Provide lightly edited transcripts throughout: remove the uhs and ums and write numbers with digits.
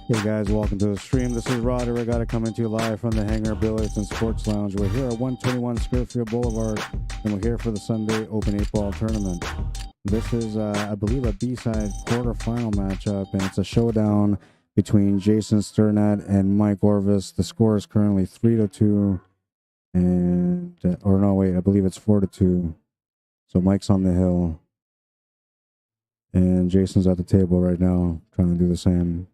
Hey guys, welcome to the stream. This is Rod Arriagada coming to you live from the Hangar Billiards and Sports Lounge. We're here at 121 Scurfield Blvd, and we're here for the Sunday Open 8-Ball Tournament. This is, I believe, a B-side quarterfinal matchup, and it's a showdown between Jason STERNAT and Mike ORVIS. The score is currently 3-2, and or no, wait, I believe it's 4-2. So Mike's on the hill, and Jason's at the table right now, trying to do the same.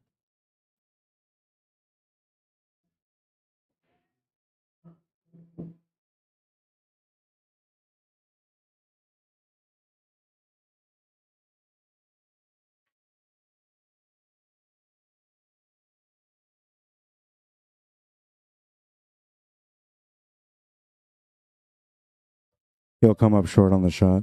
He'll come up short on the shot.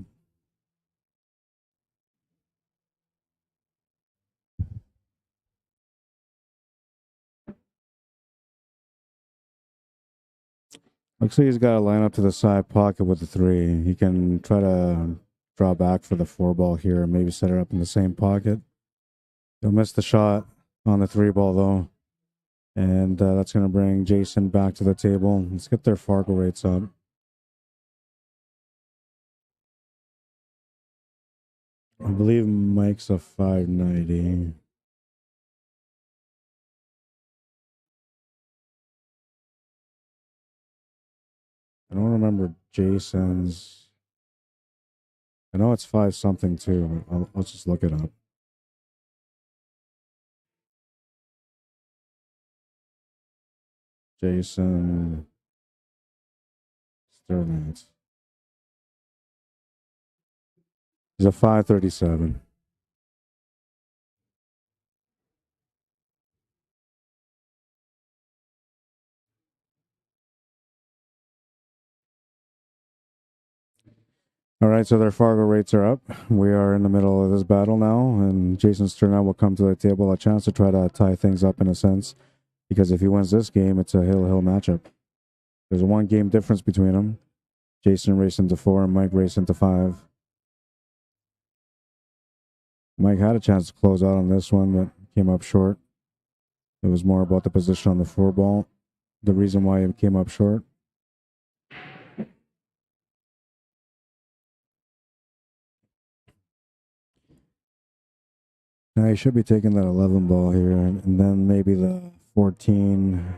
Looks like he's got a line up to the side pocket with the 3. He can try to draw back for the 4 ball here and maybe set it up in the same pocket. He'll miss the shot on the 3 ball though. And that's going to bring Jason back to the table. Let's get their Fargo rates up. I believe Mike's a 590. I don't remember Jason's. I know it's 5 something too, but I'll just look it up. Jason STERNAT. He's a 537. All right, so their Fargo rates are up. We are in the middle of this battle now, and Jason STERNAT will come to the table, a chance to try to tie things up in a sense, because if he wins this game, it's a hill-hill matchup. There's a 1 game difference between them. Jason racing to 4 and Mike racing to 5. Mike had a chance to close out on this one, but came up short. It was more about the position on the 4 ball, the reason why he came up short. Now he should be taking that 11 ball here, and then maybe the 14.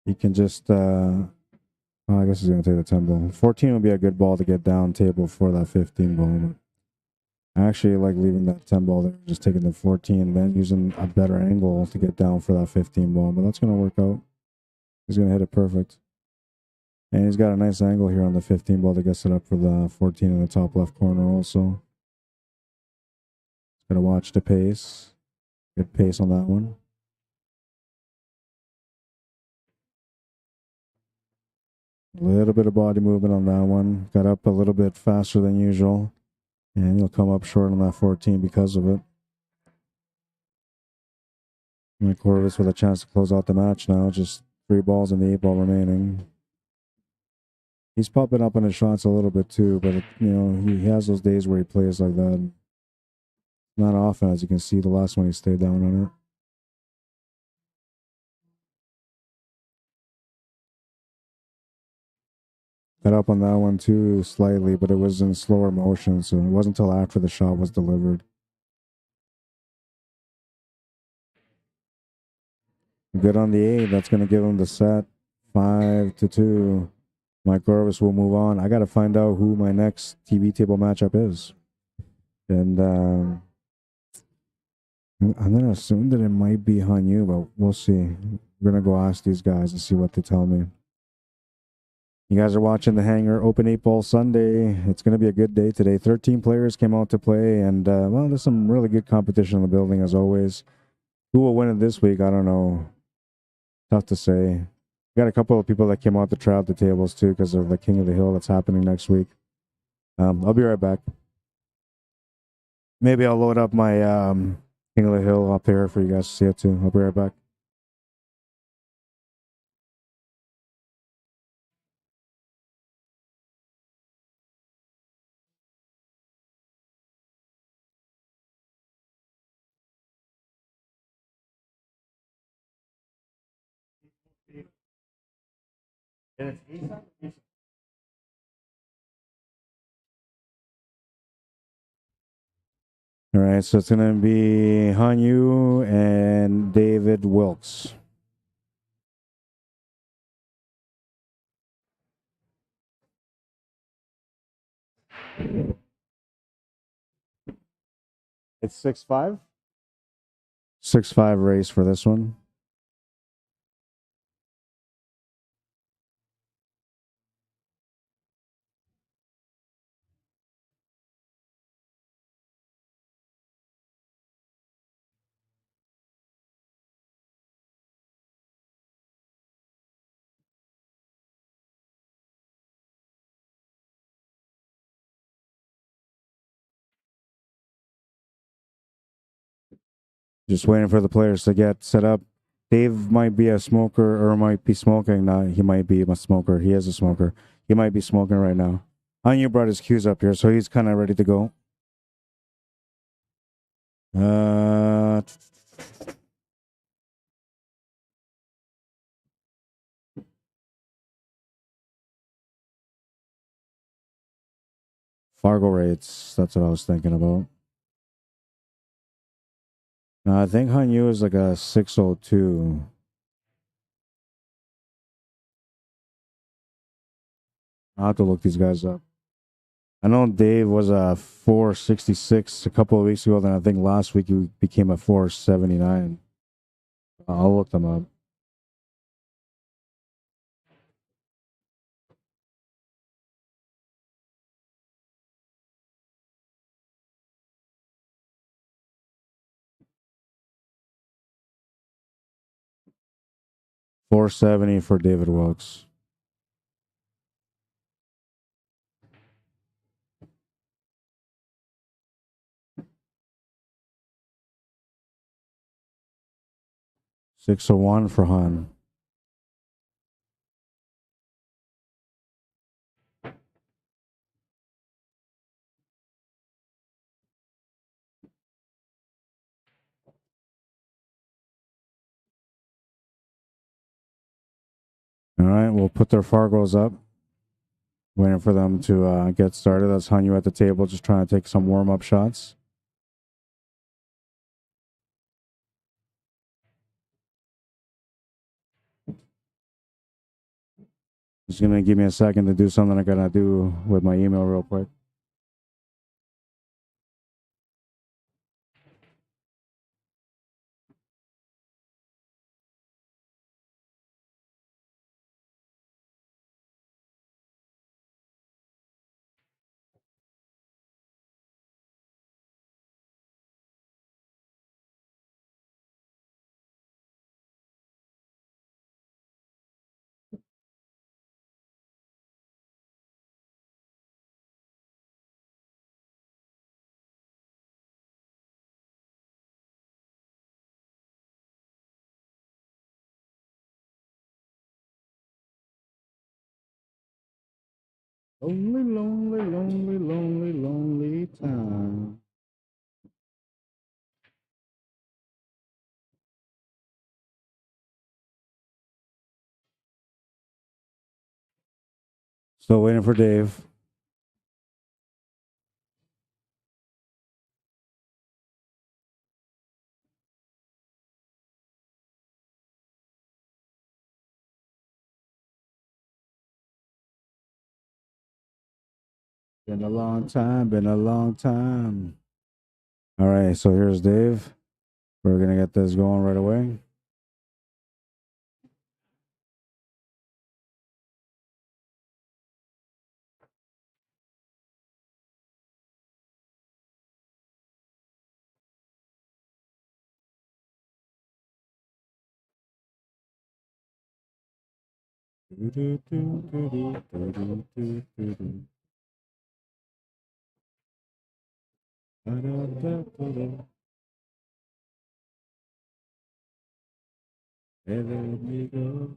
He can just, I guess he's going to take the 10 ball. 14 would be a good ball to get down table for that 15 ball. But I actually like leaving that 10 ball there, just taking the 14, and then using a better angle to get down for that 15 ball. But that's going to work out. He's going to hit it perfect. And he's got a nice angle here on the 15 ball to get set up for the 14 in the top left corner also. Got to watch the pace. Good pace on that one. A little bit of body movement on that one. Got up a little bit faster than usual. And he'll come up short on that 14 because of it. Mike ORVIS with a chance to close out the match now. Just 3 balls and the 8 ball remaining. He's popping up on his shots a little bit too, but he has those days where he plays like that. Not often, as you can see. The last one he stayed down on it. Got up on that one too slightly, but it was in slower motion, so it wasn't until after the shot was delivered. Good on the 8. That's going to give him the set. 5-2. Mike ORVIS will move on. I got to find out who my next TV table matchup is. And I'm going to assume that it might be Hanyu, but we'll see. We're going to go ask these guys and see what they tell me. You guys are watching the Hangar Open 8-Ball Sunday. It's going to be a good day today. 13 players came out to play, and, well, there's some really good competition in the building, as always. Who will win it this week? I don't know. Tough to say. We got a couple of people that came out to try out the tables, too, because of the King of the Hill that's happening next week. I'll be right back. Maybe I'll load up my King of the Hill up here for you guys to see it, too. I'll be right back. All right, so it's going to be Hanyu and David Wilkes. It's 6-5? 6-5 race for this one. Just waiting for the players to get set up. Dave might be a smoker or might be smoking. No, he might be a smoker. He is a smoker. He might be smoking right now. Hanyu brought his cues up here, so he's kind of ready to go. Fargo rates. That's what I was thinking about. I think Hanyu is like a 602. I'll have to look these guys up. I know Dave was a 466 a couple of weeks ago. Then I think last week he became a 479. I'll look them up. $470 for David Wilkes. $601 for Han. All right, we'll put their Fargos up. Waiting for them to get started. That's Hanyu at the table, just trying to take some warm-up shots. Just going to give me a second to do something I got to do with my email real quick. Lonely, lonely, lonely, lonely, lonely time. Still waiting for Dave. Been a long time, been a long time. All right, so here's Dave. We're going to get this going right away. Let me go.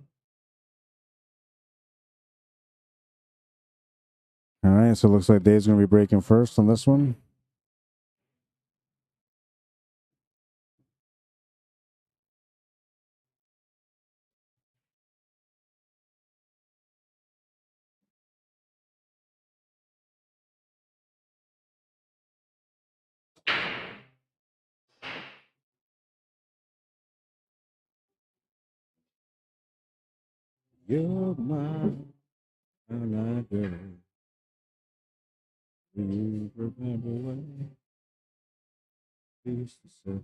All right, so it looks like Dave's going to be breaking first on this one. You're mine, and I do. Do you remember when we used to say,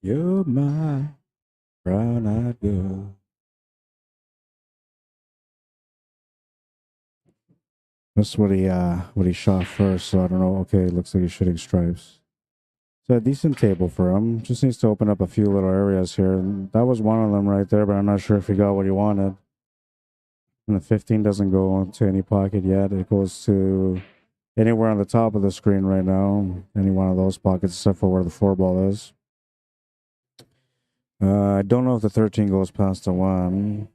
you're my brown-eyed girl? That's what he shot first, so I don't know. Okay, looks like he's shooting stripes. So a decent table for him. Just needs to open up a few little areas here. And that was one of them right there, but I'm not sure if he got what he wanted. And the 15 doesn't go to any pocket yet. It goes to anywhere on the top of the screen right now. Any one of those pockets except for where the 4 ball is. I don't know if the 13 goes past the 1.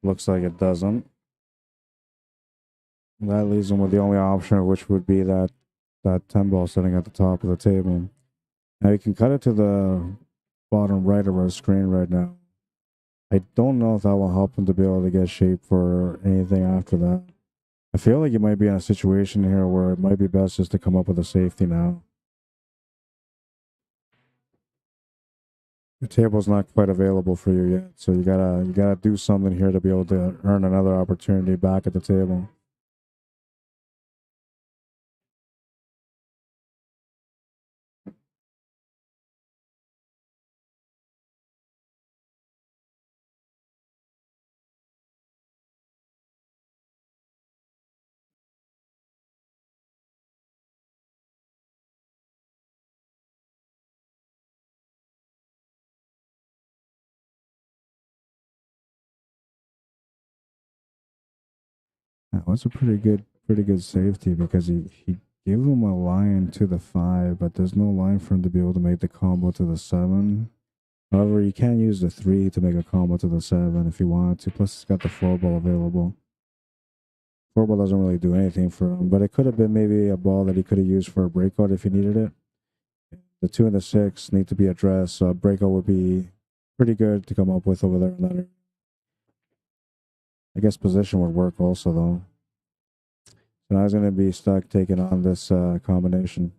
Looks like it doesn't. That leaves him with the only option, which would be that 10 ball sitting at the top of the table. Now you can cut it to the bottom right of our screen right now. I don't know if that will help him to be able to get shape for anything after that. I feel like you might be in a situation here where it might be best just to come up with a safety now. The table's not quite available for you yet, so you gotta do something here to be able to earn another opportunity back at the table. That was a pretty good safety because he gave him a line to the 5, but there's no line for him to be able to make the combo to the 7. However, you can use the 3 to make a combo to the 7 if you want to. Plus, it's got the 4 ball available. 4 ball doesn't really do anything for him, but it could have been maybe a ball that he could have used for a breakout if he needed it. The 2 and the 6 need to be addressed, so a breakout would be pretty good to come up with over there in that area. I guess position would work also, though. So now he's going to be stuck taking on this combination.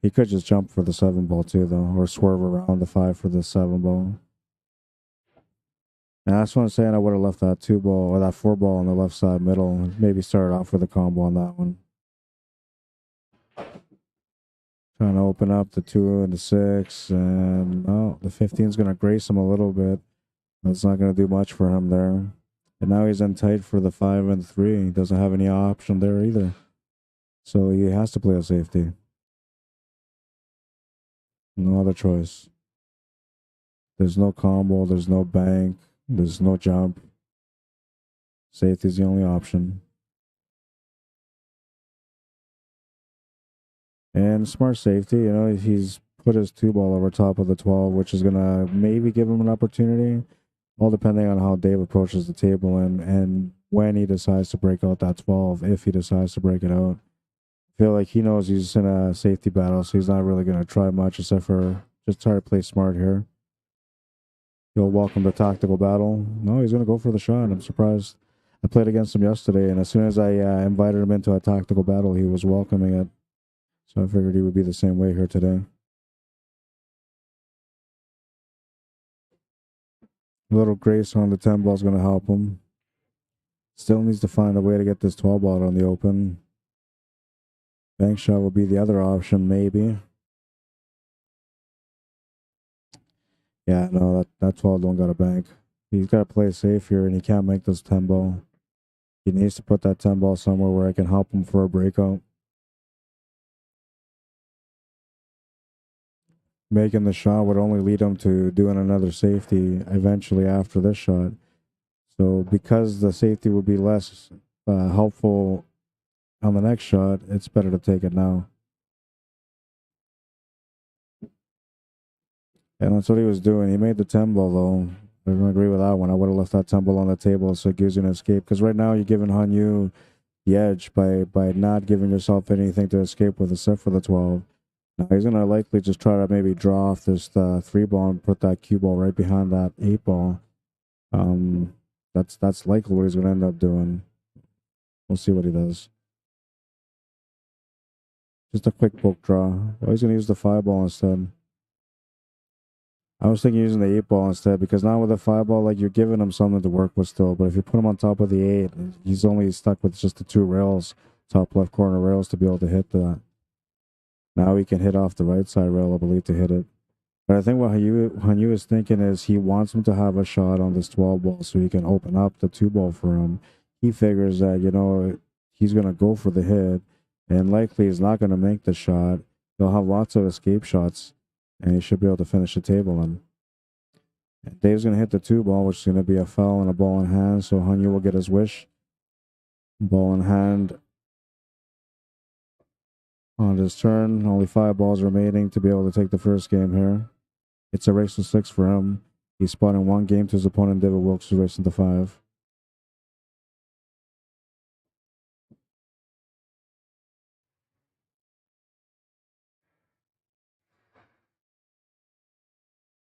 He could just jump for the 7 ball too, though, or swerve around the 5 for the 7 ball. And that's what I'm saying. I would have left that 2 ball or that 4 ball on the left side middle and maybe started off with a combo on that one. Trying to open up the 2 and the 6, and the 15 is going to grace him a little bit. That's not going to do much for him there. And now he's in tight for the 5 and 3. He doesn't have any option there either. So he has to play a safety. No other choice. There's no combo, there's no bank, there's no jump. Safety is the only option. And smart safety, you know, he's put his 2 ball over top of the 12, which is going to maybe give him an opportunity, all depending on how Dave approaches the table and when he decides to break out that 12, if he decides to break it out. I feel like he knows he's in a safety battle, so he's not really going to try much except for just try to play smart here. He'll welcome the tactical battle. No, he's going to go for the shot. I'm surprised. I played against him yesterday, and as soon as I invited him into a tactical battle, he was welcoming it. So I figured he would be the same way here today. A little grace on the 10 ball is going to help him. Still needs to find a way to get this 12 ball on the open. Bank shot will be the other option, maybe. Yeah, no, that 12 don't got a bank. He's got to play safe here, and he can't make this 10 ball. He needs to put that 10 ball somewhere where I can help him for a breakout. Making the shot would only lead him to doing another safety eventually after this shot. So because the safety would be less helpful on the next shot, it's better to take it now. And that's what he was doing. He made the 10 ball though. I don't agree with that one. I would have left that tumble on the table so it gives you an escape. Because right now you're giving Hanyu the edge by not giving yourself anything to escape with except for the 12. Now he's gonna likely just try to maybe draw off this 3 ball and put that cue ball right behind that 8 ball. That's likely what he's gonna end up doing. We'll see what he does. Just a quick poke draw. Oh, he's gonna use the 5 ball instead. I was thinking using the 8 ball instead, because now with the 5 ball, like, you're giving him something to work with still. But if you put him on top of the 8, he's only stuck with just the 2 rails, top left corner rails, to be able to hit that. Now he can hit off the right side rail, I believe, to hit it. But I think what Hanyu is thinking is he wants him to have a shot on this 12 ball so he can open up the 2 ball for him. He figures that, you know, he's going to go for the hit, and likely he's not going to make the shot. He'll have lots of escape shots, and he should be able to finish the table. And Dave's going to hit the 2 ball, which is going to be a foul and a ball in hand, so Hanyu will get his wish. Ball in hand on his turn. Only 5 balls remaining to be able to take the first game here. It's a race to 6 for him. He's spotting 1 game to his opponent, David Wilkes, who's racing to 5.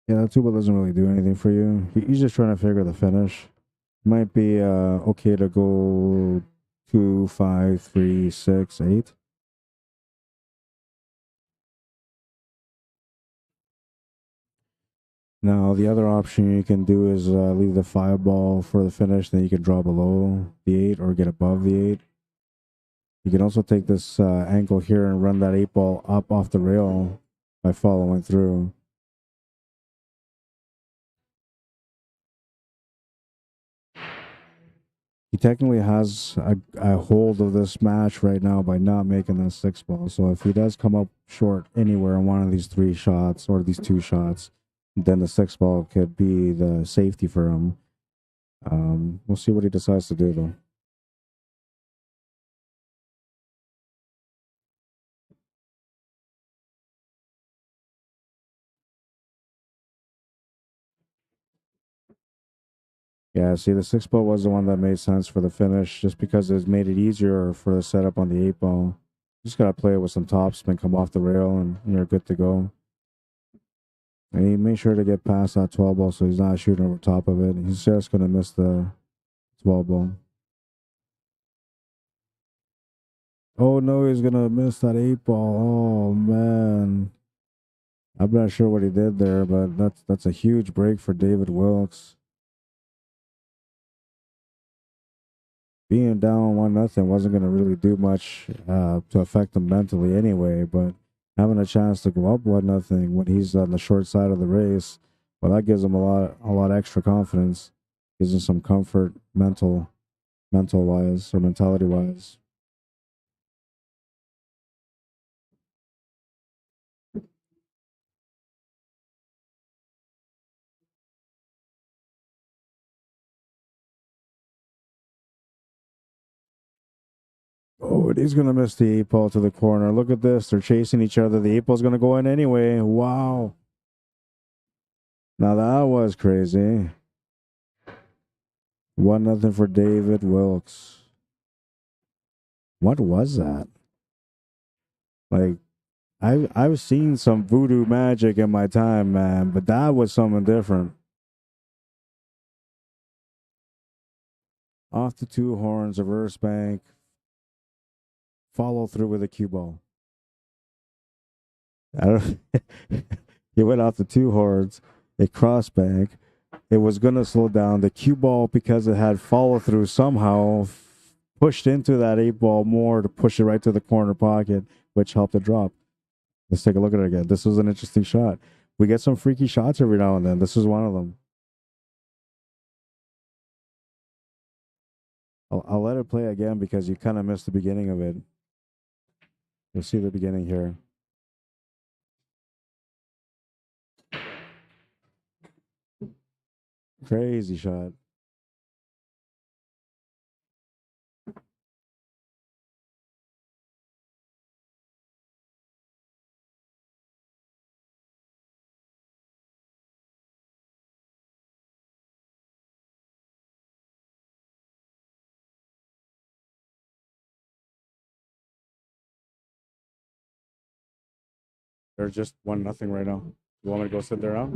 Yeah, that 2 ball doesn't really do anything for you. He's just trying to figure the finish. Might be okay to go 2, 5, 3, 6, 8. Now, the other option you can do is leave the 5 ball for the finish, then you can draw below the 8 or get above the 8. You can also take this angle here and run that 8 ball up off the rail by following through. He technically has a hold of this match right now by not making that 6 ball. So if he does come up short anywhere in one of these 3 shots or these 2 shots, then the 6 ball could be the safety for him. We'll see what he decides to do, though. Yeah, see, the 6 ball was the one that made sense for the finish, just because it made it easier for the setup on the 8 ball. Just gotta play it with some topspin, come off the rail, and you're good to go. And he made sure to get past that 12 ball so he's not shooting over top of it. He's just gonna miss the 12 ball. Oh no, he's gonna miss that 8 ball. Oh man. I'm not sure what he did there, but that's a huge break for David Wilkes. Being down 1-0 wasn't gonna really do much to affect him mentally anyway, but having a chance to go up 1-0 when he's on the short side of the race, well, that gives him a lot extra confidence. Gives him some comfort mental wise or mentality wise. Oh, and he's going to miss the 8 ball to the corner. Look at this. They're chasing each other. The 8 ball's going to go in anyway. Wow. Now that was crazy. 1-0 for David Wilkes. What was that? Like, I've seen some voodoo magic in my time, man, but that was something different. Off the 2 horns, reverse bank, follow through with a cue ball. I don't. He went off the 2 horns, a cross bank. It was going to slow down. The cue ball, because it had follow through, somehow pushed into that 8 ball more to push it right to the corner pocket, which helped it drop. Let's take a look at it again. This was an interesting shot. We get some freaky shots every now and then. This is one of them. I'll let it play again because you kind of missed the beginning of it. You'll see the beginning here. Crazy shot. They're just 1-0 right now. You want me to go sit there now?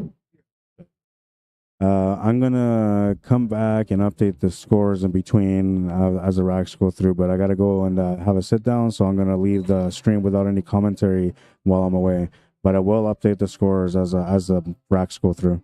I'm gonna come back and update the scores in between as the racks go through, but I gotta go and have a sit down, so I'm gonna leave the stream without any commentary while I'm away. But I will update the scores as the racks go through.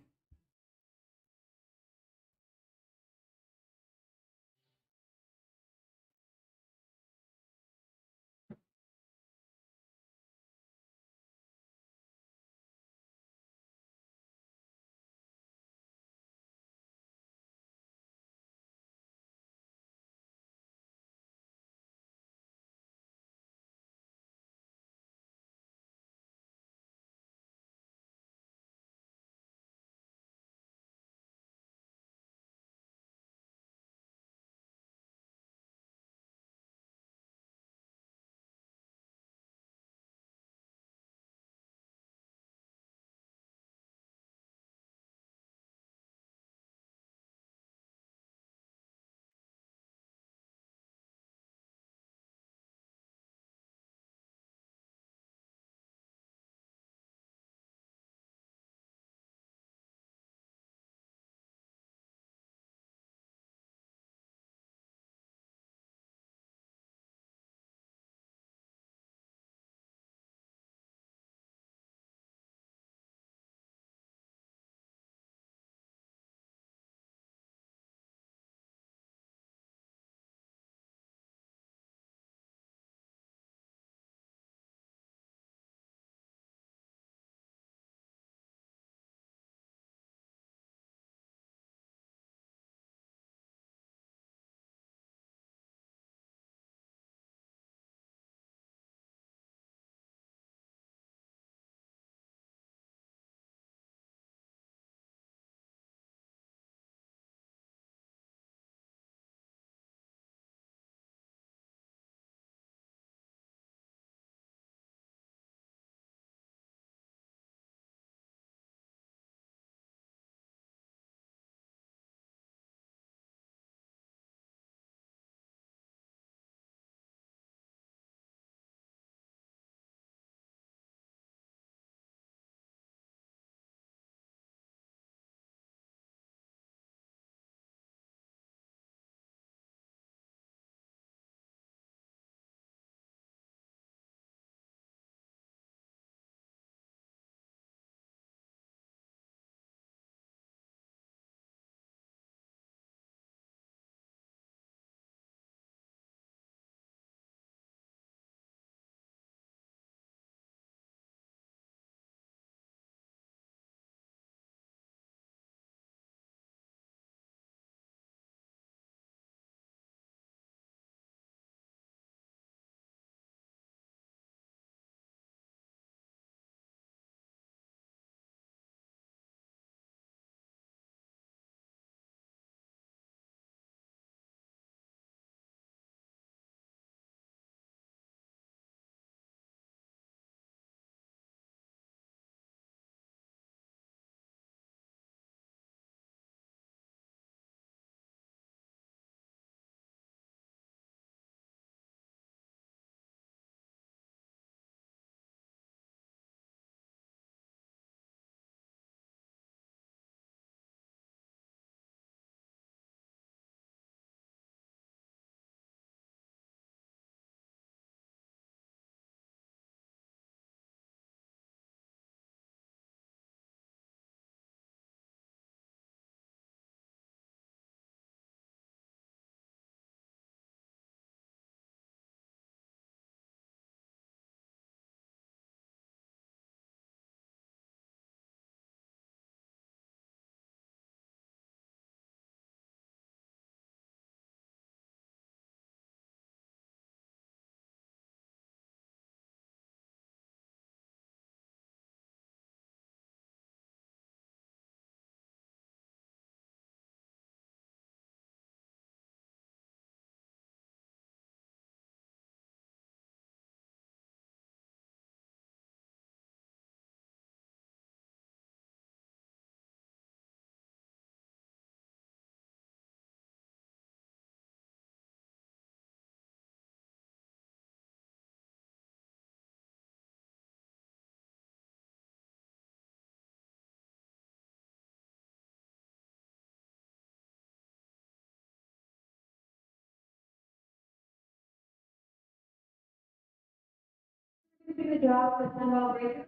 doing the job for 10 ball breaker.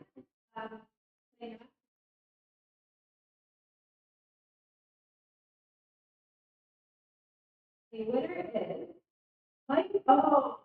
The winner is Mike. Oh.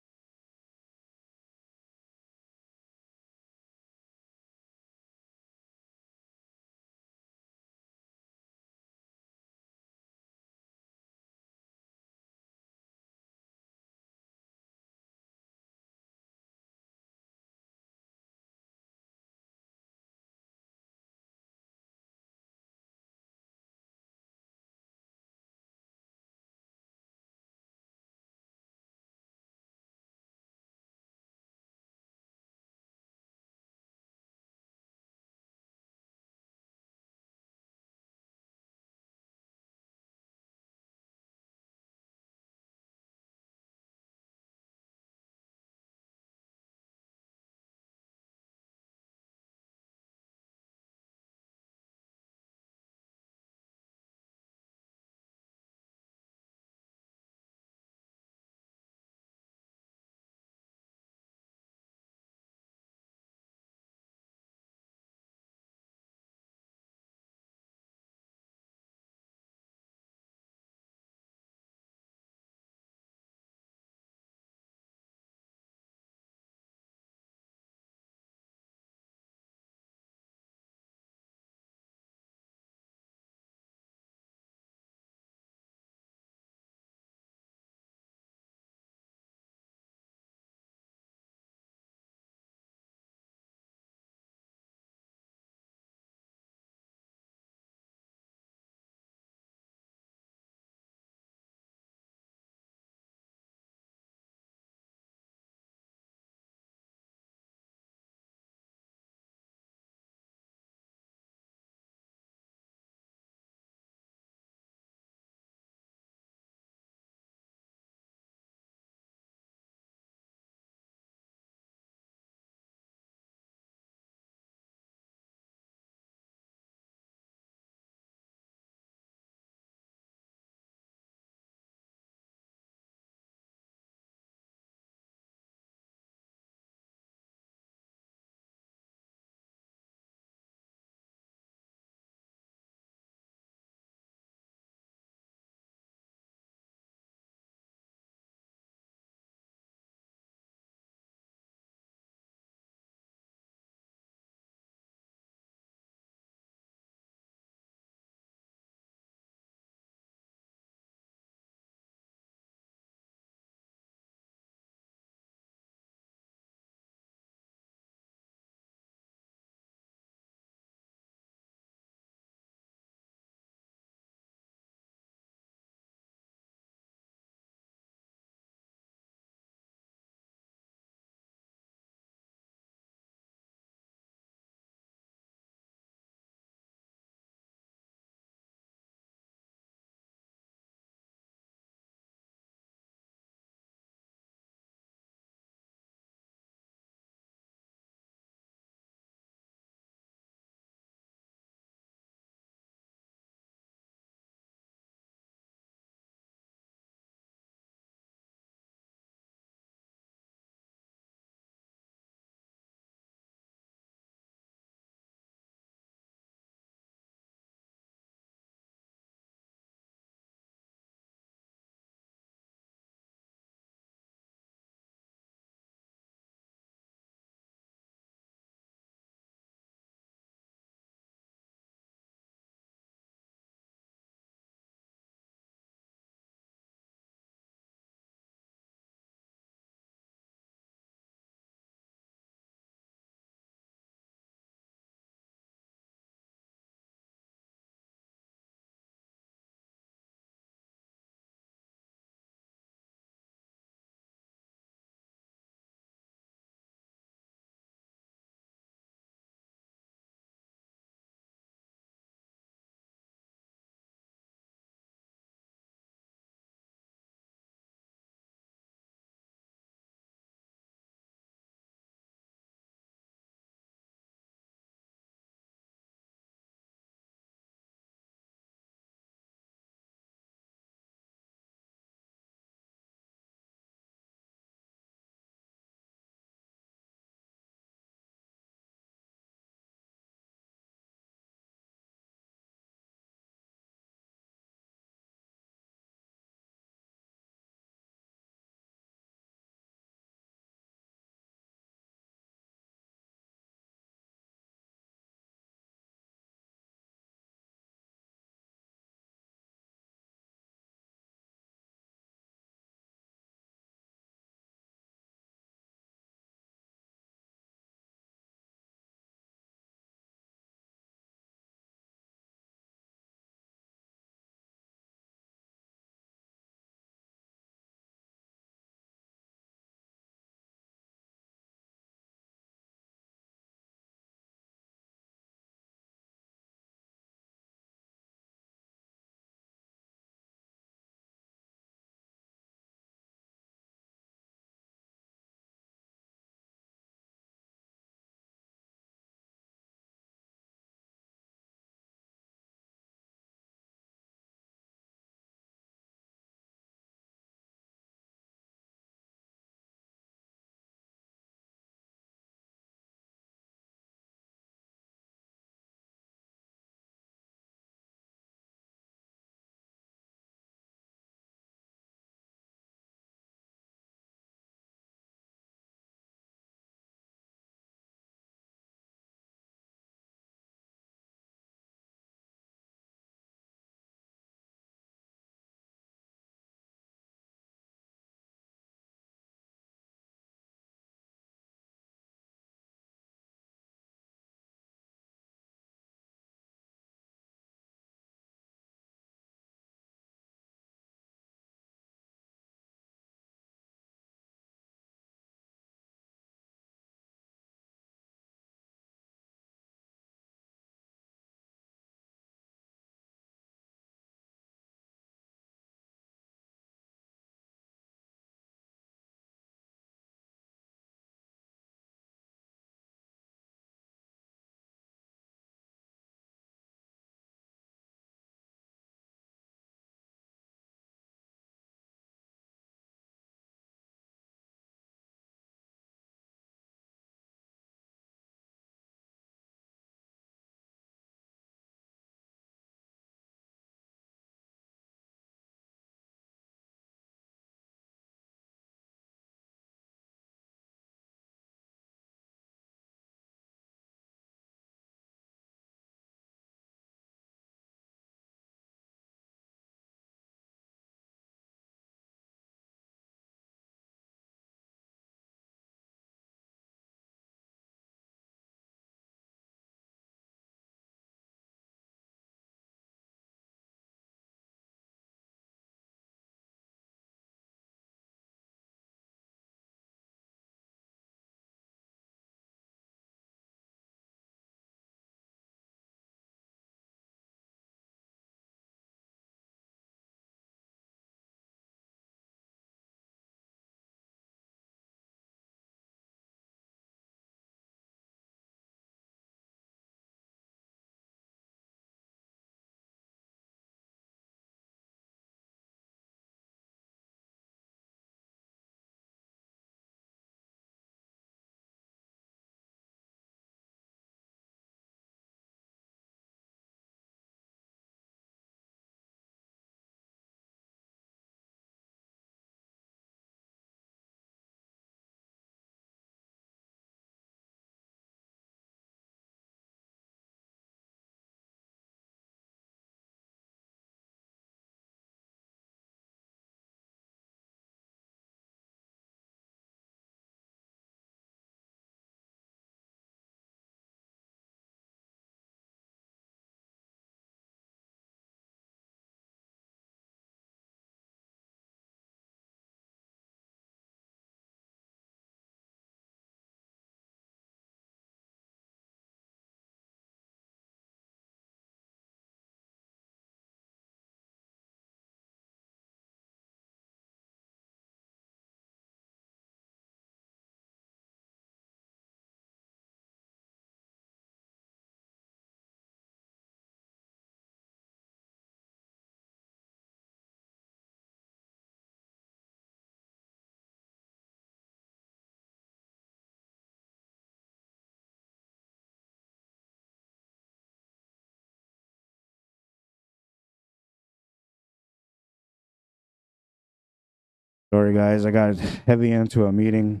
Sorry, guys, I got heavy into a meeting.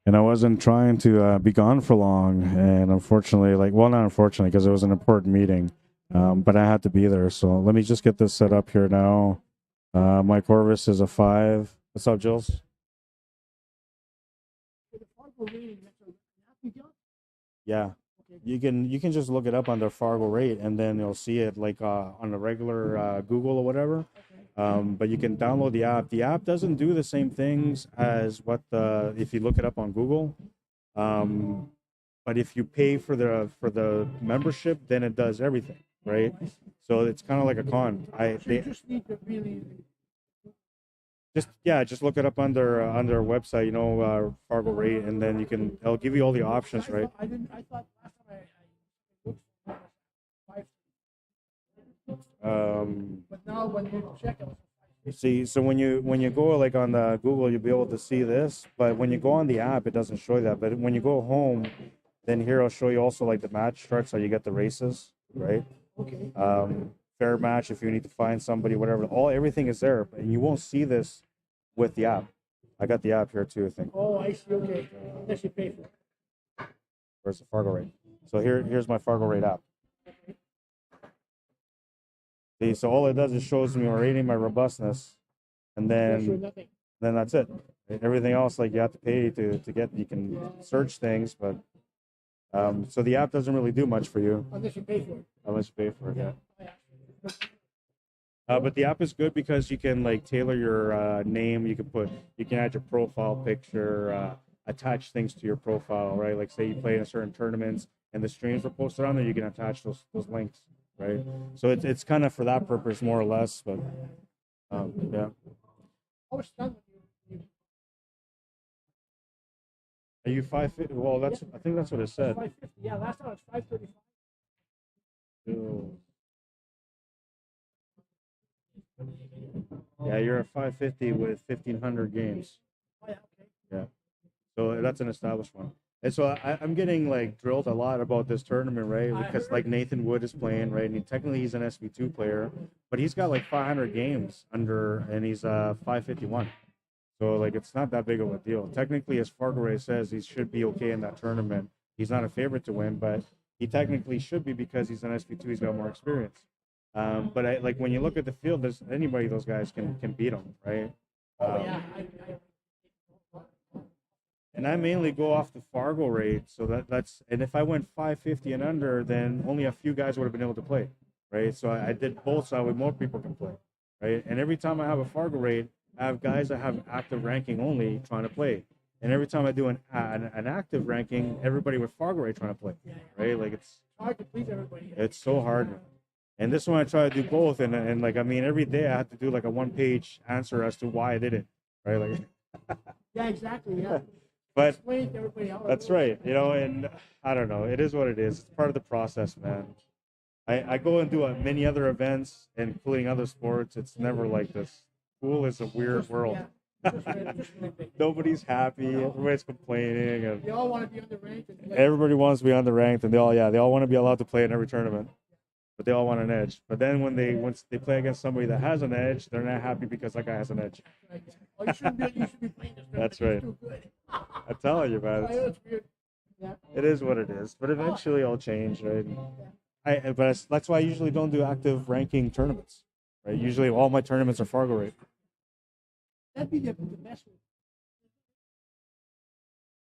And I wasn't trying to be gone for long. And unfortunately, not unfortunately, because it was an important meeting, but I had to be there. So let me just get this set up here now. My ORVIS is a 5. What's up, Jules? Yeah. You can just look it up under FargoRate, and then you'll see it like on the regular Google or whatever. But you can download the app. The app doesn't do the same things as if you look it up on Google. But if you pay for the membership, then it does everything, right? So it's kind of like a con. You just need to really. Just look it up under our website, FargoRate, and then it'll give you all the options, right? I thought last time I looked for but now when you check it. See, so when you go like on the Google, you'll be able to see this, but when you go on the app, it doesn't show you that. But when you go home, then here I'll show you also like the match charts, so you get the races, right? Okay. Fair match if you need to find somebody, whatever. Everything is there, and you won't see this with the app. I got the app here too, I think. Oh, I see. Okay, unless you pay for it. Where's the FargoRate? So here's my FargoRate app. See, so all it does is shows me my rating, my robustness, and then that's it. Everything else, like you have to pay to get. You can search things, but so the app doesn't really do much for you unless you pay for it. Unless you pay for it, yeah. But the app is good because you can like tailor your name. You can add your profile picture, attach things to your profile, right? Like say you play in a certain tournaments and the streams were posted on there, you can attach those links, right? So it's kind of for that purpose more or less, but yeah. Are you 550? Well, I think that's what it said. 550. Yeah, last time it was 535. Yeah, you're at 550 with 1,500 games. Oh, yeah, okay. Yeah. So that's an established one. And so I'm getting like drilled a lot about this tournament, right? Because like Nathan Wood is playing, right? And technically he's an SV2 player, but he's got like 500 games under, and he's 551. So like it's not that big of a deal. Technically, as FargoRate says, he should be okay in that tournament. He's not a favorite to win, but he technically should be because he's an SV2. He's got more experience. But like when you look at the field, there's anybody those guys can beat him, right? Yeah. And I mainly go off the FargoRate, so that's and if I went 550 and under, then only a few guys would have been able to play, right? So I did both so more people can play, right? And every time I have a FargoRate, I have guys that have active ranking only trying to play. And every time I do an active ranking, everybody with FargoRate trying to play, right? Like it's hard to please everybody. It's so hard. And this one I try to do both, and like I mean, every day I have to do like a 1-page answer as to why I did it, right? Like. Yeah, exactly. Yeah. But explain to everybody how that's right, and I don't know. It is what it is. It's part of the process, man. I go and do many other events, including other sports. It's never like this. Pool is a weird world. Nobody's happy. Everybody's complaining, and they all want to be underranked. Everybody wants to be underranked, and they all want to be allowed to play in every tournament. But they all want an edge. But then once they play against somebody that has an edge, they're not happy because that guy has an edge. Oh, you should be playing this. That's right. Too good. I'm telling you, man. It's weird. Yeah. It is what it is. But eventually it'll change, right? But that's why I usually don't do active ranking tournaments. Right? Usually all my tournaments are FargoRate. That'd be the best one.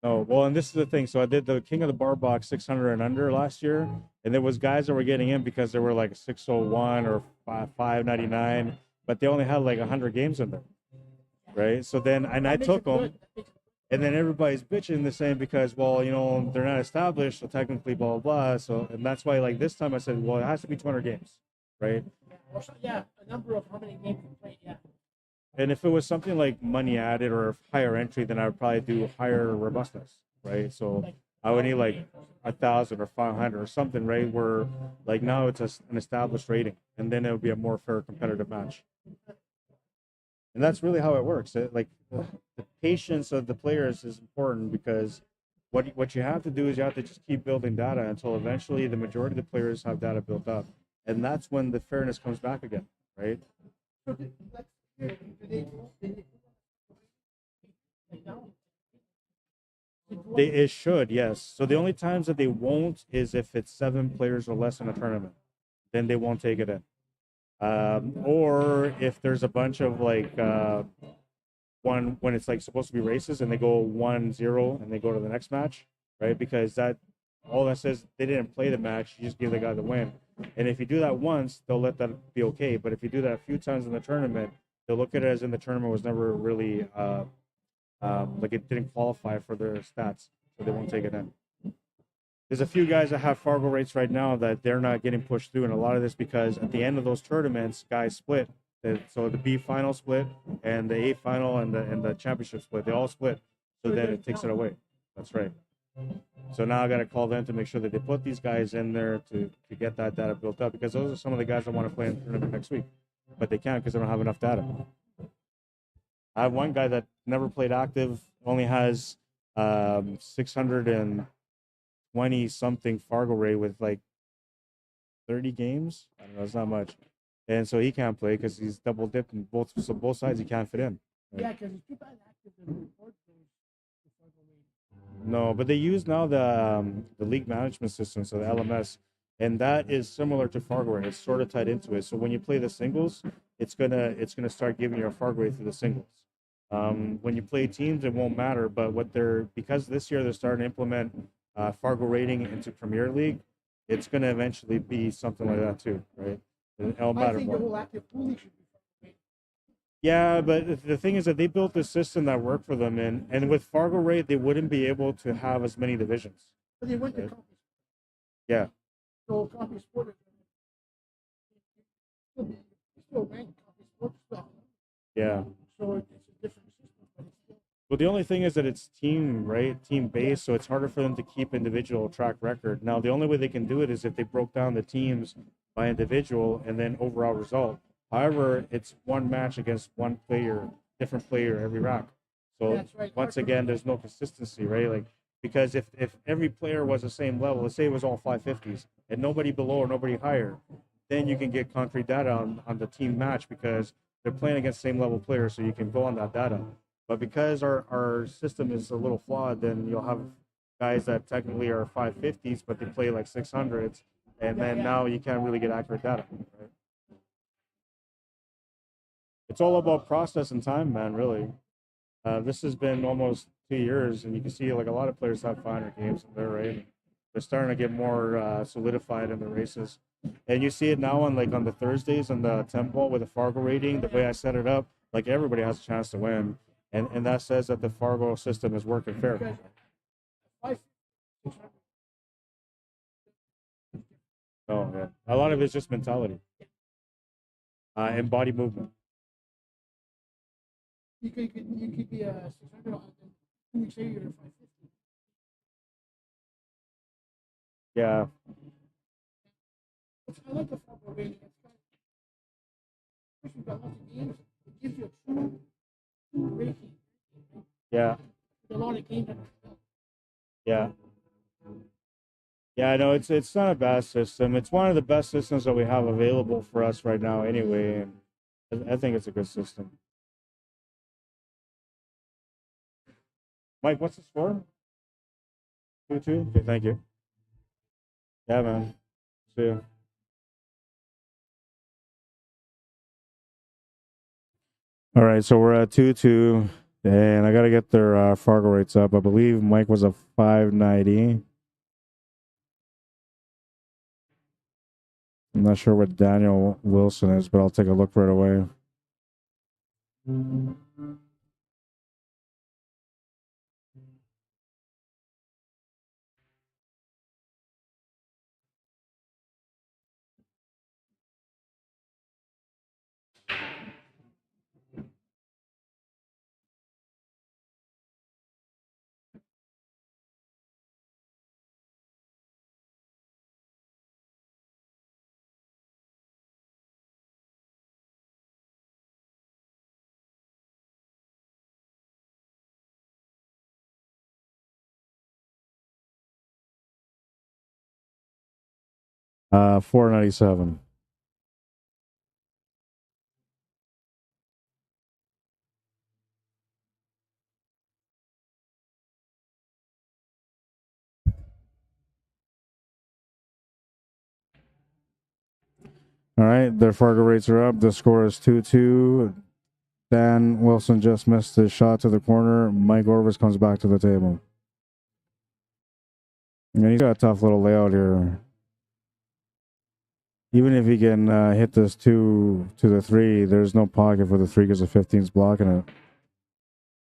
Oh, well, and this is the thing. So I did the King of the Bar Box 600 and under last year, and there was guys that were getting in because they were like 601 or 599, but they only had like 100 games in there, right? So then, and I took them, and then everybody's bitching the same because, well, they're not established, so technically blah, blah, blah. So, and that's why like this time I said, well, it has to be 200 games, right? Yeah, a number of how many games you played, yeah. And if it was something like money added or higher entry, then I would probably do higher robustness, right? So I would need like 1,000 or 500 or something, right? Where like now it's an established rating, and then it would be a more fair competitive match. And that's really how it works. Like the patience of the players is important because what you have to do is you have to just keep building data until eventually the majority of the players have data built up, and that's when the fairness comes back again, right? It should, yes. So the only times that they won't is if it's 7 players or less in a tournament. Then they won't take it in. Or if there's a bunch of like one when it's like supposed to be races and they go 1-0 and they go to the next match, right? Because that all that says they didn't play the match, you just give the guy the win. And if you do that once, they'll let that be okay. But if you do that a few times in the tournament, they'll look at it as in the tournament was never really like it didn't qualify for their stats, so they won't take it in. There's a few guys that have Fargo rates right now that they're not getting pushed through, and a lot of this because at the end of those tournaments, guys split. So the B final split, and the A final, and the championship split. They all split, so then it takes it away. That's right. So now I got to call them to make sure that they put these guys in there to get that data built up, because those are some of the guys that want to play in the tournament next week, but they can't because they don't have enough data. I have one guy that never played active, only has 620 something Fargo rate with like 30 games. I don't know, it's not much, and so he can't play because he's double dipped in both. So both sides he can't fit in. Right? Yeah, because it's too bad active and report those. No, but they use now the league management system, so the LMS, and that is similar to Fargo rate. It's sort of tied into it. So when you play the singles, it's gonna start giving you a Fargo rate through the singles. When you play teams, it won't matter. But because this year they're starting to implement Fargo rating into Premier League, it's going to eventually be something like that too, right? It'll matter more. The whole active pooling should be Fargo rate. Yeah, but the thing is that they built a system that worked for them, and with Fargo rate, they wouldn't be able to have as many divisions. But they went right? to copy. Yeah. So copy sport still ranked copy sport stuff. Yeah. So it's a different system, but it's still. Well, the only thing is that it's team, right? Team based, so it's harder for them to keep individual track record. Now, the only way they can do it is if they broke down the teams by individual and then overall result. However, it's one match against one player, different player every rack. So Right. once again, there's no consistency, right? Like because if every player was the same level, let's say it was all 550s and nobody below or nobody higher, then you can get concrete data on the team match because they're playing against same level players, so you can go on that data. But because our system is a little flawed, then you'll have guys that technically are 550s, but they play like 600s, and then now you can't really get accurate data. Right? It's all about process and time, man, really. This has been almost 2 years, and you can see like a lot of players have 500 games in their rate. They're starting to get more solidified in the races. And you see it now on the Thursdays on the tempo with the Fargo rating, the way I set it up, like everybody has a chance to win. And that says that the Fargo system is working fair. Oh, yeah. A lot of it's just mentality and body movement. You could be a 600 and 2 weeks later you're 550. Yeah. I like the Fargo rating. It's got lots of games. It gives you a true rating. Yeah. A lot of games. Yeah. Yeah, no, it's not a bad system. It's one of the best systems that we have available for us right now anyway, and I think it's a good system. Mike, what's the score? 2-2? Okay, thank you. Yeah, man. See you. All right, so we're at 2-2, and I got to get their Fargo rates up. I believe Mike was a 590. I'm not sure what Daniel Wilson is, but I'll take a look right away. 497. All right, their Fargo rates are up. The score is 2-2. Dan Wilson just missed his shot to the corner. Mike Orvis comes back to the table. And he's got a tough little layout here. Even if he can hit this 2 to the 3, there's no pocket for the 3 because the 15's blocking it.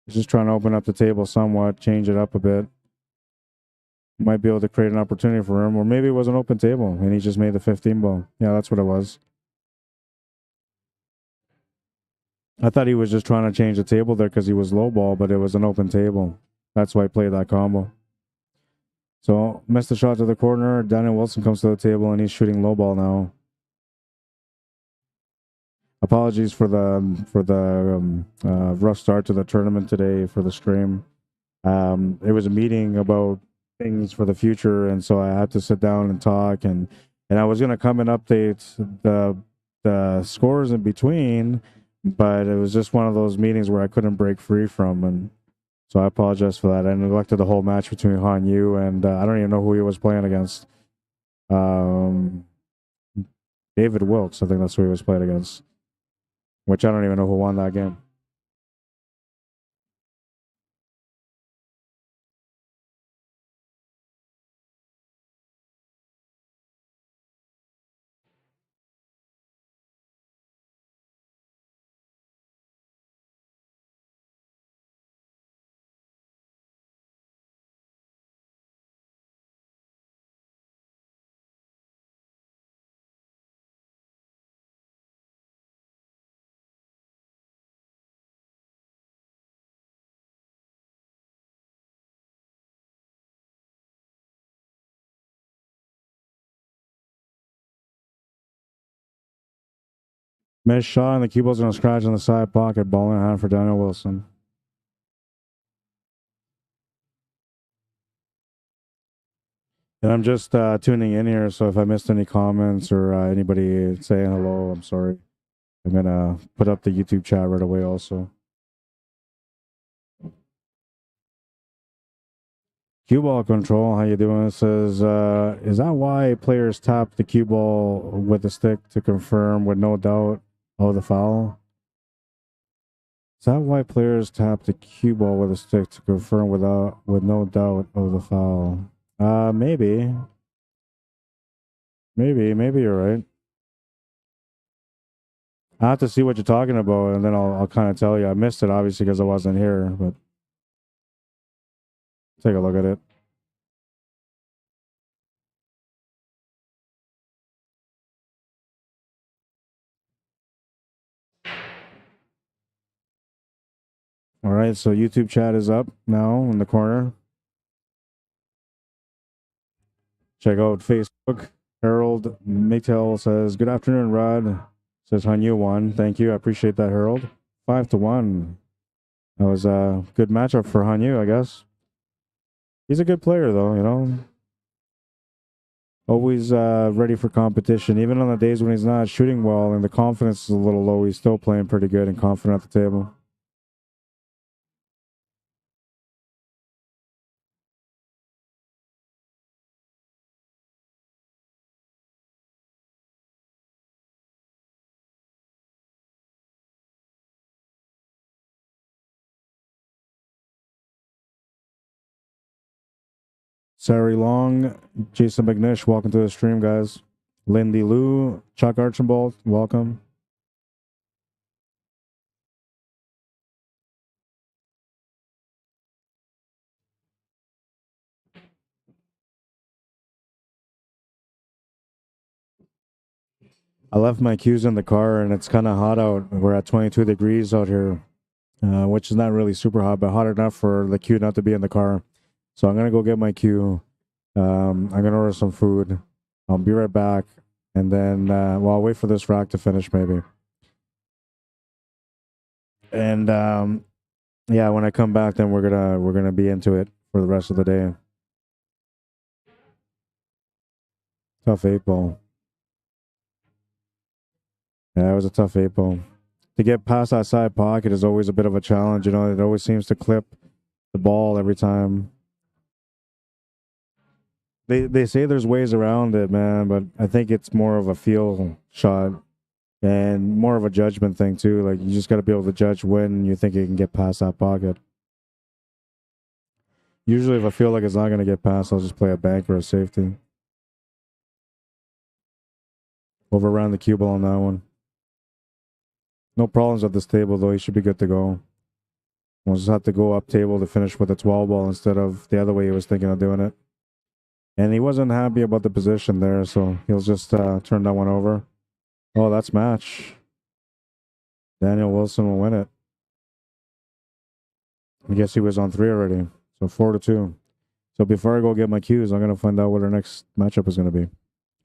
He's just trying to open up the table somewhat, change it up a bit. Might be able to create an opportunity for him, or maybe it was an open table and he just made the 15 ball. Yeah, that's what it was. I thought he was just trying to change the table there because he was low ball, but it was an open table. That's why he played that combo. So, missed the shot to the corner. Daniel Wilson comes to the table and he's shooting low ball now. Apologies for the rough start to the tournament today for the stream. It was a meeting about things for the future, and so I had to sit down and talk, and I was gonna come and update the scores in between, but it was just one of those meetings where I couldn't break free from, and so I apologize for that. I neglected the whole match between Han Yu and I don't even know who he was playing against. David Wilkes, I think that's who he was playing against, which I don't even know who won that game. Missed shot, and the cue ball's going to scratch on the side pocket. Ball in hand for Daniel Wilson. And I'm just tuning in here, so if I missed any comments or anybody saying hello, I'm sorry. I'm going to put up the YouTube chat right away also. Cue ball control, how you doing? It says, is that why players tap the cue ball with the stick to confirm with no doubt of the foul? Is that why players tap the cue ball with a stick to confirm with no doubt of the foul? Maybe. Maybe you're right. I have to see what you're talking about, and then I'll kind of tell you. I missed it, obviously, because I wasn't here, but take a look at it. All right, so YouTube chat is up now in the corner. Check out Facebook. Harold Maytel says, good afternoon, Rod. Says Hanyu won. Thank you. I appreciate that, Harold. 5-1. That was a good matchup for Hanyu, I guess. He's a good player, though, you know. Always ready for competition. Even on the days when he's not shooting well and the confidence is a little low, he's still playing pretty good and confident at the table. Sari Long, Jason McNish, welcome to the stream, guys. Lindy Lou, Chuck Archibald, welcome. I left my cues in the car and it's kind of hot out. We're at 22 degrees out here, which is not really super hot, but hot enough for the cue not to be in the car. So I'm going to go get my cue. I'm going to order some food. I'll be right back. And then, well, I'll wait for this rack to finish maybe. And yeah, when I come back, then we're gonna be into it for the rest of the day. Tough 8-ball. Yeah, it was a tough 8-ball. To get past that side pocket is always a bit of a challenge. You know, it always seems to clip the ball every time. They say there's ways around it, man, but I think it's more of a feel shot and more of a judgment thing too. Like you just got to be able to judge when you think you can get past that pocket. Usually, if I feel like it's not going to get past, I'll just play a bank or a safety. Over around the cue ball on that one. No problems at this table though. He should be good to go. We'll just have to go up table to finish with a 12 ball instead of the other way he was thinking of doing it. And he wasn't happy about the position there, so he'll just turn that one over. Oh, that's match. Daniel Wilson will win it. I guess he was on 3 already. So 4-2. So before I go get my cues, I'm going to find out what our next matchup is going to be.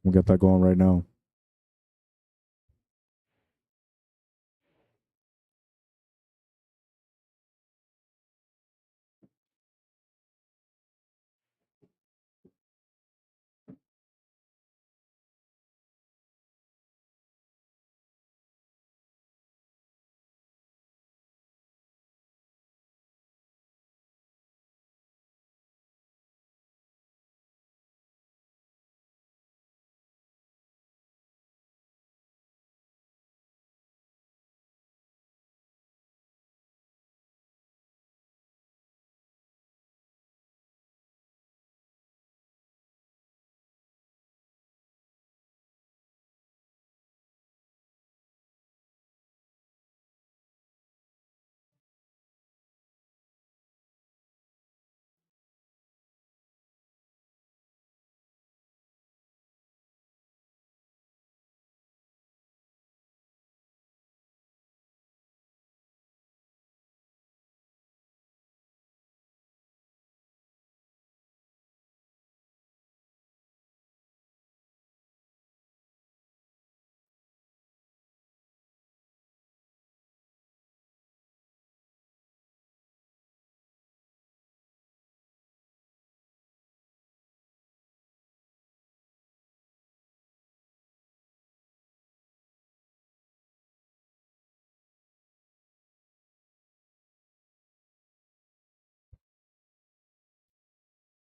We'll get that going right now.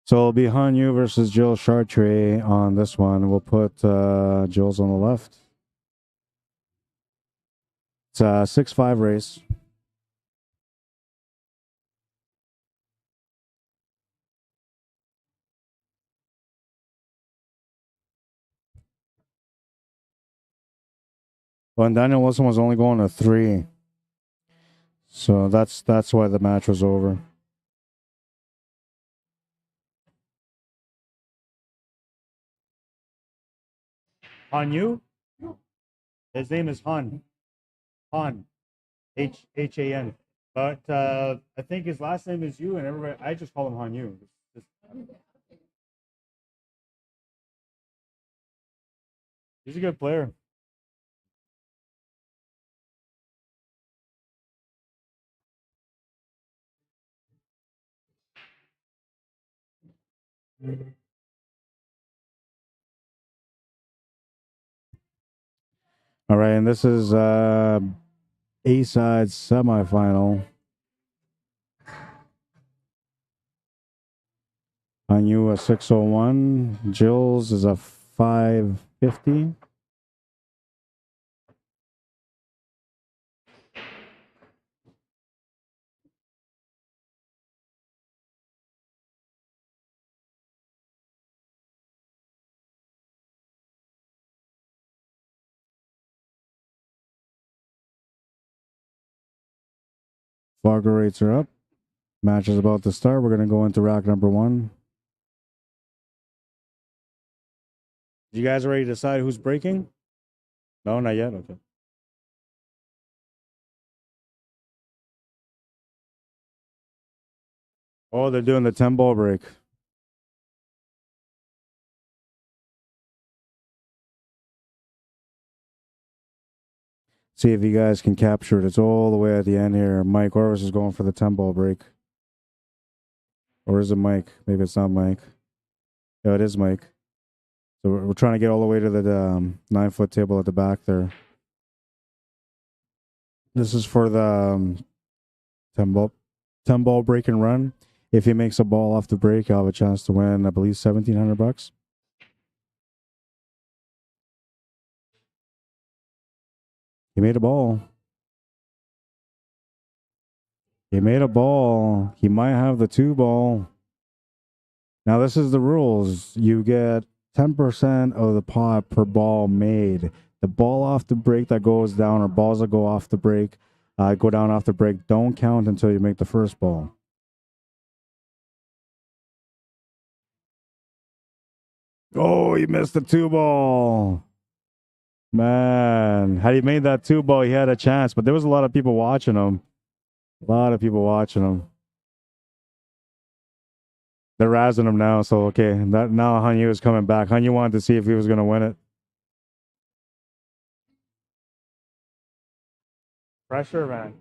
So it'll be Hanyu versus Jill Chartre on this one. We'll put Jill's on the left. It's a 6-5 race. Well, and Daniel Wilson was only going to 3. So that's why the match was over. Hanyu? His name is Han. Han. H-A-N. But I think his last name is Yu, and everybody, I just call him Hanyu. He's a good player. All right, and this is A-side semifinal. Hanyu a 601. Jill's is a 550. Fargo rates are up. Match is about to start. We're going to go into rack number 1. You guys already decide who's breaking? No, not yet. Okay. Oh, they're doing the 10-ball break. See if you guys can capture it. It's all the way at the end here. Mike Orvis is going for the 10-ball break. Or is it Mike? Maybe it's not Mike. Yeah, it is Mike. So we're trying to get all the way to the 9-foot table at the back there. This is for the 10-ball break and run. If he makes a ball off the break, he'll have a chance to win, I believe, $1,700. He made a ball. He made a ball. He might have the 2 ball. Now, this is the rules. You get 10% of the pot per ball made. The ball off the break that goes down, or balls that go off the break, go down off the break, don't count until you make the first ball. Oh, he missed the 2 ball. Man, had he made that 2 ball, he had a chance. But there was a lot of people watching him. A lot of people watching him. They're razzing him now, so okay. Now Hanyu is coming back. Hanyu wanted to see if he was going to win it. Pressure, man.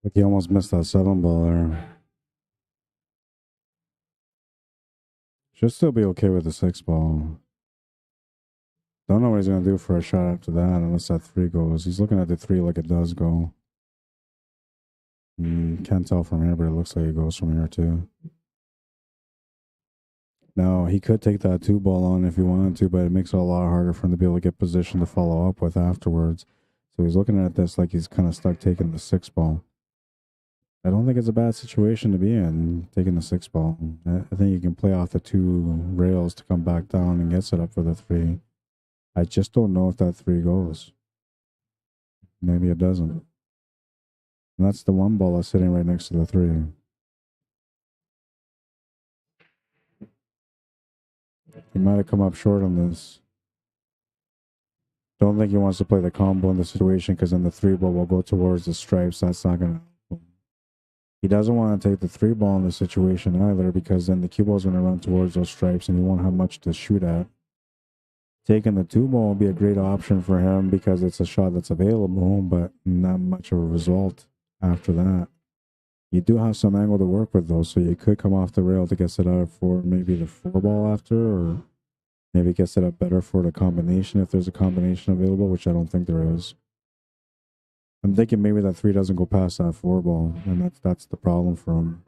Like he almost missed that 7 ball there. Should still be okay with the 6 ball. Don't know what he's going to do for a shot after that unless that 3 goes. He's looking at the 3 like it does go. Can't tell from here, but it looks like it goes from here too. Now, he could take that 2 ball on if he wanted to, but it makes it a lot harder for him to be able to get position to follow up with afterwards. So he's looking at this like he's kind of stuck taking the 6 ball. I don't think it's a bad situation to be in, taking the 6 ball. I think you can play off the 2 rails to come back down and get set up for the 3. I just don't know if that 3 goes. Maybe it doesn't. And that's the 1 ball that's sitting right next to the 3. He might have come up short on this. Don't think he wants to play the combo in the situation because then the 3 ball will go towards the stripes. That's not going to help him. He doesn't want to take the 3 ball in the situation either because then the cue ball is going to run towards those stripes and he won't have much to shoot at. Taking the 2 ball will be a great option for him because it's a shot that's available, but not much of a result after that. You do have some angle to work with though, so you could come off the rail to get set up for maybe the 4 ball after, or maybe get set up better for the combination if there's a combination available, which I don't think there is. I'm thinking maybe that 3 doesn't go past that 4 ball, and that's the problem for him.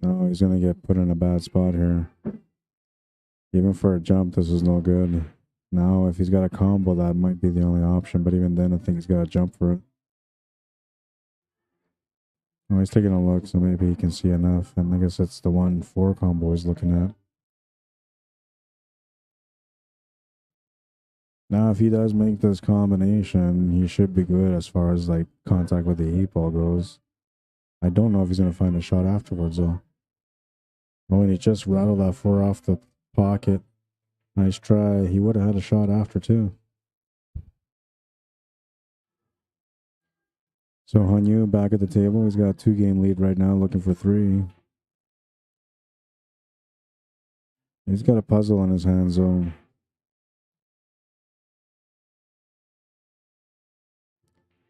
No, he's going to get put in a bad spot here. Even for a jump, this is no good. Now, if he's got a combo, that might be the only option, but even then, I think he's got to jump for it. Oh, he's taking a look, so maybe he can see enough, and I guess that's the 1-4 combo he's looking at. Now, if he does make this combination, he should be good as far as like contact with the 8 ball goes. I don't know if he's going to find a shot afterwards, though. Oh, and he just rattled that 4 off the pocket. Nice try. He would have had a shot after, too. So, Hanyu back at the table. He's got a 2-game lead right now, looking for 3. He's got a puzzle in his hands, though.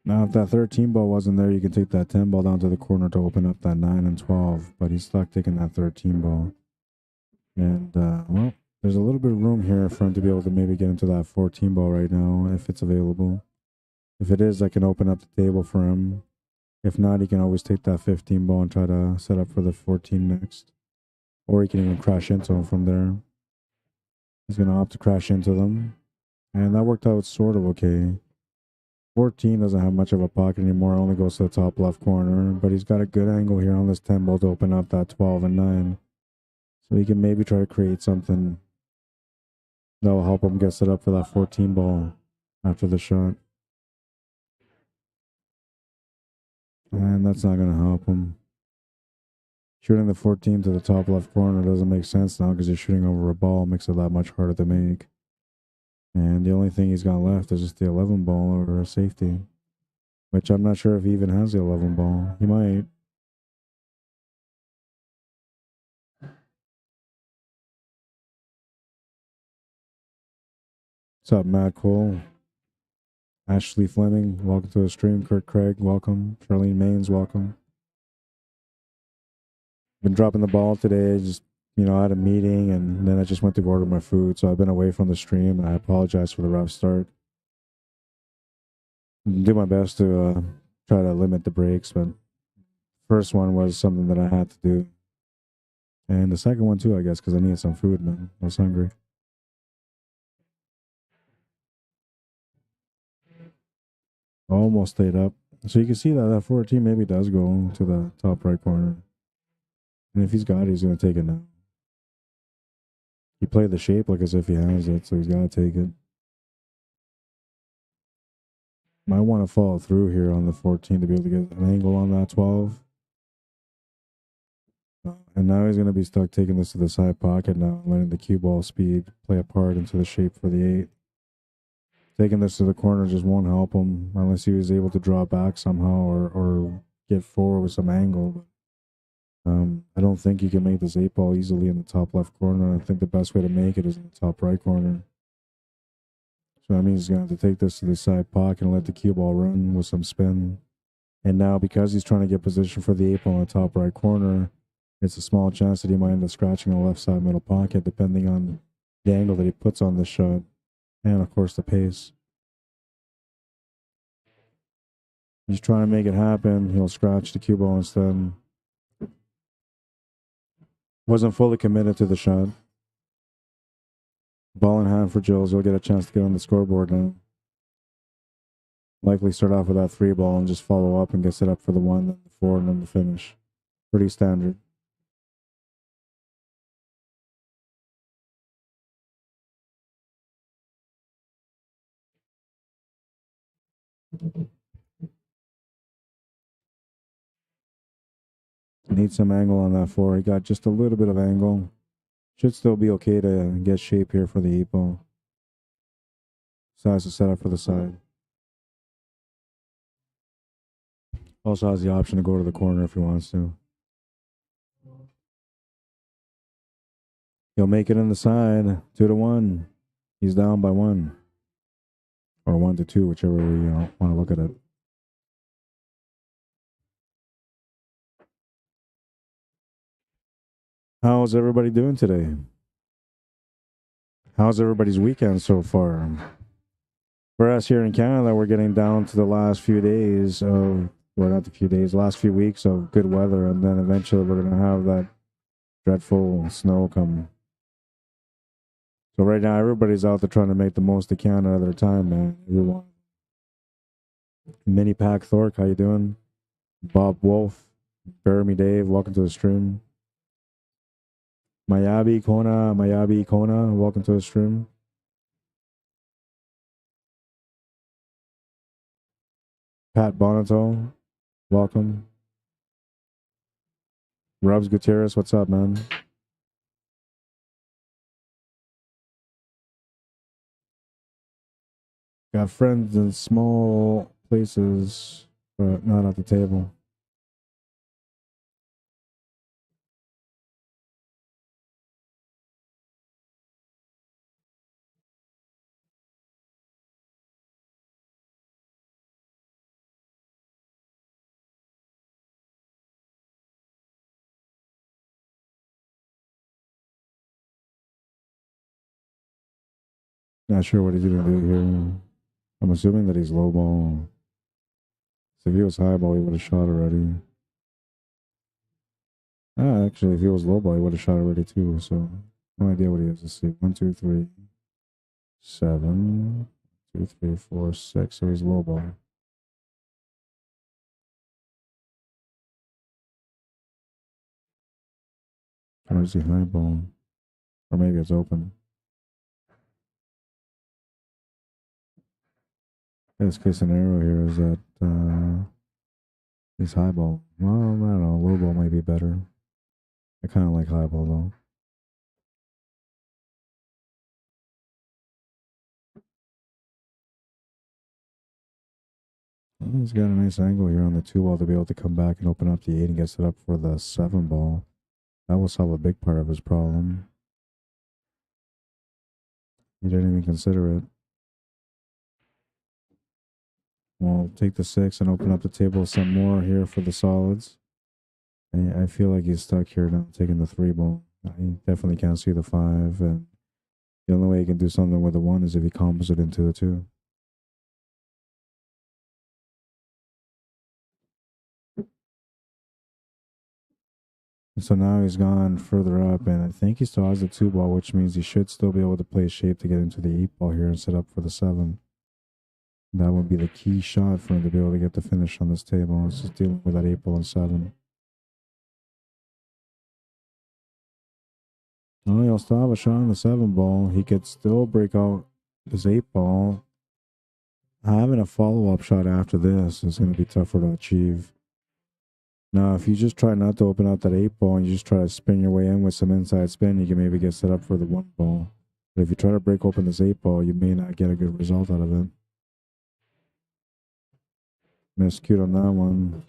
Now, if that 13 ball wasn't there, you can take that 10 ball down to the corner to open up that 9 and 12. But he's stuck taking that 13 ball. And, well, there's a little bit of room here for him to be able to maybe get into that 14 ball right now, if it's available. If it is, I can open up the table for him. If not, he can always take that 15 ball and try to set up for the 14 next. Or he can even crash into him from there. He's going to opt to crash into them. And that worked out sort of okay. 14 doesn't have much of a pocket anymore. It only goes to the top left corner. But he's got a good angle here on this 10 ball to open up that 12 and 9. So he can maybe try to create something that will help him get set up for that 14 ball after the shot. And that's not going to help him. Shooting the 14 to the top left corner doesn't make sense now because you're shooting over a ball. It makes it that much harder to make. And the only thing he's got left is just the 11 ball or a safety. Which I'm not sure if he even has the 11 ball. He might. What's up, Matt Cole? Ashley Fleming, welcome to the stream. Kurt Craig, welcome. Charlene Maines, welcome. Been dropping the ball today. Just, you know, I had a meeting and then I just went to go order my food. So I've been away from the stream and I apologize for the rough start. Do my best to try to limit the breaks, but first one was something that I had to do. And the second one too, I guess, because I needed some food, man. I was hungry. Almost stayed up. So you can see that that 14 maybe does go to the top right corner. And if he's got it, he's going to take it now. He played the shape like as if he has it, so he's got to take it. Might want to follow through here on the 14 to be able to get an angle on that 12. And now he's going to be stuck taking this to the side pocket now, letting the cue ball speed play a part into the shape for the 8. Taking this to the corner just won't help him unless he was able to draw back somehow or get forward with some angle. I don't think you can make this 8 ball easily in the top left corner. I think the best way to make it is in the top right corner. So So that means he's going to have to take this to the side pocket and let the cue ball run with some spin. And now, because he's trying to get position for the 8 ball in the top right corner, it's a small chance that he might end up scratching the left side middle pocket, depending on the angle that he puts on this shot. And, of course, the pace. He's trying to make it happen. He'll scratch the cue ball instead. Wasn't fully committed to the shot. Ball in hand for Jills. He'll get a chance to get on the scoreboard now. Likely start off with that 3 ball and just follow up and get set up for the 1, then the 4, and then the finish. Pretty standard. Need some angle on that 4. He got just a little bit of angle. Should still be okay to get shape here for the 8 ball. So has to set up for the side. Also has the option to go to the corner if he wants to. He'll make it in the side. 2-1. He's down by 1. Or 1-2, whichever way you want to look at it. How's everybody doing today? How's everybody's weekend so far? For us here in Canada, we're getting down to the last few days of, well, not the few days, last few weeks of good weather, and then eventually we're going to have that dreadful snow come. So right now, everybody's out there trying to make the most they can out of their time, man. Everyone. Mini Pack Thork, how you doing? Bob Wolf, Jeremy Dave, welcome to the stream. Mayabi Kona, welcome to the stream. Pat Bonato, welcome. Rubs Gutierrez, what's up, man? Got friends in small places, but not at the table. Not sure what he's going to do here. I'm assuming that he's low ball. So if he was high ball, he would have shot already. Actually, if he was low ball, he would have shot already too. So no idea what he is. Let's see. 1, 2, 3, 7, 2, 3, 4, 6. So he's low ball. Or is he high ball? Or maybe it's open. Best case scenario here is that he's high ball. Well, I don't know. Low ball might be better. I kind of like high ball though. Well, he's got a nice angle here on the 2 ball to be able to come back and open up the 8 and get set up for the 7 ball. That will solve a big part of his problem. He didn't even consider it. We'll take the 6 and open up the table some more here for the solids. I feel like he's stuck here now, taking the 3 ball. He definitely can't see the 5, and the only way he can do something with the 1 is if he combos it into the 2. So now he's gone further up, and I think he still has the 2 ball, which means he should still be able to play shape to get into the 8 ball here and set up for the 7. That would be the key shot for him to be able to get the finish on this table. It's just dealing with that 8 ball and 7. Oh, he'll still have a shot on the 7 ball. He could still break out his 8 ball. Having a follow-up shot after this is going to be tougher to achieve. Now, if you just try not to open out that 8 ball and you just try to spin your way in with some inside spin, you can maybe get set up for the 1 ball. But if you try to break open this 8 ball, you may not get a good result out of it. Missed cute on that one.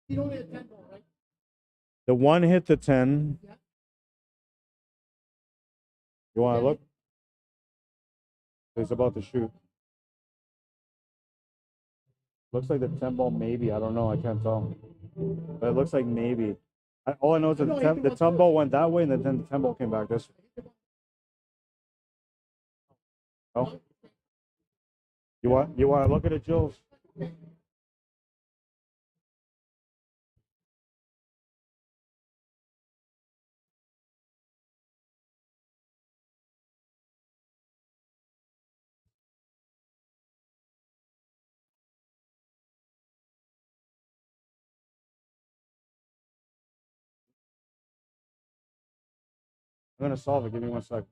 He only had 10 ball, right? The one hit the 10. Yeah. You want to look? He's about to shoot. Looks like the 10 ball maybe. I don't know. I can't tell. But it looks like maybe. All I know is that the 10 ball went that way, and then the 10 ball came back this way. Oh. You want to look at it, Jules? I'm going to solve it. Give me 1 second.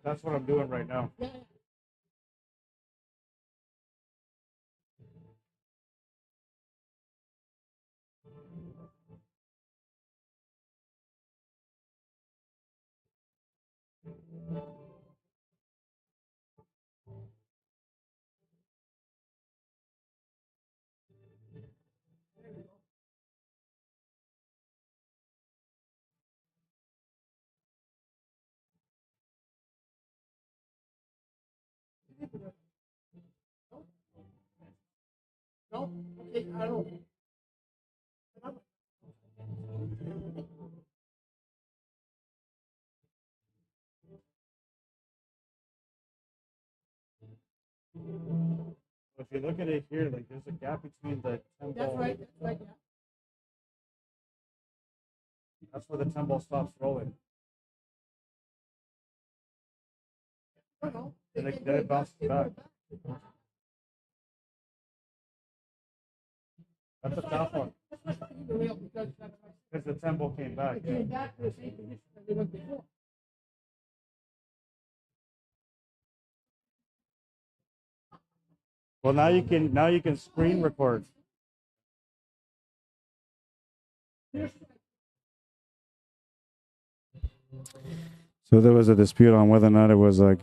That's what I'm doing right now. No? Okay, I don't know. If you look at it here, like there's a gap between the 10 That's ball. right, yeah. That's where the 10 ball stops rolling. No. Then it bounces back. That's a tough one. Because the 10 ball came back. It came back to the same position that they went before. Well, now you can screen record. So there was a dispute on whether or not it was a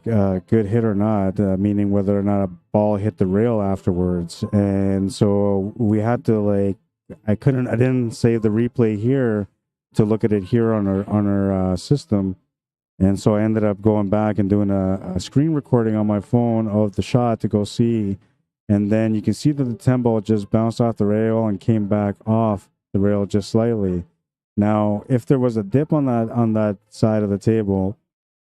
good hit or not, meaning whether or not a ball hit the rail afterwards. And so we had to I didn't save the replay here to look at it here on our system. And so I ended up going back and doing a screen recording on my phone of the shot to go see. And then you can see that the 10 ball just bounced off the rail and came back off the rail just slightly. Now, if there was a dip on that side of the table,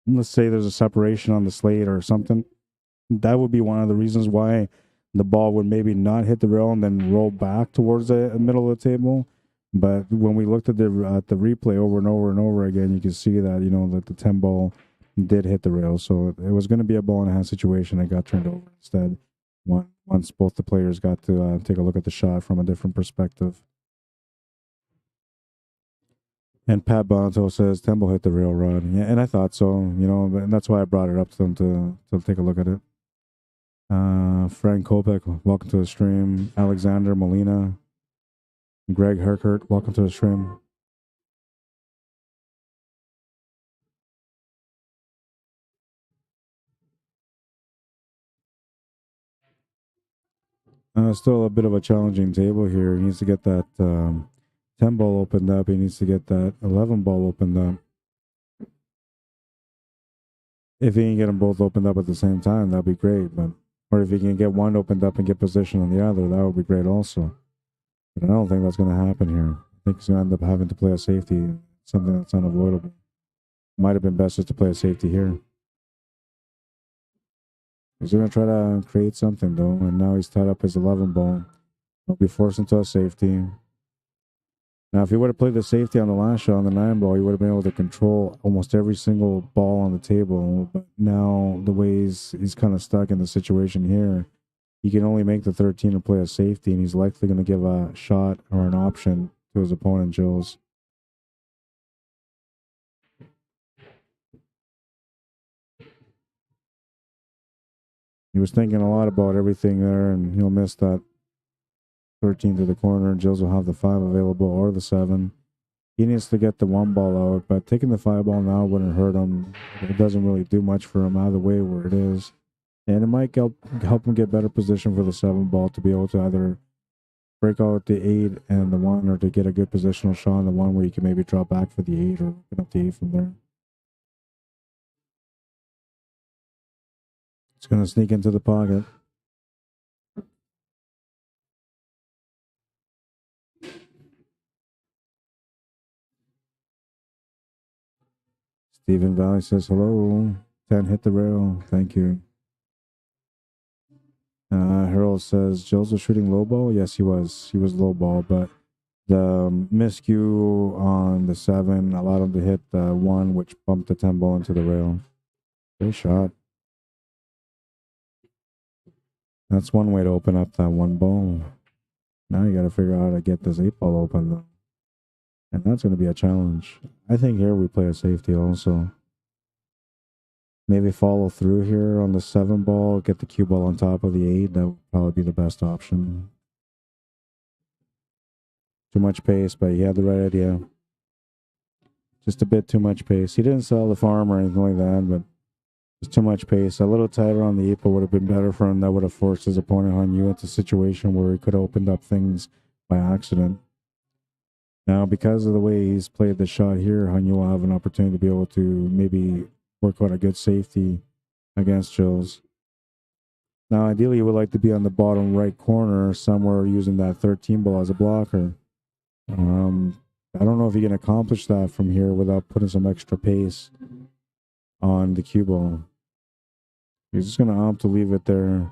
let's say there's a separation on the slate or something, that would be one of the reasons why the ball would maybe not hit the rail and then roll back towards the middle of the table. But when we looked at the replay over and over and over again, you can see that that the 10 ball did hit the rail. So it was going to be a ball in a hand situation. It got turned over instead. Once both the players got to take a look at the shot from a different perspective. And Pat Bonato says 10 ball hit the railroad. Yeah, and I thought so, and that's why I brought it up to them to take a look at it. Frank Kopek, welcome to the stream. Alexander Molina. Greg Herkert, welcome to the stream. Still a bit of a challenging table here. He needs to get that 10 ball opened up. He needs to get that 11 ball opened up. If he can get them both opened up at the same time, that'd be great. Or if he can get one opened up and get position on the other, that would be great also. But I don't think that's going to happen here. I think he's going to end up having to play a safety, something that's unavoidable. Might have been best just to play a safety here. He's going to try to create something, though, and now he's tied up his 11 ball. He'll be forced into a safety. Now, if he would have played the safety on the last shot on the 9 ball, he would have been able to control almost every single ball on the table. But now, the way he's kind of stuck in the situation here, he can only make the 13 to play a safety, and he's likely going to give a shot or an option to his opponent, Jules. He was thinking a lot about everything there, and he'll miss that 13 to the corner. Jills will have the 5 available or the 7. He needs to get the 1 ball out, but taking the 5 ball now wouldn't hurt him. It doesn't really do much for him either way where it is. And it might help him get better position for the 7 ball to be able to either break out the 8 and the 1, or to get a good positional shot on the 1 where you can maybe drop back for the 8 or open up the 8 from there. It's going to sneak into the pocket. Stephen Valley says hello. 10 hit the rail. Thank you. Harold says Jills was shooting low ball. Yes, he was. He was low ball, but the miscue on the 7 allowed him to hit the 1, which bumped the 10 ball into the rail. Great shot. That's one way to open up that 1 ball. Now you got to figure out how to get this 8 ball open, though. And that's going to be a challenge. I think here we play a safety also. Maybe follow through here on the 7 ball, get the cue ball on top of the 8. That would probably be the best option. Too much pace, but he had the right idea. Just a bit too much pace. He didn't sell the farm or anything like that, but just too much pace. A little tighter on the 8 ball would have been better for him. That would have forced his opponent on you into a situation where he could have opened up things by accident. Now, because of the way he's played the shot here, Hanyu will have an opportunity to be able to maybe work out a good safety against Jills. Now, ideally, you would like to be on the bottom right corner somewhere using that 13 ball as a blocker. I don't know if you can accomplish that from here without putting some extra pace on the cue ball. He's just going to opt to leave it there.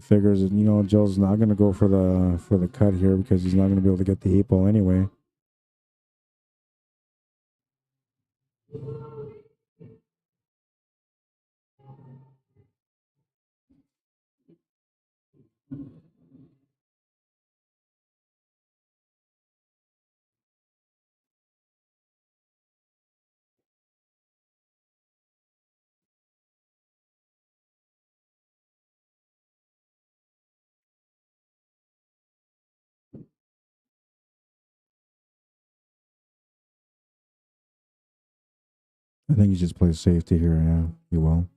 Figures, you know, Jill's not going to go for the cut here because he's not going to be able to get the 8 ball anyway. I think he just plays safety here. Yeah, he will.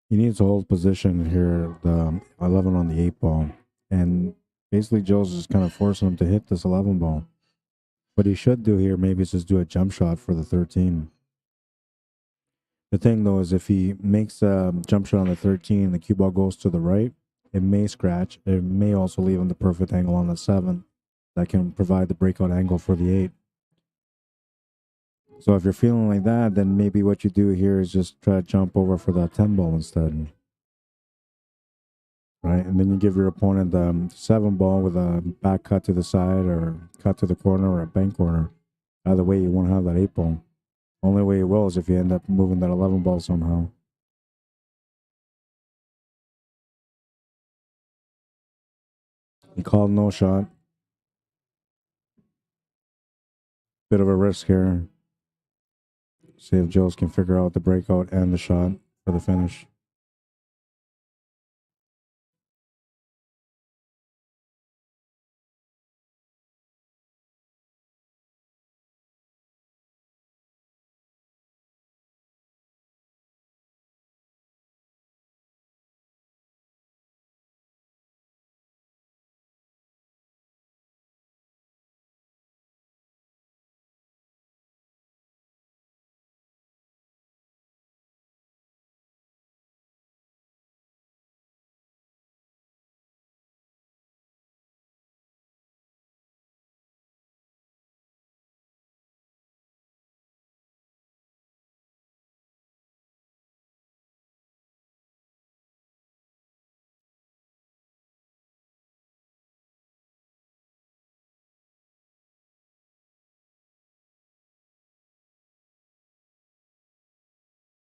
He needs to hold position here, the 11 on the 8 ball. And basically, Joe's just kind of forcing him to hit this 11 ball. What he should do here maybe is just do a jump shot for the 13. The thing, though, is if he makes a jump shot on the 13 and the cue ball goes to the right, it may scratch. It may also leave him the perfect angle on the 7 that can provide the breakout angle for the 8. So if you're feeling like that, then maybe what you do here is just try to jump over for that 10 ball instead. Right? And then you give your opponent the 7 ball with a back cut to the side or cut to the corner or a bank corner. Either way, you won't have that 8 ball. Only way you will is if you end up moving that 11 ball somehow. He called no shot. Bit of a risk here. See if Joes can figure out the breakout and the shot for the finish.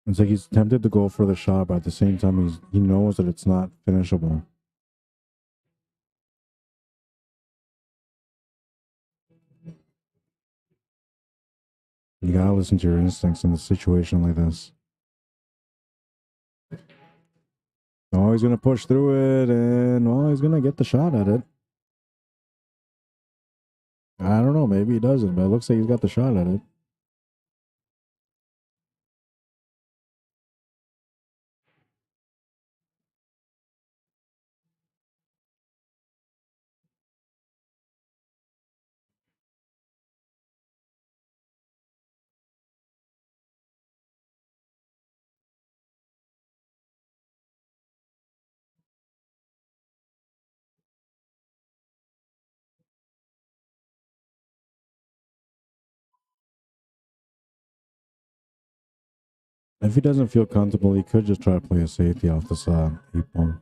It's like he's tempted to go for the shot, but at the same time, he knows that it's not finishable. You gotta listen to your instincts in a situation like this. Oh, he's gonna push through it, and well, he's gonna get the shot at it. I don't know, maybe he doesn't, but it looks like he's got the shot at it. If he doesn't feel comfortable, he could just try to play a safety off this 8-ball.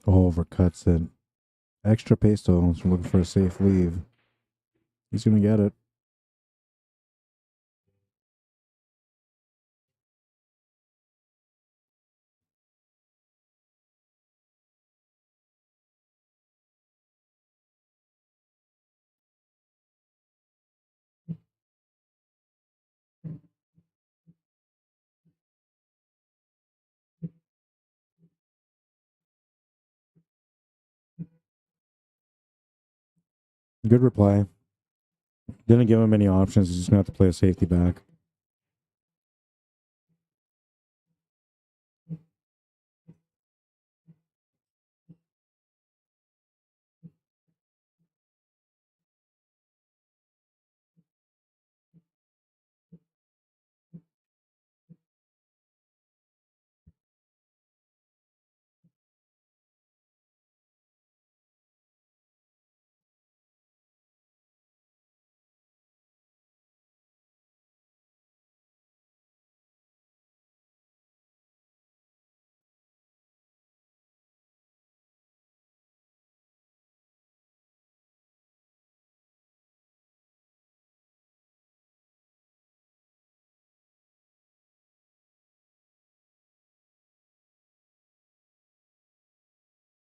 Oh, overcuts it. Extra pace though, so looking for a safe leave. He's gonna get it. Good reply. Didn't give him any options. He's just gonna have to play a safety back.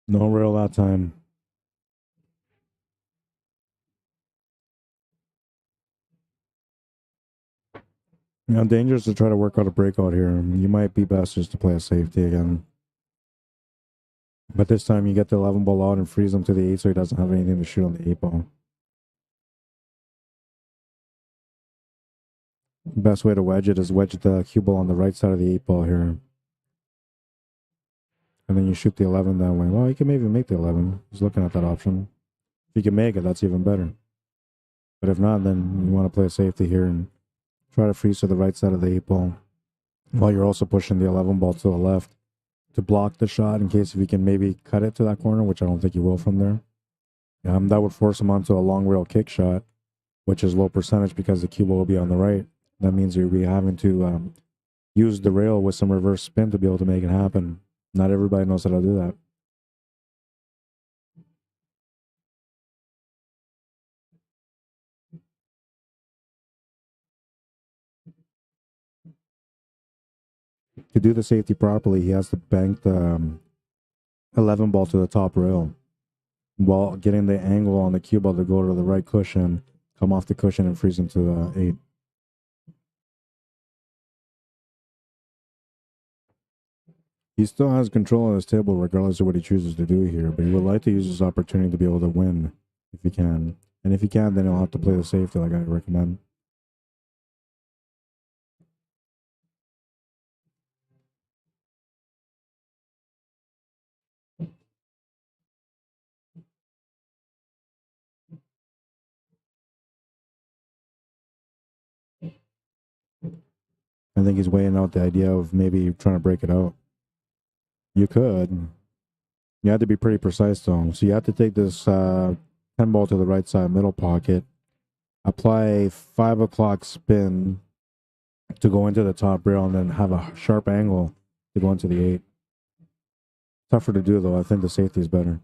No rail that time. You know, dangerous to try to work out a breakout here. You might be best just to play a safety again. But this time you get the 11 ball out and freeze him to the 8 so he doesn't have anything to shoot on the 8 ball. Best way to wedge it is wedge the cue ball on the right side of the 8 ball here. And then you shoot the 11 that way. Well, you can maybe make the 11. He's looking at that option. If you can make it, that's even better. But if not, then you want to play a safety here and try to freeze to the right side of the 8 ball. While you're also pushing the 11 ball to the left to block the shot in case if you can maybe cut it to that corner, which I don't think you will from there. That would force him onto a long rail kick shot, which is low percentage because the cue ball will be on the right. That means you'll be having to use the rail with some reverse spin to be able to make it happen. Not everybody knows how to do that. To do the safety properly, he has to bank the 11 ball to the top rail while getting the angle on the cue ball to go to the right cushion, come off the cushion and freeze into the 8. He still has control of his table regardless of what he chooses to do here, but he would like to use this opportunity to be able to win if he can. And if he can, then he'll have to play the safety like I recommend. I think he's weighing out the idea of maybe trying to break it out. You could. You have to be pretty precise though. So you have to take this 10 ball to the right side middle pocket apply a 5 o'clock spin to go into the top rail and then have a sharp angle to go into the 8. Tougher to do though. I think the safety is better.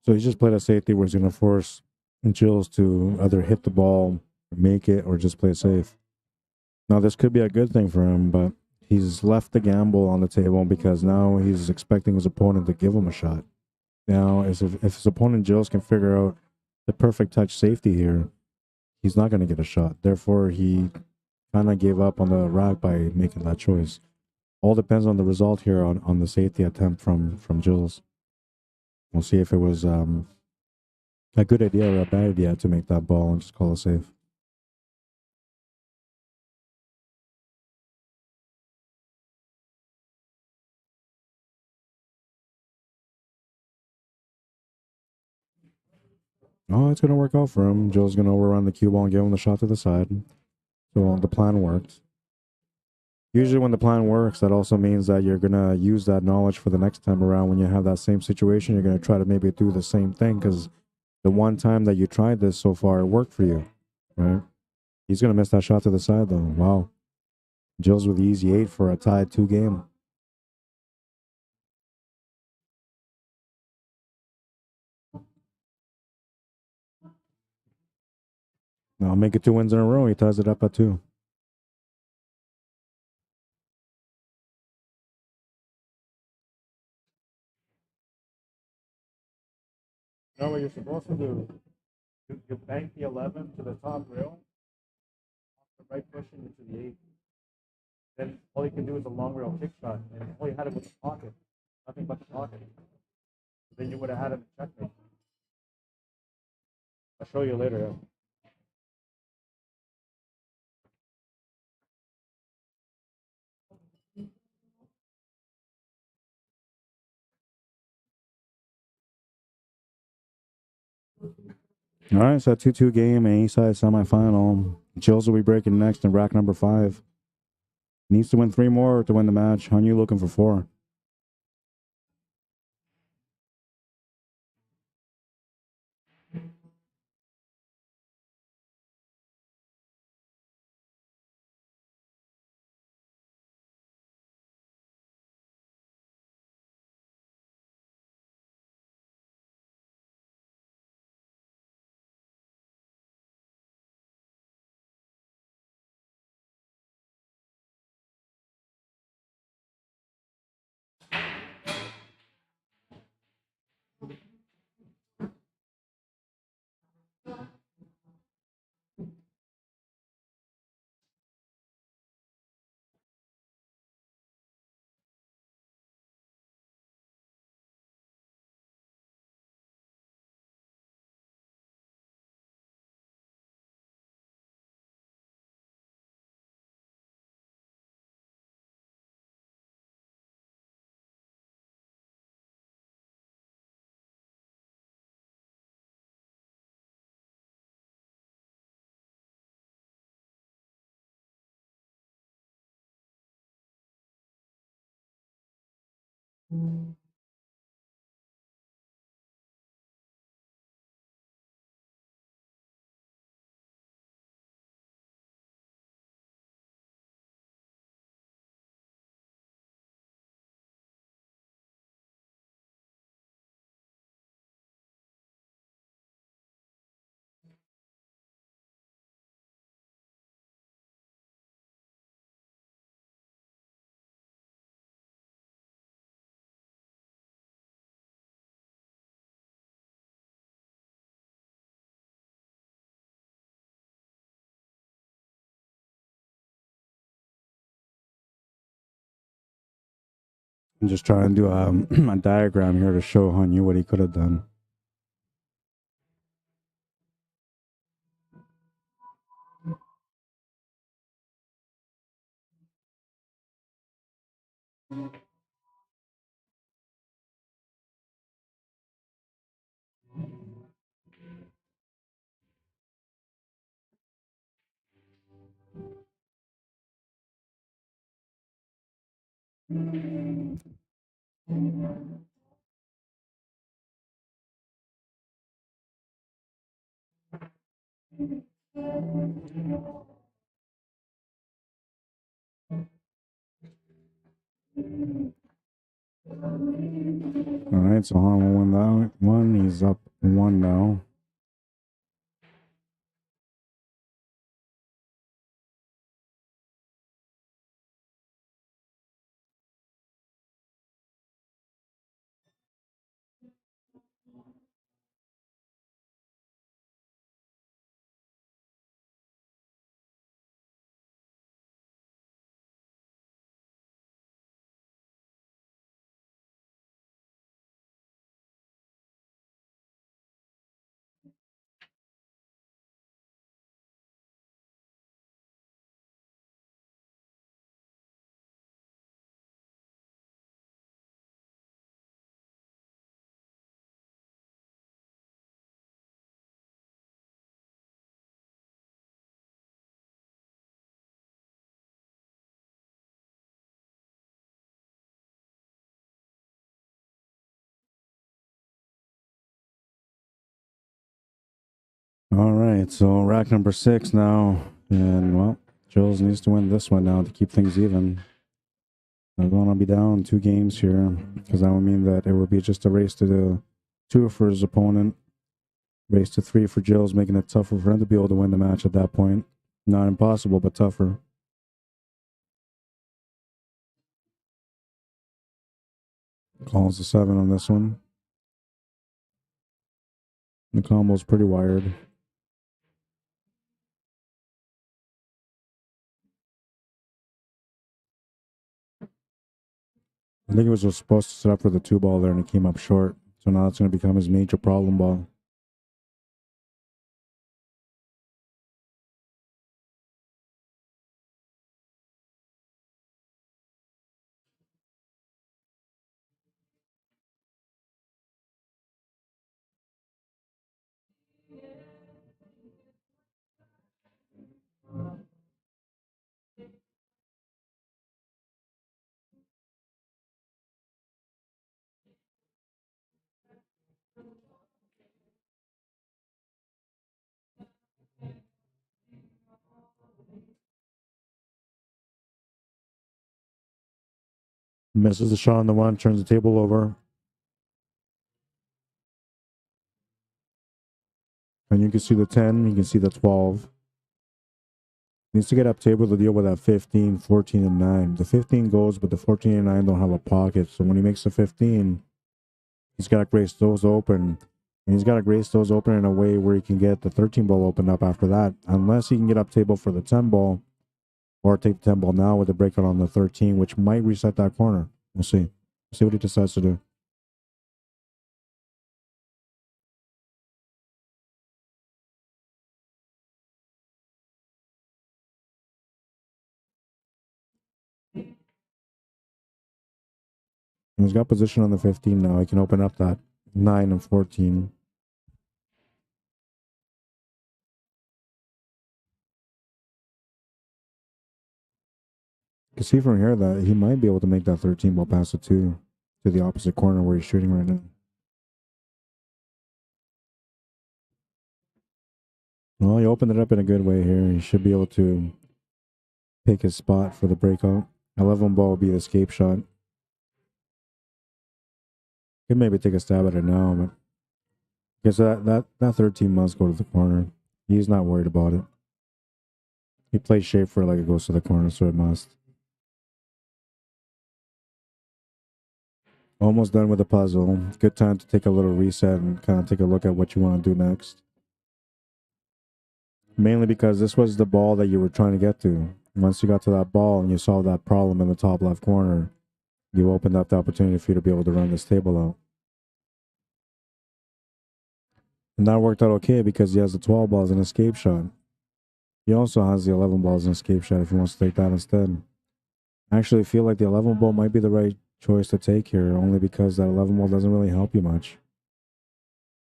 So he just played a safety where he's going to force Jills to either hit the ball, make it, or just play safe. Now, this could be a good thing for him, but he's left the gamble on the table because now he's expecting his opponent to give him a shot. Now, if his opponent Jills can figure out the perfect touch safety here, he's not going to get a shot. Therefore, he kind of gave up on the rack by making that choice. All depends on the result here on the safety attempt from Jills. We'll see if it was a good idea or a bad idea to make that ball and just call it safe. Oh, it's going to work out for him. Joe's going to overrun the cue ball and give him the shot to the side. So the plan worked. Usually when the plan works, that also means that you're going to use that knowledge for the next time around. When you have that same situation, you're going to try to maybe do the same thing because the one time that you tried this so far, it worked for you, right? He's going to miss that shot to the side, though. Wow. Jill's with the easy 8 for a tied 2 game. Now make it 2 wins in a row. He ties it up at 2. No, what you're supposed to do, you bank the 11 to the top rail, the right cushion into the 8. Then all you can do is a long rail kick shot, and all you had it was the pocket, nothing but the pocket. Then you would have had it in checkmate. I'll show you later. All right, so 2-2 game, A side semifinal. Jills will be breaking next in rack number 5. Needs to win 3 more to win the match. Hanyu looking for 4. I'm just trying to do a diagram here to show Hanyu what he could have done. All right, so Han won that one. He's up 1 now. All right, so rack number 6 now. And, well, Jules needs to win this one now to keep things even. They're going to be down 2 games here, because that would mean that it would be just a race to the 2 for his opponent. Race to 3 for Jules, making it tougher for him to be able to win the match at that point. Not impossible, but tougher. Calls the 7 on this one. The combo's pretty wired. I think he was supposed to set up for the 2 ball there and it came up short. So now it's going to become his major problem ball. Misses the shot on the 1, turns the table over. And you can see the 10, you can see the 12. Needs to get up table to deal with that 15, 14, and 9. The 15 goes, but the 14 and 9 don't have a pocket. So when he makes the 15, he's got to grace those open. And he's got to grace those open in a way where he can get the 13 ball opened up after that. Unless he can get up table for the 10 ball, or take the 10 ball now with a breakout on the 13, which might reset that corner. We'll see. We'll see what he decides to do. He's got position on the 15 now. He can open up that 9 and 14. You can see from here that he might be able to make that 13 ball pass it to the opposite corner where he's shooting right now. Well, he opened it up in a good way here. He should be able to pick his spot for the breakout. 11 ball will be the escape shot. Could maybe take a stab at it now, but guess that 13 must go to the corner. He's not worried about it. He plays shape for it like it goes to the corner, so it must. Almost done with the puzzle. Good time to take a little reset and kind of take a look at what you want to do next. Mainly because this was the ball that you were trying to get to. Once you got to that ball and you solved that problem in the top left corner, you opened up the opportunity for you to be able to run this table out. And that worked out okay because he has the 12 balls and escape shot. He also has the 11 balls and escape shot if he wants to take that instead. I actually feel like the 11 ball might be the right choice to take here, only because that 11 ball doesn't really help you much.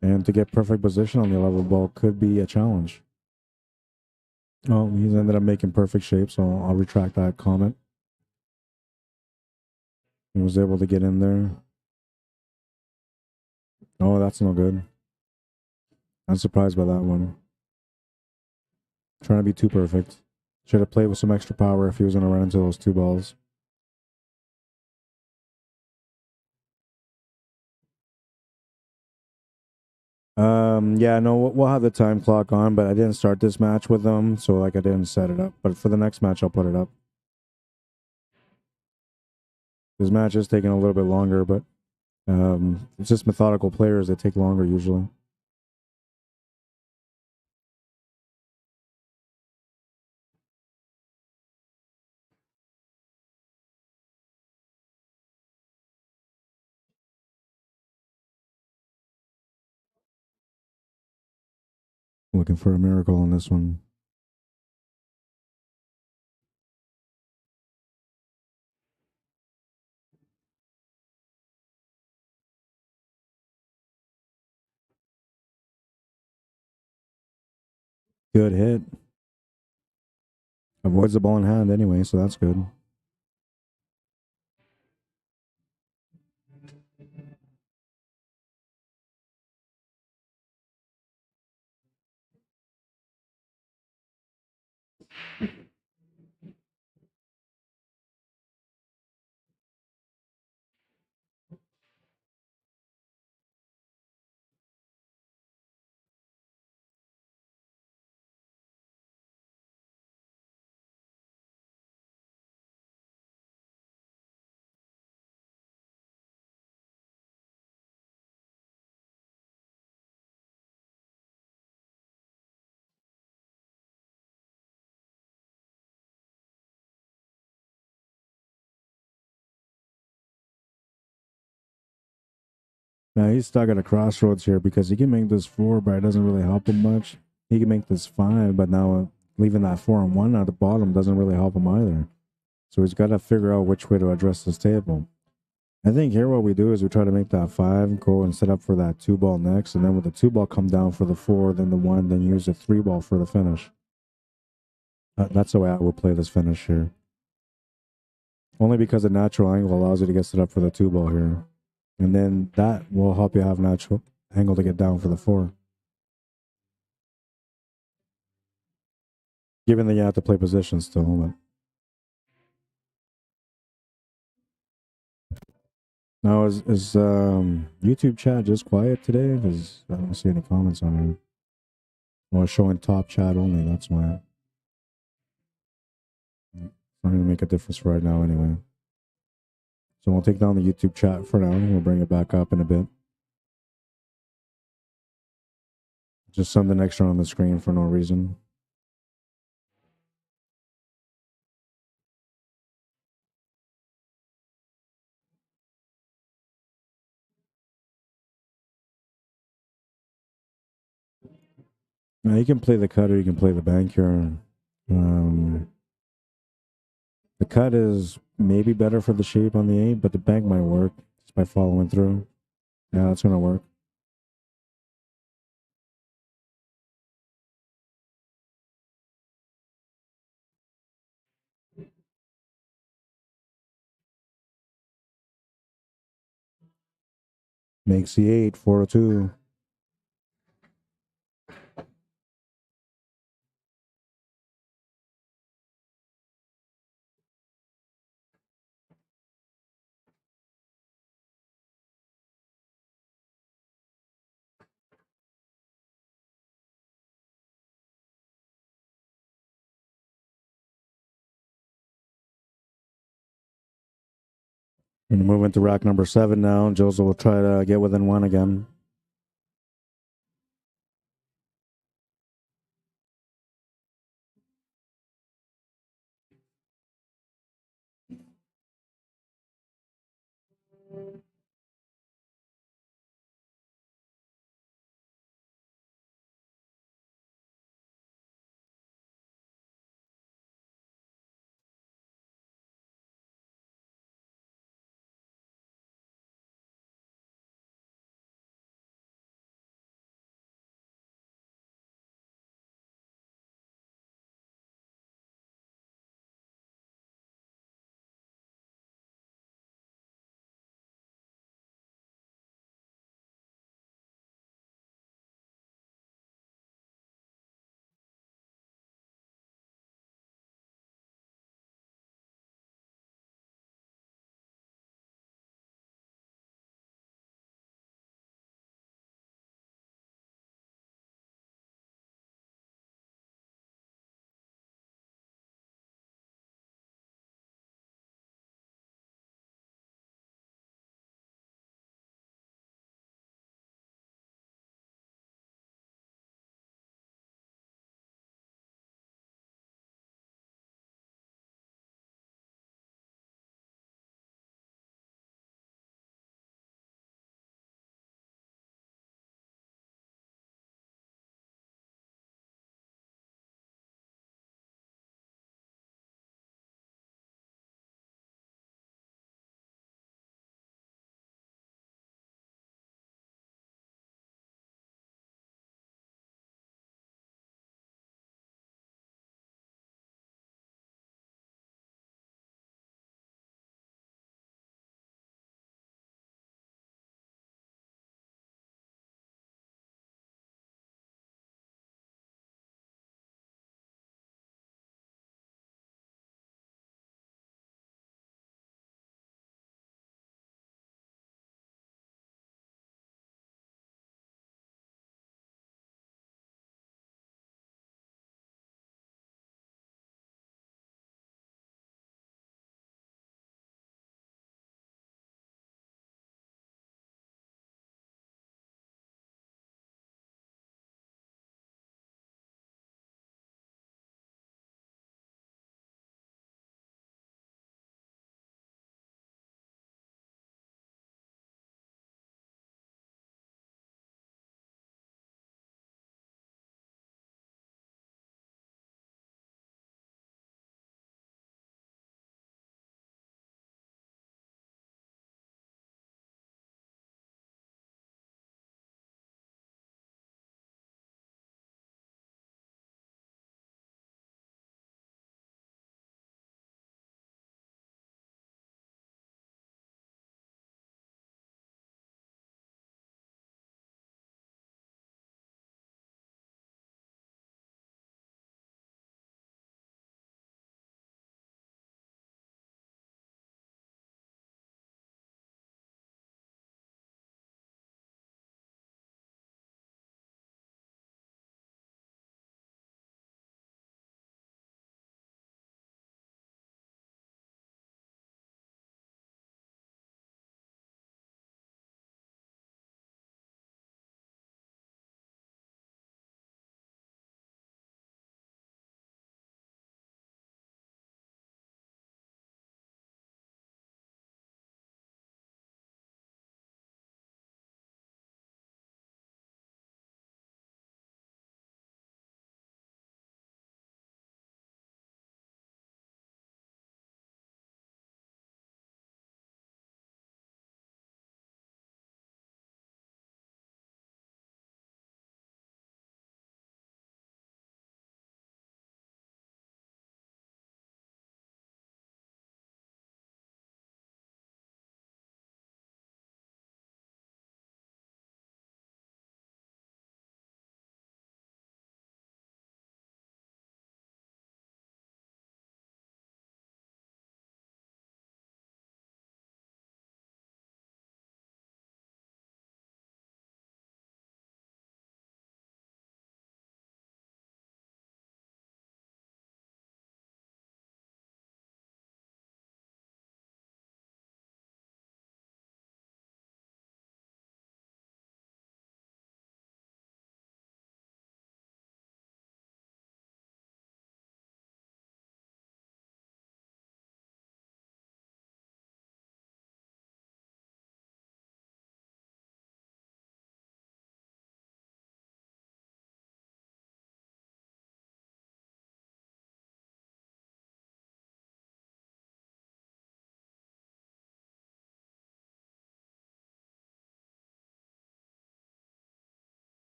And to get perfect position on the 11 ball could be a challenge. Oh, he's ended up making perfect shape, so I'll retract that comment. He was able to get in there. Oh, that's no good. I'm surprised by that one. Trying to be too perfect. Should have played with some extra power if he was going to run into those 2 balls. Yeah, no, we'll have the time clock on, but I didn't start this match with them, so like I didn't set it up. But for the next match, I'll put it up. This match is taking a little bit longer, but it's just methodical players that take longer usually. Looking for a miracle on this one. Good hit. Avoids the ball in hand anyway, so that's good. Now he's stuck at a crossroads here because he can make this 4, but it doesn't really help him much. He can make this 5, but now leaving that 4 and 1 at the bottom doesn't really help him either. So he's got to figure out which way to address this table. I think here what we do is we try to make that 5, go and set up for that 2 ball next, and then with the 2 ball come down for the 4, then the 1, then use the 3 ball for the finish. That's the way I would play this finish here. Only because the natural angle allows you to get set up for the 2 ball here. And then that will help you have natural angle to get down for the 4. Given that you have to play position still. But now, is YouTube chat just quiet today? Because I don't see any comments on here. Well, it's showing top chat only, that's why. It's not going to make a difference right now anyway. So we'll take down the YouTube chat for now, and we'll bring it back up in a bit. Just something extra on the screen for no reason. Now you can play the cut or you can play the bank here. The cut is maybe better for the shape on the 8, but the bank might work just by following through. Yeah, that's going to work. Make C8, 4-2. We're going to move into rack number 7 now. Joseph will try to get within 1 again.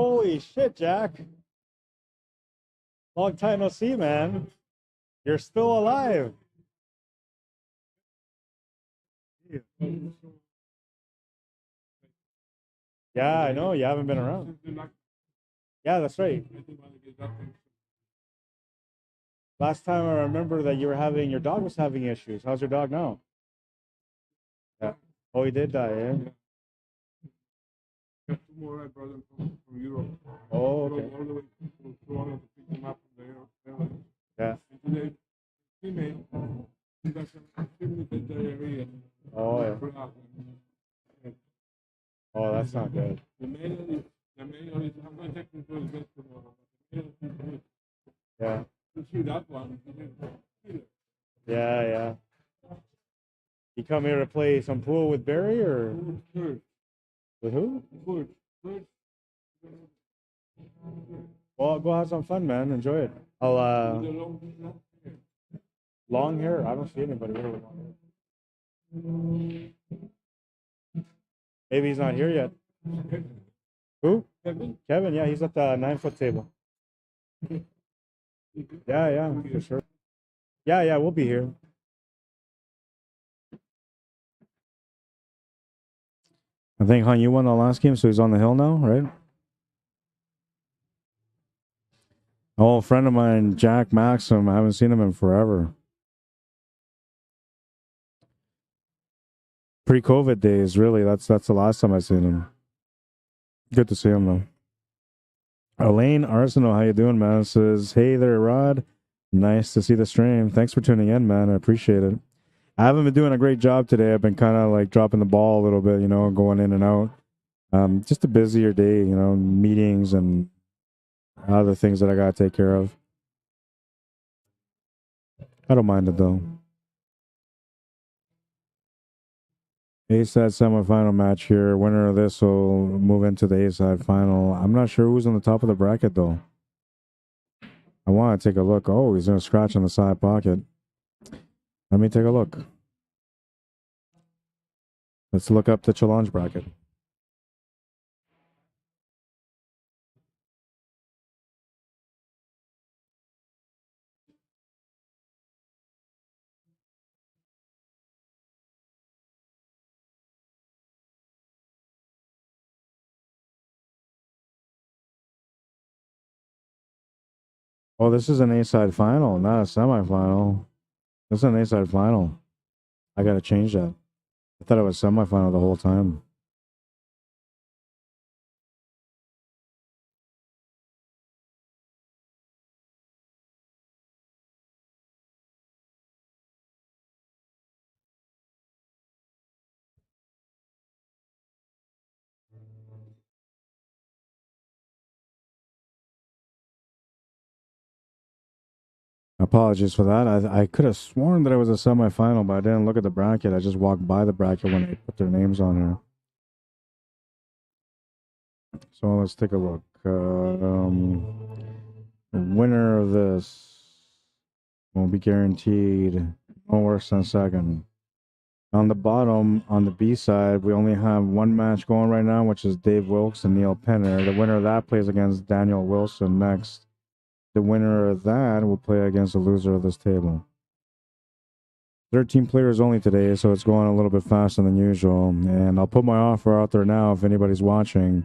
Holy shit, Jack. Long time no see, man. You're still alive. Yeah, I know. You haven't been around. Yeah, that's right. Last time I remember that your dog was having issues. How's your dog now? Yeah. Oh, he did die, eh? Two more I brought them from Europe. Oh, okay. All the way to Toronto to pick them up from there. Yeah. And today, female, she got some limited diarrhea. Oh, yeah. Oh, that's not good. The male is, I'm going to take him to his vet tomorrow. The male is good. Yeah. You see that one? Yeah, yeah. You come here to play some pool with Barry or Good. with who? Good. Good. Well, go have some fun, man. Enjoy it. I'll long hair. I don't see anybody here with long hair. Maybe he's not here yet. Who? Kevin? Kevin, yeah, he's at the 9-foot table. Yeah, yeah, for sure. Yeah, yeah, we'll be here. I think, Han, you won the last game, so he's on the hill now, right? Oh, a friend of mine, Jack Maxim. I haven't seen him in forever. Pre-COVID days, really. That's the last time I seen him. Good to see him, though. Elaine Arsenal, how you doing, man? Says, hey there, Rod. Nice to see the stream. Thanks for tuning in, man. I appreciate it. I haven't been doing a great job today. I've been kind of like dropping the ball a little bit, you know, going in and out. Just a busier day, you know, meetings and other things that I got to take care of. I don't mind it, though. A-side semifinal match here. Winner of this will move into the A-side final. I'm not sure who's on the top of the bracket, though. I want to take a look. Oh, he's going to scratch on the side pocket. Let me take a look. Let's look up the challenge bracket. Oh, this is an A-side final, not a semifinal. This is an A-side final. I got to change that. I thought it was semifinal the whole time. Apologies for that. I could have sworn that it was a semifinal, but I didn't look at the bracket. I just walked by the bracket when they put their names on here. So let's take a look. Winner of this won't be guaranteed. No worse than second. On the bottom, on the B side, we only have one match going right now, which is Dave Wilkes and Neil Penner. The winner of that plays against Daniel Wilson next. The winner of that will play against the loser of this table. 13 players only today, so it's going a little bit faster than usual. And I'll put my offer out there now if anybody's watching.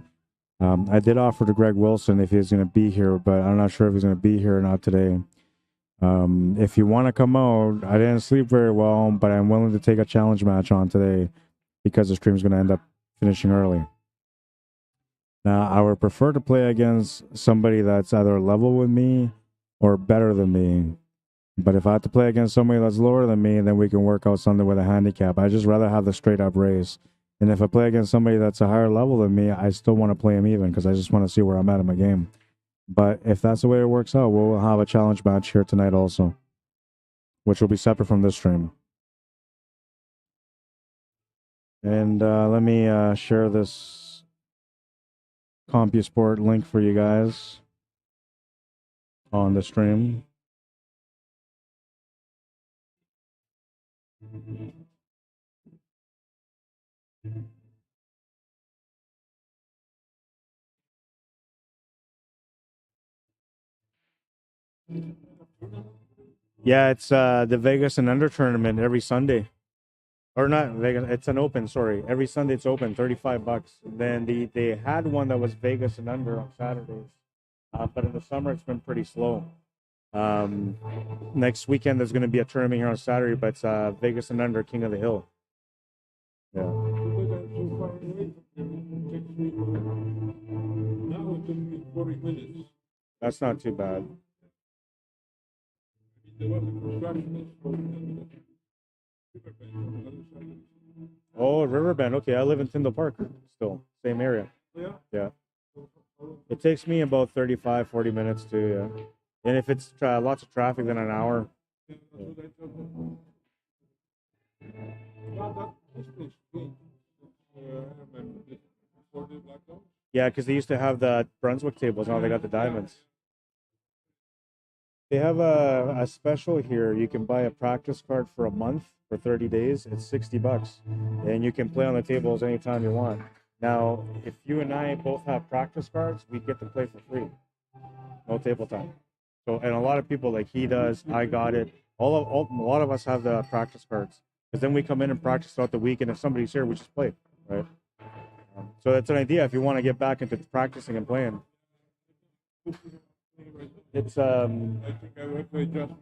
I did offer to Greg Wilson if he's going to be here, but I'm not sure if he's going to be here or not today. If you want to come out, I didn't sleep very well, but I'm willing to take a challenge match on today because the stream's going to end up finishing early. Now, I would prefer to play against somebody that's either level with me or better than me. But if I have to play against somebody that's lower than me, then we can work out something with a handicap. I just rather have the straight up race. And if I play against somebody that's a higher level than me, I still want to play him even because I just want to see where I'm at in my game. But if that's the way it works out, we'll have a challenge match here tonight also, which will be separate from this stream. And let me share this CompuSport link for you guys on the stream. Yeah, it's the Vegas and Under tournament every Sunday. Or not Vegas, it's an open, sorry. Every Sunday it's open, $35. Then they had one that was Vegas and Under on Saturdays. But in the summer it's been pretty slow. Um, Next weekend there's going to be a tournament here on Saturday, but it's Vegas and Under King of the Hill. Yeah. Because I'm so far away from them, it takes me, now it took me 40 minutes. That's not too bad. There was a construction for Riverbend on the other side. Oh, Riverbend. Okay, I live in Tyndall Park still. Same area. Yeah. Yeah. It takes me about 35, 40 minutes to, yeah. And if it's lots of traffic, then an hour. Yeah, that's what I thought. Well, this place changed. I remember this before the blackout. Yeah, because they used to have the Brunswick tables. Now they got the diamonds. They have a special here. You can buy a practice card for a month for 30 days. It's $60, and you can play on the tables anytime you want. Now, if you and I both have practice cards, we get to play for free. No table time. So, and a lot of people, like he does, I got it. A lot of us have the practice cards, because then we come in and practice throughout the week, and if somebody's here, we just play, right? So that's an idea if you want to get back into practicing and playing. It's I think I went to adjust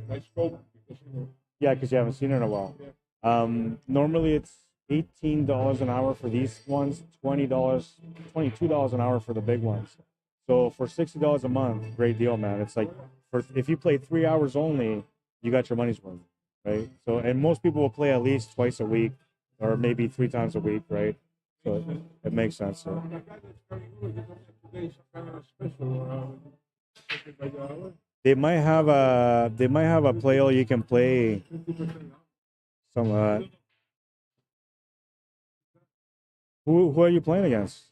my scope because yeah, because you haven't seen it in a while. Normally it's $18 an hour for these ones, $22 an hour for the big ones. So for $60 a month, great deal, man. It's like if you play 3 hours only, you got your money's worth, right? So and most people will play at least twice a week or maybe 3 times a week, right? So it makes sense. So. the guy that's coming over, he's going to have today some kind of special. Taken by the hour, They might have a play all you can play 50% off. some who are you playing against?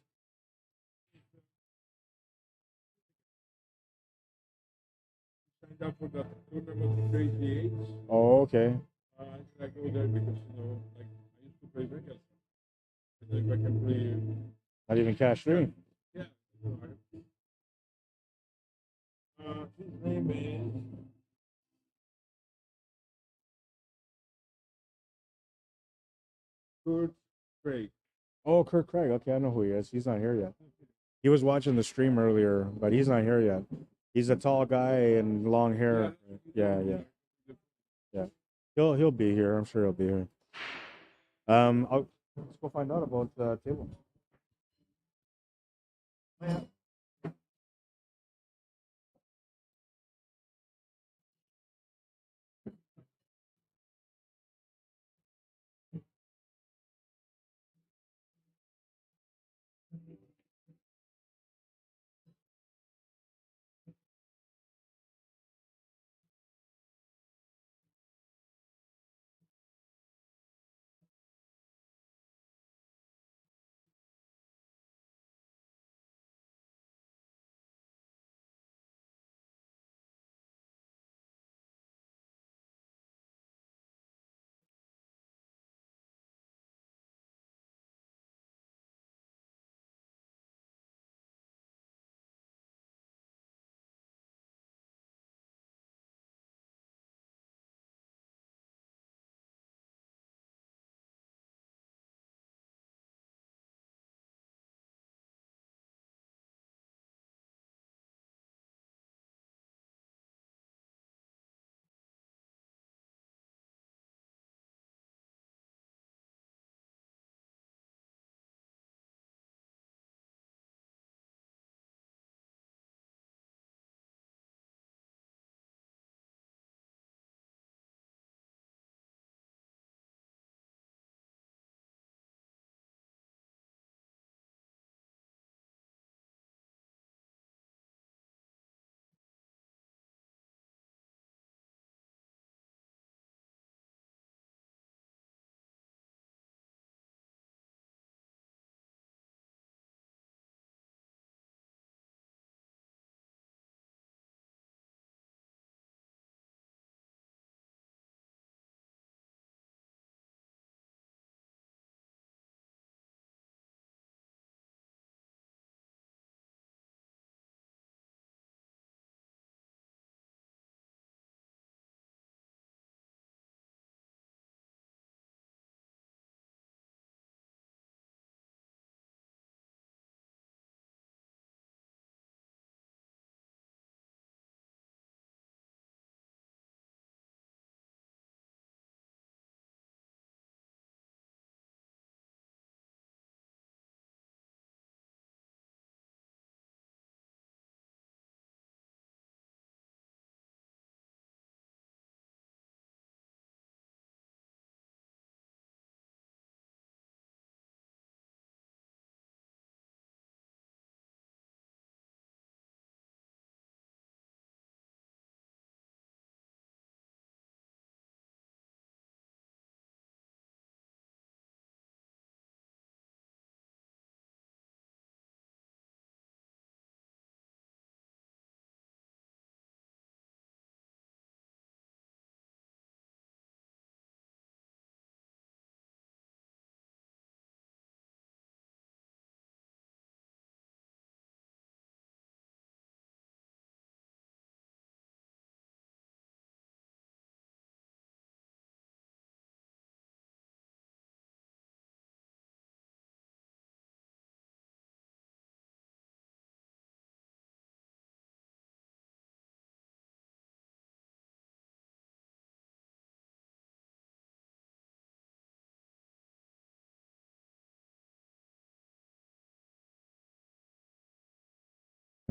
Signed up for the tournament of Crazy Eights. Oh, okay. I go there because like I used to play Vegas. And if I can play, Not even cash three. yeah. His name is Kurt Craig. Oh, Kirk Craig. Okay, I know who he is. He's not here yet. He was watching the stream earlier, but he's not here yet. He's a tall guy and long hair. Yeah. He'll be here. I'm sure he'll be here. Let's go find out about the table.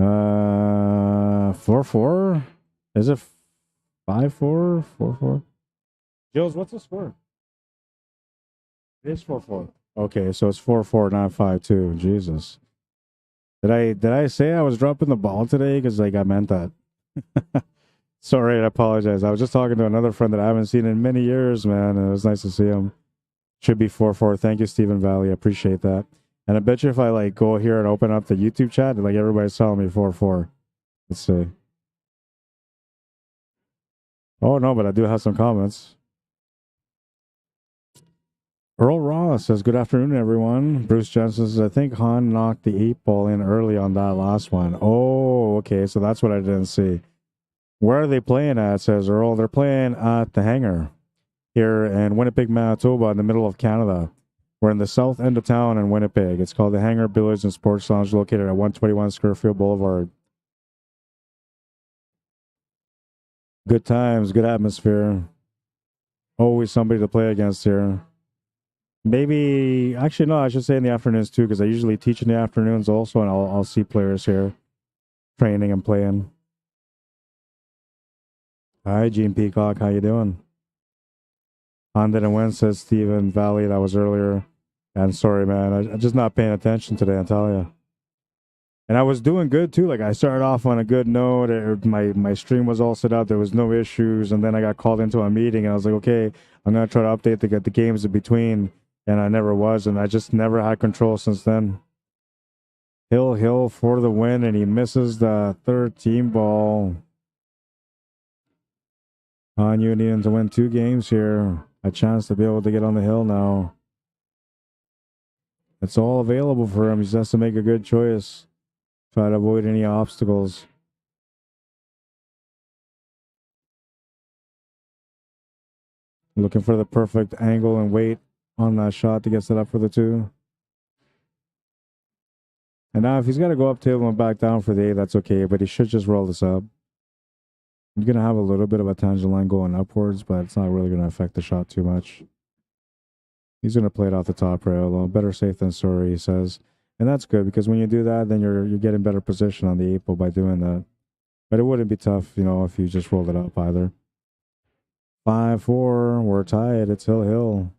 4-4? Is it 5-4? 4-4? Jules, what's the score? It is 4-4. Okay, so it's 4-4, not 5-2. Jesus. Did I say I was dropping the ball today? Because like I meant that. Sorry, I apologize. I was just talking to another friend that I haven't seen in many years, man. And it was nice to see him. Should be 4-4. Thank you, Stephen Valley. I appreciate that. And I bet you if I like go here and open up the YouTube chat, like everybody's telling me 4-4. Let's see. Oh no, but I do have some comments. Earl Ross says, good afternoon, everyone. Bruce Jensen says, I think Han knocked the 8-ball in early on that last one. Oh, okay. So that's what I didn't see. Where are they playing at, says Earl? They're playing at the Hangar here in Winnipeg, Manitoba, in the middle of Canada. We're in the south end of town in Winnipeg. It's called the Hangar Billiards and Sports Lounge, located at 121 Scurfield Blvd. Good times, good atmosphere. Always somebody to play against here. Maybe, actually, no, I should say in the afternoons too, because I usually teach in the afternoons also, and I'll see players here training and playing. Hi, Gene Peacock, how you doing? On didn't win, says Stephen Valley. That was earlier. And sorry, man, I'm just not paying attention today, I tell you. And I was doing good too. Like I started off on a good note. My stream was all set up. There was no issues. And then I got called into a meeting, and I was like, okay, I'm gonna try to update the games in between. And I never was, and I just never had control since then. Hill for the win, and he misses the 13 ball. On you needing to win 2 games here. A chance to be able to get on the hill now. It's all available for him. He just has to make a good choice. Try to avoid any obstacles. Looking for the perfect angle and weight on that shot to get set up for the 2. And now if he's got to go up table and back down for the 8, that's okay, but he should just roll this up. You're going to have a little bit of a tangent line going upwards, but it's not really going to affect the shot too much. He's going to play it off the top rail, though. Better safe than sorry, he says. And that's good, because when you do that, then you're getting better position on the 8-ball by doing that. But it wouldn't be tough, you know, if you just rolled it up either. 5-4, we're tied. It's Hill.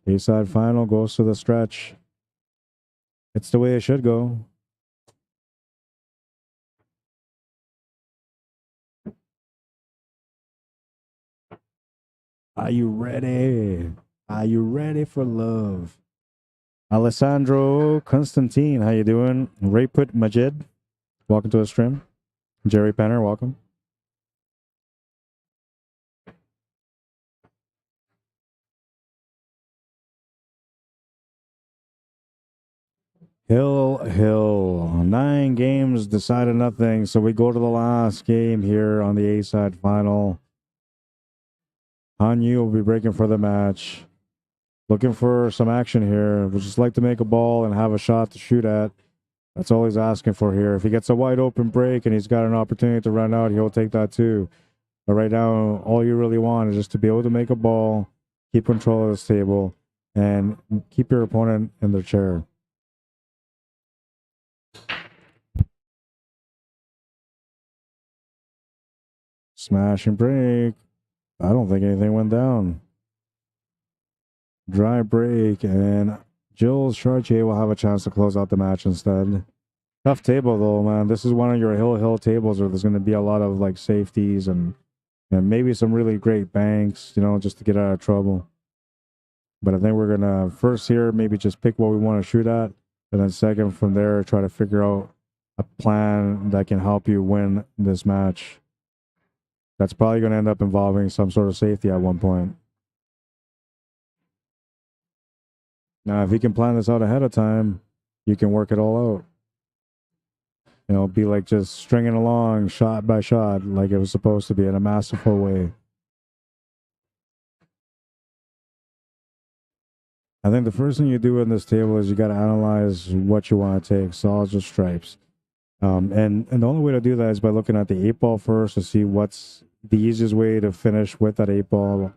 A-side final goes to the stretch. It's the way it should go. Are you ready? Are you ready for love? Alessandro Constantine, how you doing? Rayput Majid, welcome to the stream. Jerry Penner, welcome. Hill. 9 games, decided nothing. So we go to the last game here on the A-side final. Han Yu will be breaking for the match. Looking for some action here. Would just like to make a ball and have a shot to shoot at. That's all he's asking for here. If he gets a wide open break and he's got an opportunity to run out, he'll take that too. But right now, all you really want is just to be able to make a ball, keep control of this table, and keep your opponent in their chair. Smash and break. I don't think anything went down. Dry break, and Jules Chartier will have a chance to close out the match instead. Tough table though, man. This is one of your hill tables where there's going to be a lot of like safeties and maybe some really great banks, you know, just to get out of trouble. But I think we're going to first here maybe just pick what we want to shoot at, and then second from there try to figure out a plan that can help you win this match. That's probably going to end up involving some sort of safety at one point. Now, if you can plan this out ahead of time, you can work it all out. You know, be like just stringing along shot by shot like it was supposed to be in a masterful way. I think the first thing you do in this table is you got to analyze what you want to take, solids or stripes. And the only way to do that is by looking at the 8-ball first to see what's the easiest way to finish with that 8-ball,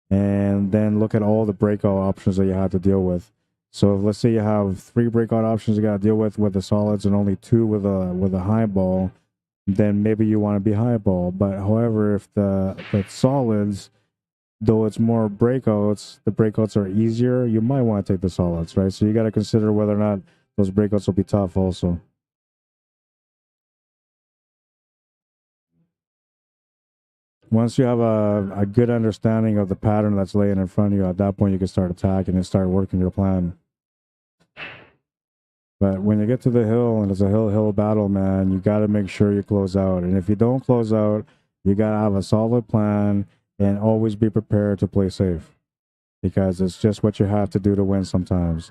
and then look at all the breakout options that you have to deal with. So if, let's say you have 3 breakout options you got to deal with the solids and only 2 with a high ball, then maybe you want to be high ball. But however, if the solids, though it's more breakouts, the breakouts are easier, you might want to take the solids, right? So you got to consider whether or not those breakouts will be tough also. Once you have a good understanding of the pattern that's laying in front of you, at that point you can start attacking and start working your plan. But when you get to the hill and it's a hill battle, man, you got to make sure you close out. And if you don't close out, you got to have a solid plan and always be prepared to play safe, because it's just what you have to do to win sometimes.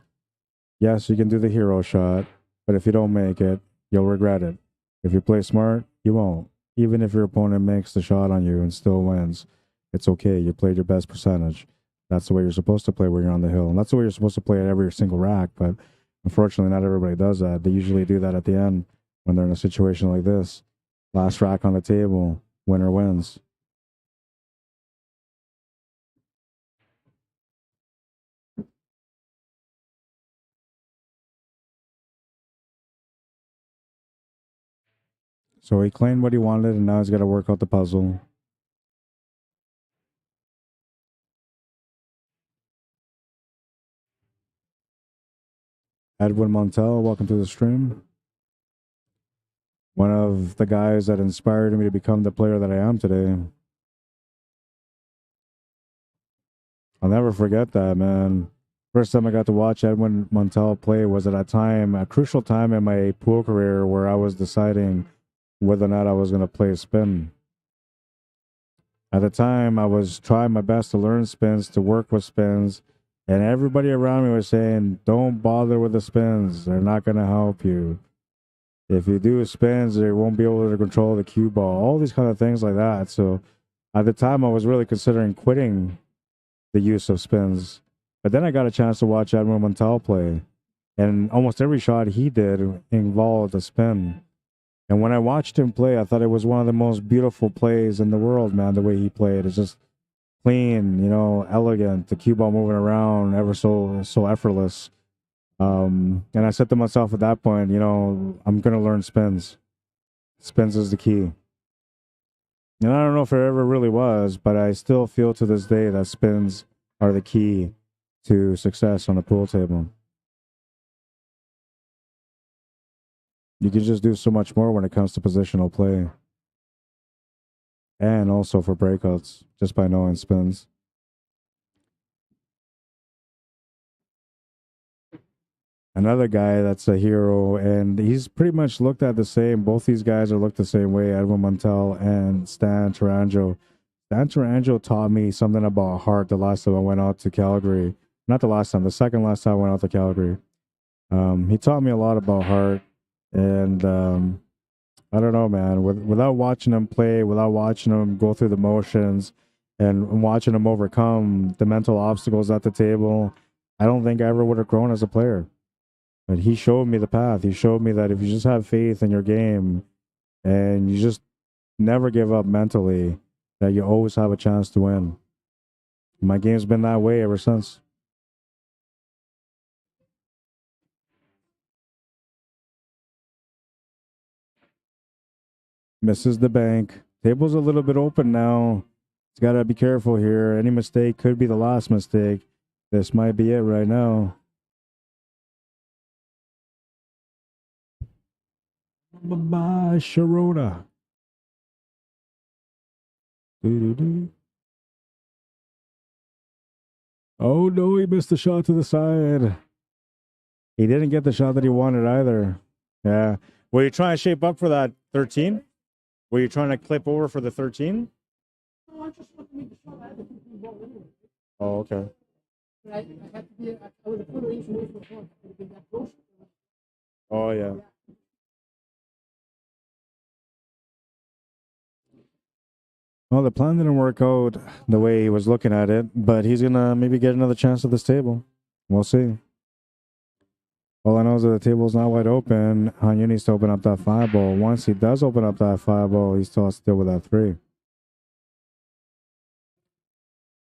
Yes, you can do the hero shot, but if you don't make it, you'll regret it. If you play smart, you won't. Even if your opponent makes the shot on you and still wins, it's okay. You played your best percentage. That's the way you're supposed to play when you're on the hill. And that's the way you're supposed to play at every single rack. But unfortunately, not everybody does that. They usually do that at the end when they're in a situation like this. Last rack on the table, winner wins. So he claimed what he wanted, and now he's got to work out the puzzle. Edwin Montel, welcome to the stream. One of the guys that inspired me to become the player that I am today. I'll never forget that, man. First time I got to watch Edwin Montel play was at a crucial time in my pool career where I was deciding whether or not I was going to play spin. At the time, I was trying my best to learn spins, to work with spins, and everybody around me was saying, don't bother with the spins. They're not going to help you. If you do spins, they won't be able to control the cue ball. All these kind of things like that. So at the time, I was really considering quitting the use of spins. But then I got a chance to watch Edwin Montel play, and almost every shot he did involved a spin. And when I watched him play, I thought it was one of the most beautiful plays in the world, man, the way he played. It's just clean, you know, elegant, the cue ball moving around, ever so effortless. And I said to myself at that point, you know, I'm going to learn spins. Spins is the key. And I don't know if it ever really was, but I still feel to this day that spins are the key to success on the pool table. You can just do so much more when it comes to positional play. And also for breakouts, just by knowing spins. Another guy that's a hero, and he's pretty much looked at the same. Both these guys are looked the same way, Edwin Montel and Stan Tarango. Stan Tarango taught me something about heart the last time I went out to Calgary. Not the last time, the second last time I went out to Calgary. He taught me a lot about heart. And I don't know, man. Without watching him play, without watching him go through the motions, and watching him overcome the mental obstacles at the table, I don't think I ever would have grown as a player. But he showed me the path. He showed me that if you just have faith in your game and you just never give up mentally, that you always have a chance to win. My game's been that way ever since. Misses the bank. Table's a little bit open now. It's got to be careful here. Any mistake could be the last mistake. This might be it right now. Bye-bye, Sharona. Doo-doo-doo. Oh, no, he missed the shot to the side. He didn't get the shot that he wanted either. Yeah. Were you trying to shape up for that 13? Were you trying to clip over for the 13? No, I just want to make the shot. I had to put the ball anyway. Oh, okay. But I had to be, I was a quarter inch away from the ball. I would have been that close. Oh, yeah. Well, the plan didn't work out the way he was looking at it, but he's going to maybe get another chance at this table. We'll see. All I know is that the table's not wide open. Hanyu needs to open up that 5 ball. Once he does open up that 5 ball, he still has to deal with that 3.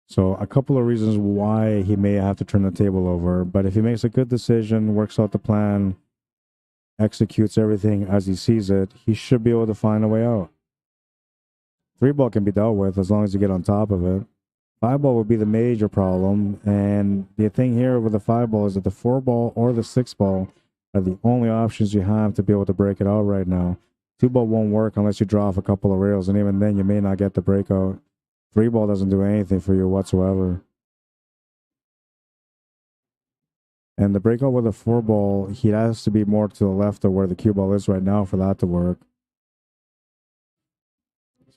So a couple of reasons why he may have to turn the table over, but if he makes a good decision, works out the plan, executes everything as he sees it, he should be able to find a way out. 3-ball can be dealt with as long as you get on top of it. 5-ball would be the major problem, and the thing here with the 5-ball is that the 4-ball or the 6-ball are the only options you have to be able to break it out right now. 2-ball won't work unless you draw off a couple of rails, and even then you may not get the breakout. 3-ball doesn't do anything for you whatsoever. And the breakout with a 4-ball, he has to be more to the left of where the cue ball is right now for that to work.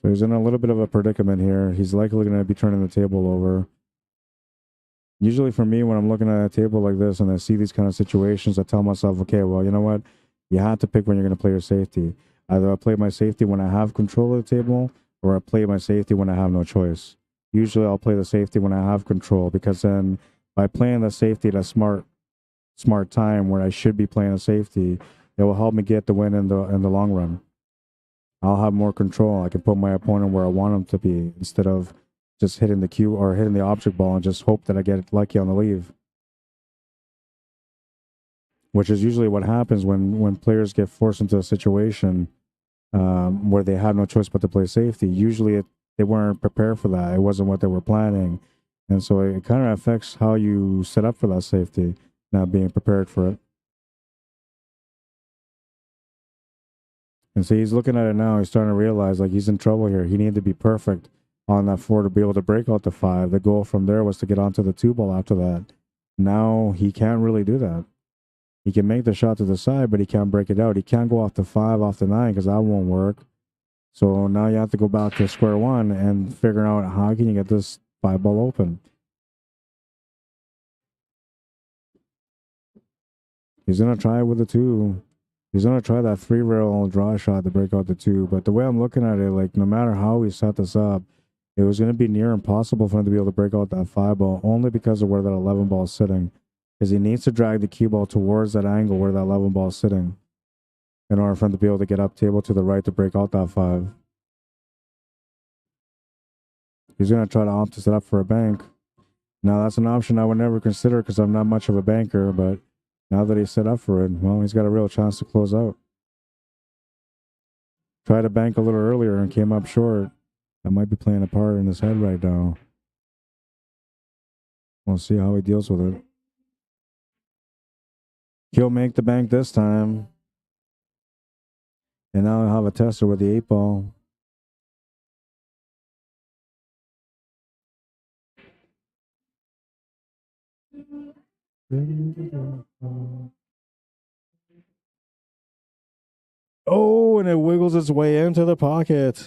So he's in a little bit of a predicament here. He's likely going to be turning the table over. Usually for me, when I'm looking at a table like this and I see these kind of situations, I tell myself, okay, well, you know what? You have to pick when you're going to play your safety. Either I play my safety when I have control of the table, or I play my safety when I have no choice. Usually I'll play the safety when I have control, because then by playing the safety at a smart time where I should be playing a safety, it will help me get the win in the long run. I'll have more control. I can put my opponent where I want him to be instead of just hitting the cue or hitting the object ball and just hope that I get lucky on the leave. Which is usually what happens when players get forced into a situation where they have no choice but to play safety. Usually they weren't prepared for that. It wasn't what they were planning. And so it kind of affects how you set up for that safety, not being prepared for it. And so he's looking at it now. He's starting to realize like he's in trouble here. He needed to be perfect on that 4 to be able to break out the 5. The goal from there was to get onto the 2-ball after that. Now he can't really do that. He can make the shot to the side, but he can't break it out. He can't go off the 5, off the 9, because that won't work. So now you have to go back to square one and figure out how can you get this 5-ball open. He's going to try it with the 2. He's going to try that 3-rail draw shot to break out the 2. But the way I'm looking at it, like no matter how we set this up, it was going to be near impossible for him to be able to break out that 5-ball only because of where that 11-ball is sitting. Because he needs to drag the cue ball towards that angle where that 11-ball is sitting in order for him to be able to get up table to the right to break out that 5. He's going to try to opt to set up for a bank. Now, that's an option I would never consider because I'm not much of a banker, but now that he's set up for it, well, he's got a real chance to close out. Tried to bank a little earlier and came up short. That might be playing a part in his head right now. We'll see how he deals with it. He'll make the bank this time. And now he'll have a tester with the 8-ball. Oh, and it wiggles its way into the pocket.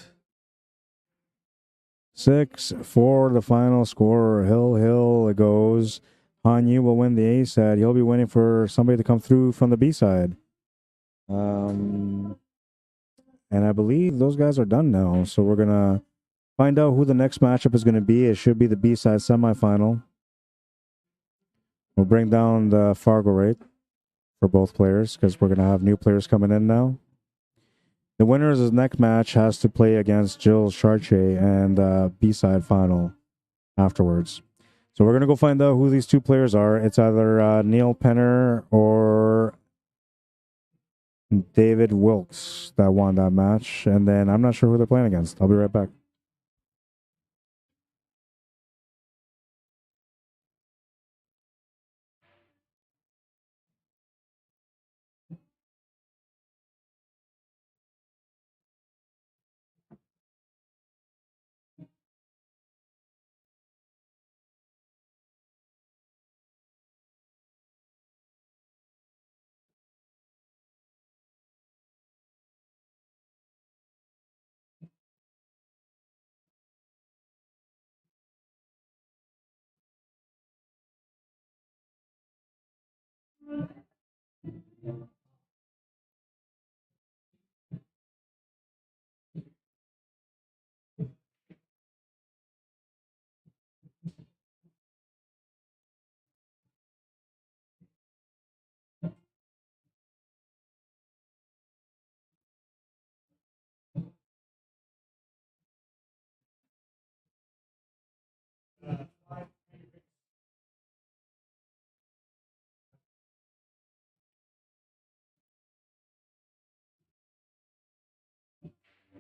6-4, the final score. Hill it goes. Hanyu will win the A side. He'll be waiting for somebody to come through from the B side. And I believe those guys are done now. So we're going to find out who the next matchup is going to be. It should be the B side semifinal. We'll bring down the FargoRate for both players because we're going to have new players coming in now. The winner of the next match has to play against Jill Chartier and B-side final afterwards. So we're going to go find out who these two players are. It's either Neil Penner or David Wilkes that won that match. And then I'm not sure who they're playing against. I'll be right back.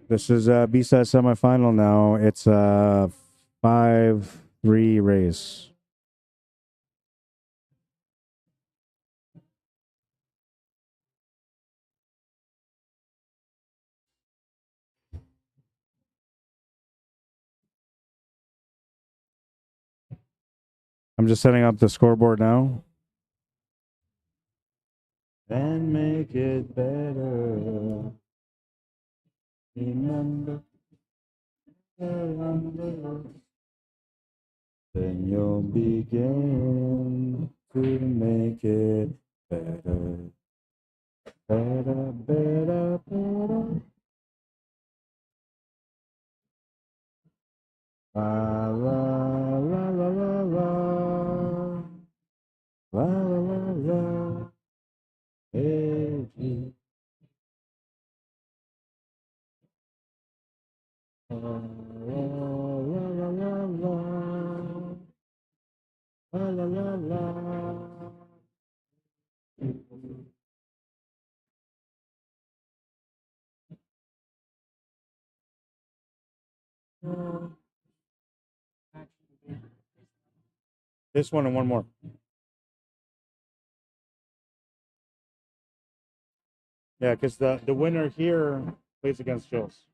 This is B-side semifinal now. It's a 5-3 race. I'm just setting up the scoreboard now. And make it better. Remember. Then you'll begin to make it better. Better, better, better. La la la la la la. La la la la. Hey, gee. La la la la la. La la la la. This one and one more. Yeah, because the winner here plays against Jules.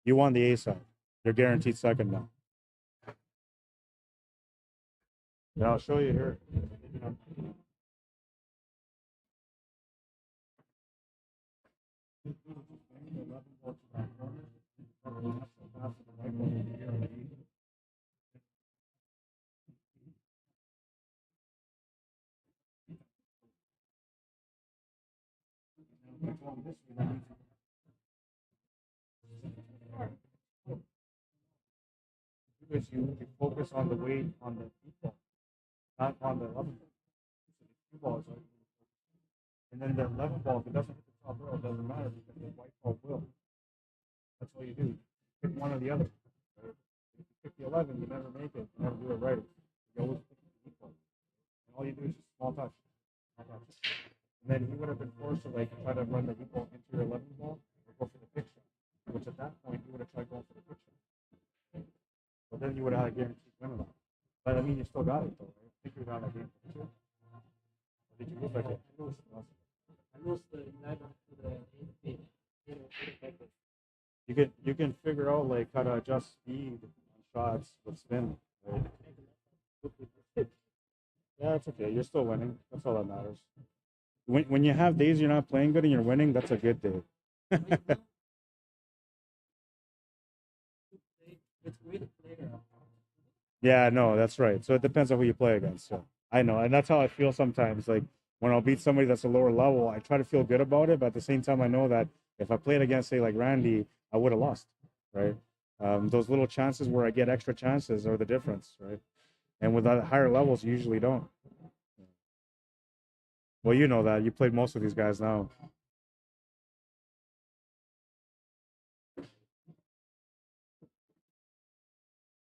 You won the A side. You're guaranteed second now. And I'll show you here. Is you focus on the weight on the people, not on the 11 ball. So the cue ball is like, and then the 11 ball, if it doesn't hit the top row, it doesn't matter because the white ball will. That's all you do. Pick one or the other. Right? If you pick the 11, you never make it. You never do it right. You always pick the equal. And all you do is just small touch. Small touch. And then he would have been forced to like try to run the equal into your 11 ball or go for the picture, which at that point he would have tried going for the picture. But then you would have had a guaranteed win on. But I mean, you still got it though, right? I think you got that game for two. Or did you lose that game? I lost the 11 to the 8. You can figure out like how to adjust speed on shots with spin. Right? Yeah, it's okay. You're still winning. That's all that matters. When you have days you're not playing good and you're winning, that's a good day. It's great player. Yeah, no, that's right. So it depends on who you play against. So I know, and that's how I feel sometimes. Like when I'll beat somebody that's a lower level, I try to feel good about it, but at the same time, I know that if I played against, say, like Randy, I would have lost, right? Those little chances where I get extra chances are the difference, right? And with higher levels, you usually don't. Well, you know that. You played most of these guys now.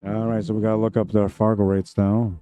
All right, so we got to look up the Fargo rates now.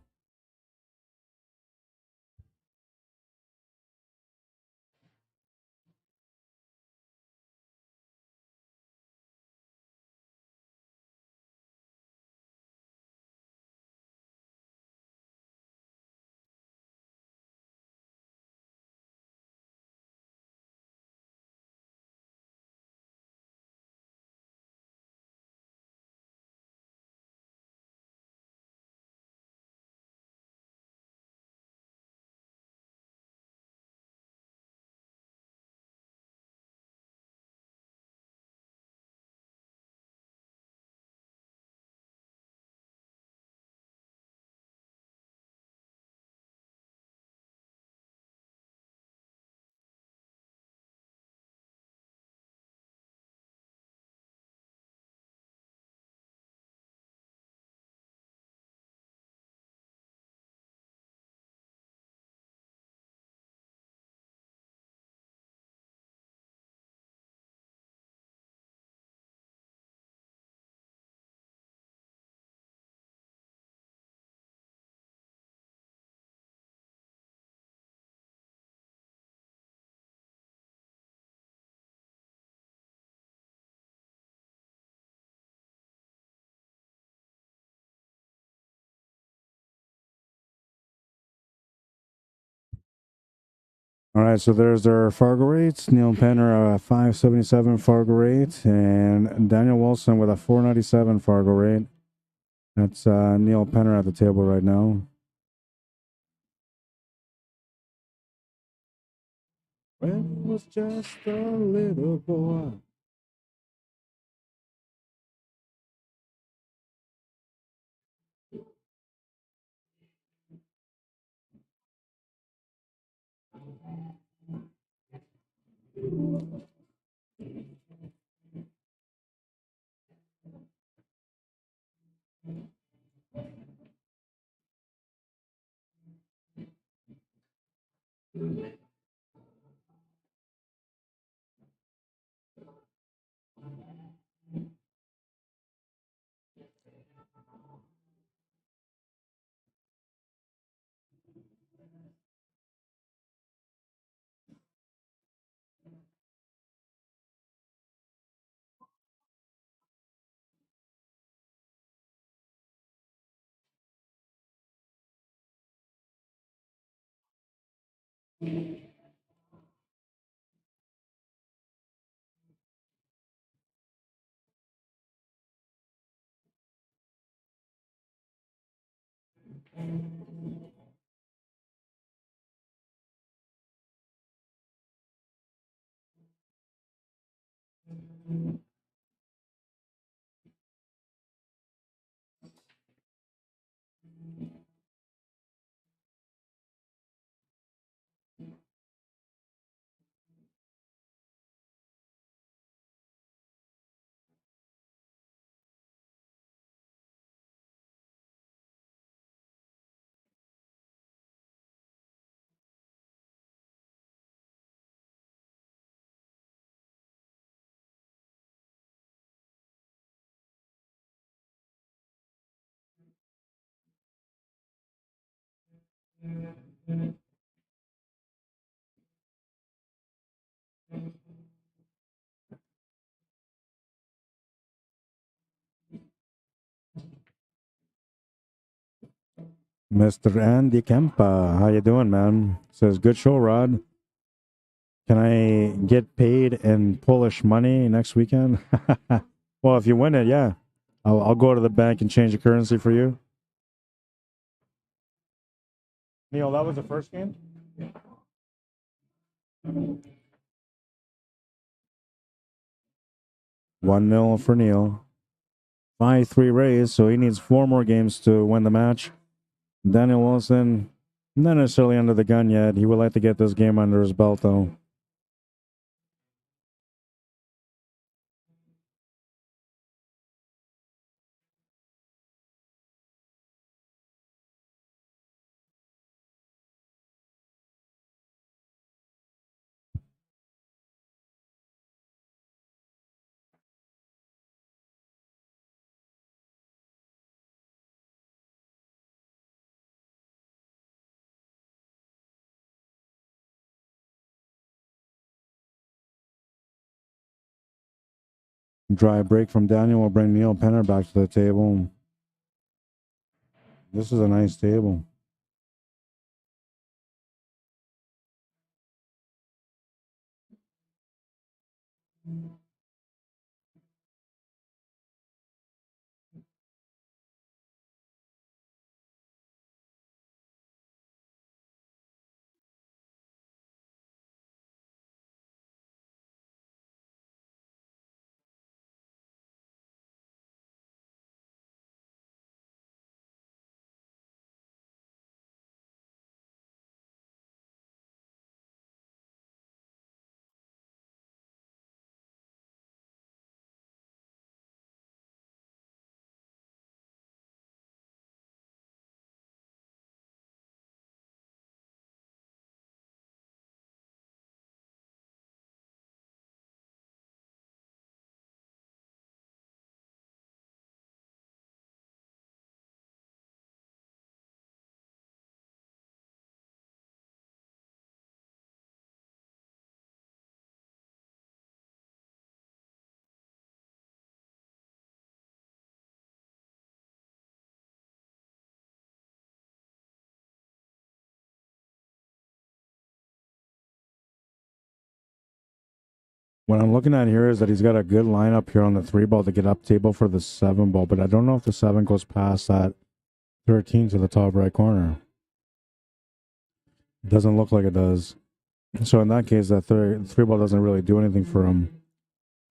All right, so there's their Fargo rates. Neil Penner, a 577 Fargo rate, and Daniel Wilson with a 497 Fargo rate. That's Neil Penner at the table right now. When was just a little boy. Mr. Andy Kempa, how you doing, man? Says, good show, Rod. Can I get paid in Polish money next weekend? Well, if you win it, yeah. I'll go to the bank and change the currency for you. Neil, that was the first game? 1-0 for Neil. 5-3 raise, so he needs 4 more games to win the match. Daniel Wilson, not necessarily under the gun yet. He would like to get this game under his belt, though. Dry break from Daniel will bring Neil Penner back to the table. This is a nice table. What I'm looking at here is that he's got a good lineup here on the 3 ball to get up table for the 7 ball, but I don't know if the 7 goes past that 13 to the top right corner. Doesn't look like it does. So in that case, that 3 ball doesn't really do anything for him.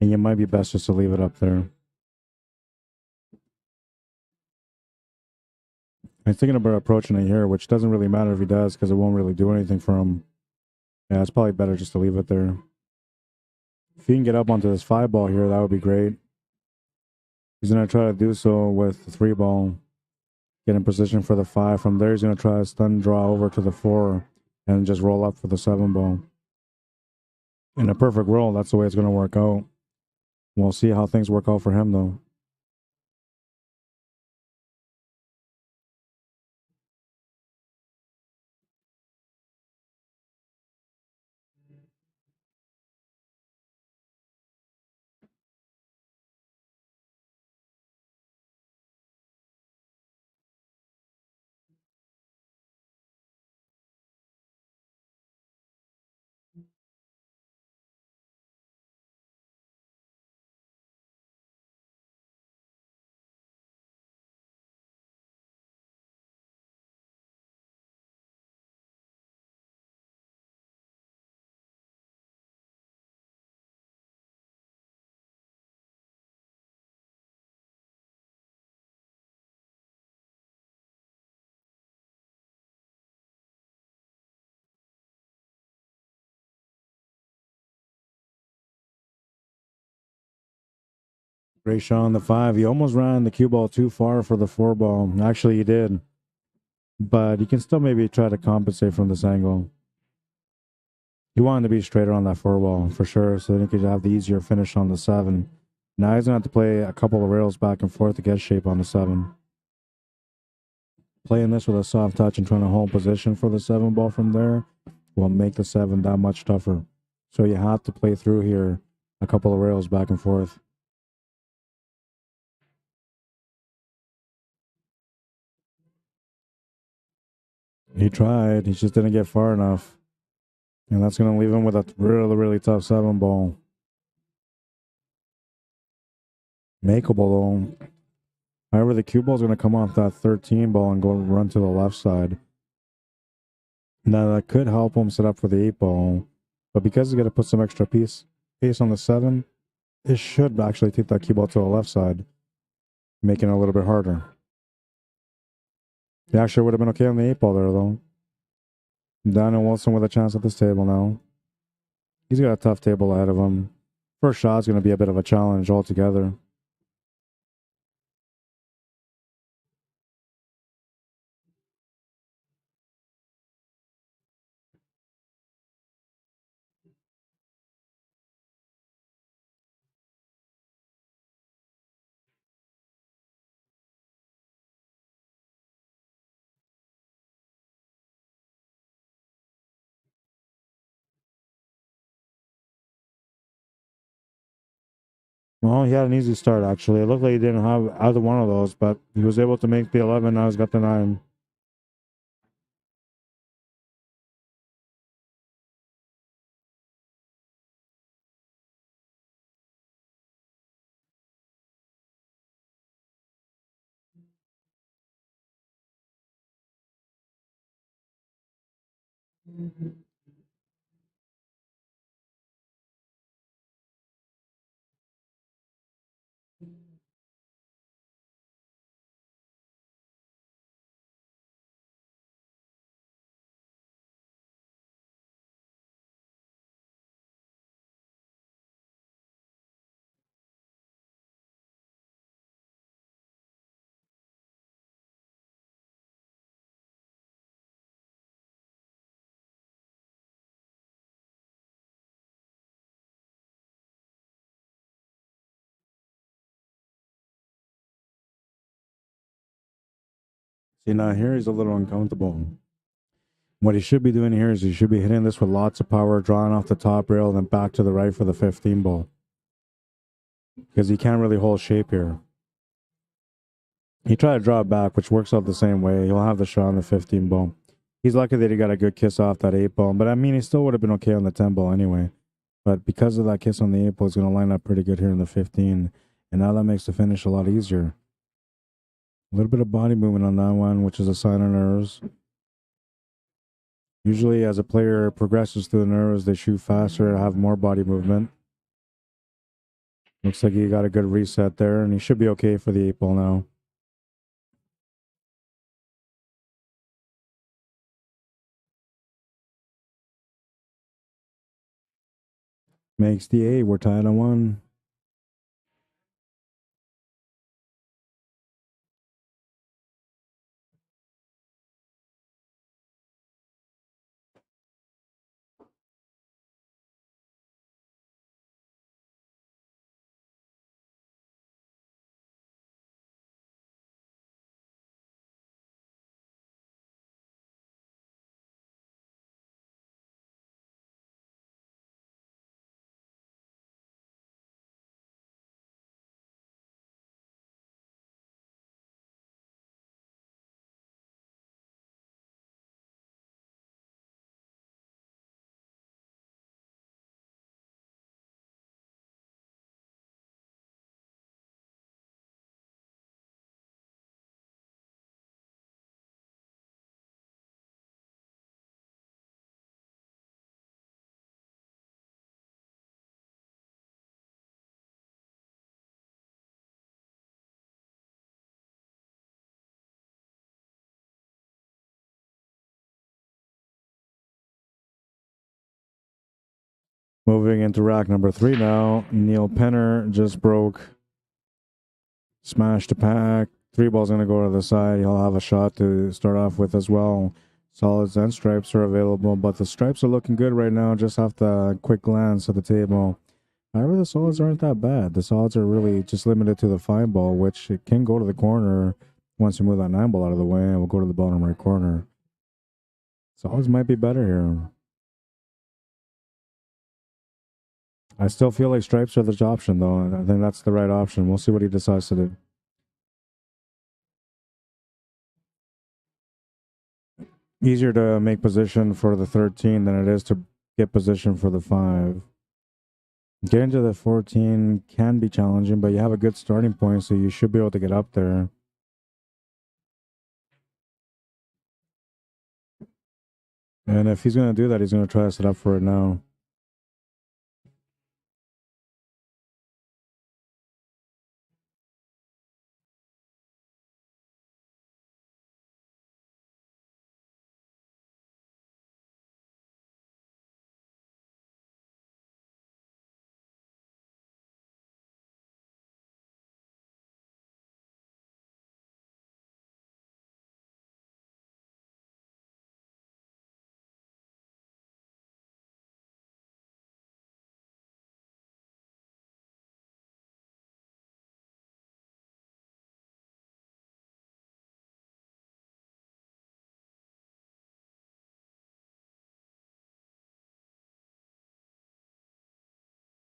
And it might be best just to leave it up there. I'm thinking about approaching it here, which doesn't really matter if he does because it won't really do anything for him. Yeah, it's probably better just to leave it there. If he can get up onto this 5 ball here, that would be great. He's going to try to do so with the 3 ball. Get in position for the 5. From there, he's going to try to stun draw over to the 4 and just roll up for the 7 ball. In a perfect roll, that's the way it's going to work out. We'll see how things work out for him, though. Great shot on the 5. He almost ran the cue ball too far for the 4 ball. Actually, he did. But he can still maybe try to compensate from this angle. He wanted to be straighter on that 4 ball for sure, so then he could have the easier finish on the 7. Now he's going to have to play a couple of rails back and forth to get shape on the 7. Playing this with a soft touch and trying to hold position for the 7 ball from there will make the 7 that much tougher. So you have to play through here a couple of rails back and forth. He tried, he just didn't get far enough. And that's going to leave him with a really, really tough 7 ball. Makeable though. However, the cue ball is going to come off that 13 ball and go run to the left side. Now that could help him set up for the 8 ball. But because he's going to put some extra pace on the 7, it should actually take that cue ball to the left side, making it a little bit harder. He actually would have been okay on the 8 ball there, though. Daniel Wilson with a chance at this table now. He's got a tough table ahead of him. First shot's going to be a bit of a challenge altogether. Well, he had an easy start, actually. It looked like he didn't have either one of those, but he was able to make the 11. Now he's got the 9. See, now here he's a little uncomfortable. What he should be doing here is he should be hitting this with lots of power, drawing off the top rail, then back to the right for the 15 ball. Because he can't really hold shape here. He tried to draw it back, which works out the same way. He'll have the shot on the 15 ball. He's lucky that he got a good kiss off that 8 ball, but I mean, he still would have been okay on the 10 ball anyway. But because of that kiss on the 8 ball, it's going to line up pretty good here in the 15. And now that makes the finish a lot easier. A little bit of body movement on that one, which is a sign of nerves. Usually as a player progresses through the nerves, they shoot faster, have more body movement. Looks like he got a good reset there, and he should be okay for the 8 ball now. Makes the 8. We're tied on 1. Moving into rack number 3 now. Neil Penner just broke. Smashed the pack. 3 ball's going to go to the side. He'll have a shot to start off with as well. Solids and stripes are available, but the stripes are looking good right now. Just off the quick glance at the table. However, the solids aren't that bad. The solids are really just limited to the 5 ball, which it can go to the corner once you move that 9 ball out of the way. And we'll go to the bottom right corner. Solids might be better here. I still feel like stripes are the option, though. I think that's the right option. We'll see what he decides to do. Easier to make position for the 13 than it is to get position for the 5. Getting to the 14 can be challenging, but you have a good starting point, so you should be able to get up there. And if he's going to do that, he's going to try to set up for it now.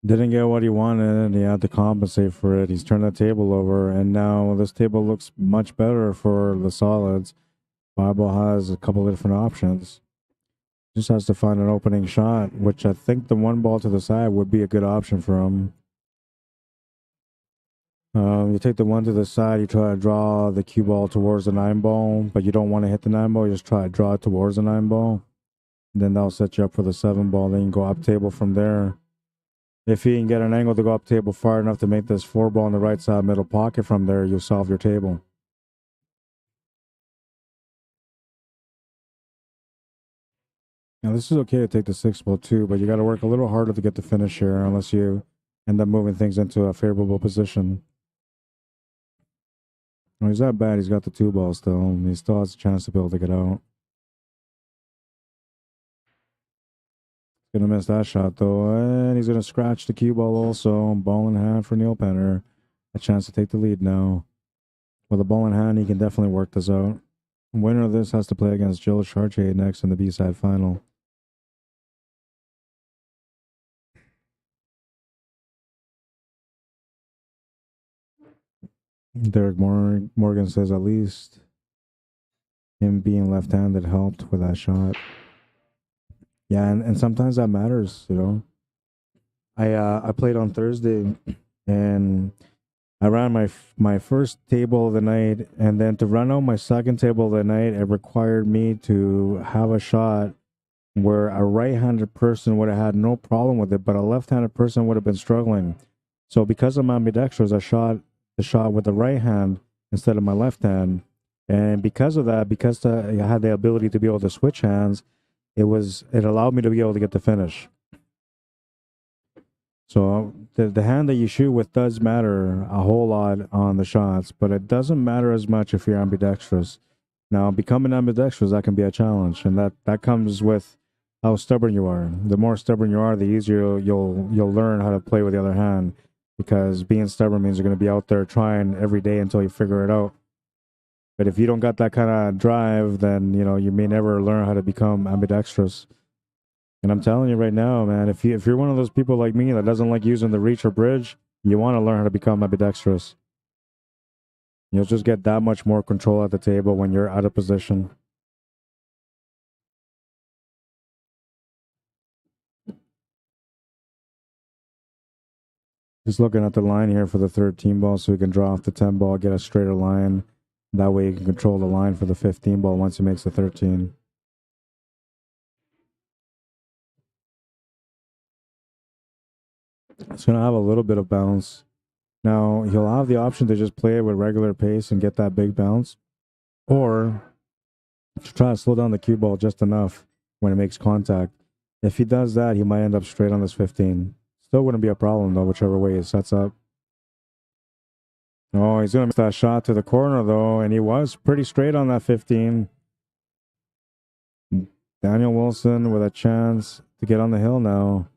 Didn't get what he wanted, and he had to compensate for it. He's turned the table over, and now this table looks much better for the solids. Bible has a couple of different options. Just has to find an opening shot, which I think the 1 ball to the side would be a good option for him. You take the 1 to the side, you try to draw the cue ball towards the 9 ball, but you don't want to hit the 9 ball, you just try to draw it towards the 9 ball. And then that'll set you up for the 7 ball, then you can go up table from there. If he can get an angle to go up table far enough to make this 4 ball in the right side middle pocket from there, you'll solve your table. Now this is okay to take the 6 ball too, but you got to work a little harder to get the finish here unless you end up moving things into a favorable position. Well, he's not bad. He's got the 2 balls still. He still has a chance to be able to get out. Gonna miss that shot though, and he's gonna scratch the cue ball also. Ball in hand for Neil Penner. A chance to take the lead now. With a ball in hand, he can definitely work this out. Winner of this has to play against Jill Chartier next in the B-side final. Derek Morgan says at least him being left-handed helped with that shot. Yeah, and sometimes that matters, you know. I played on Thursday, and I ran my first table of the night, and then to run out my second table of the night, it required me to have a shot where a right-handed person would have had no problem with it, but a left-handed person would have been struggling. So because I'm ambidextrous, I shot the shot with the right hand instead of my left hand, and because of that, because I had the ability to be able to switch hands, it allowed me to be able to get the finish. So the hand that you shoot with does matter a whole lot on the shots, but it doesn't matter as much if you're ambidextrous. Now, becoming ambidextrous, that can be a challenge, and that comes with how stubborn you are. The more stubborn you are, the easier you'll learn how to play with the other hand, because being stubborn means you're going to be out there trying every day until you figure it out. But if you don't got that kind of drive, then you may never learn how to become ambidextrous. And I'm telling you right now, man, if you're one of those people like me that doesn't like using the reach or bridge, you want to learn how to become ambidextrous. You'll just get that much more control at the table when you're out of position. Just looking at the line here for the 13 ball so we can draw off the 10 ball, get a straighter line. That way you can control the line for the 15 ball once he makes the 13. It's going to have a little bit of bounce. Now, he'll have the option to just play it with regular pace and get that big bounce, or to try to slow down the cue ball just enough when it makes contact. If he does that, he might end up straight on this 15. Still wouldn't be a problem, though, whichever way he sets up. Oh, he's going to miss that shot to the corner, though, and he was pretty straight on that 15. Daniel Wilson with a chance to get on the hill now.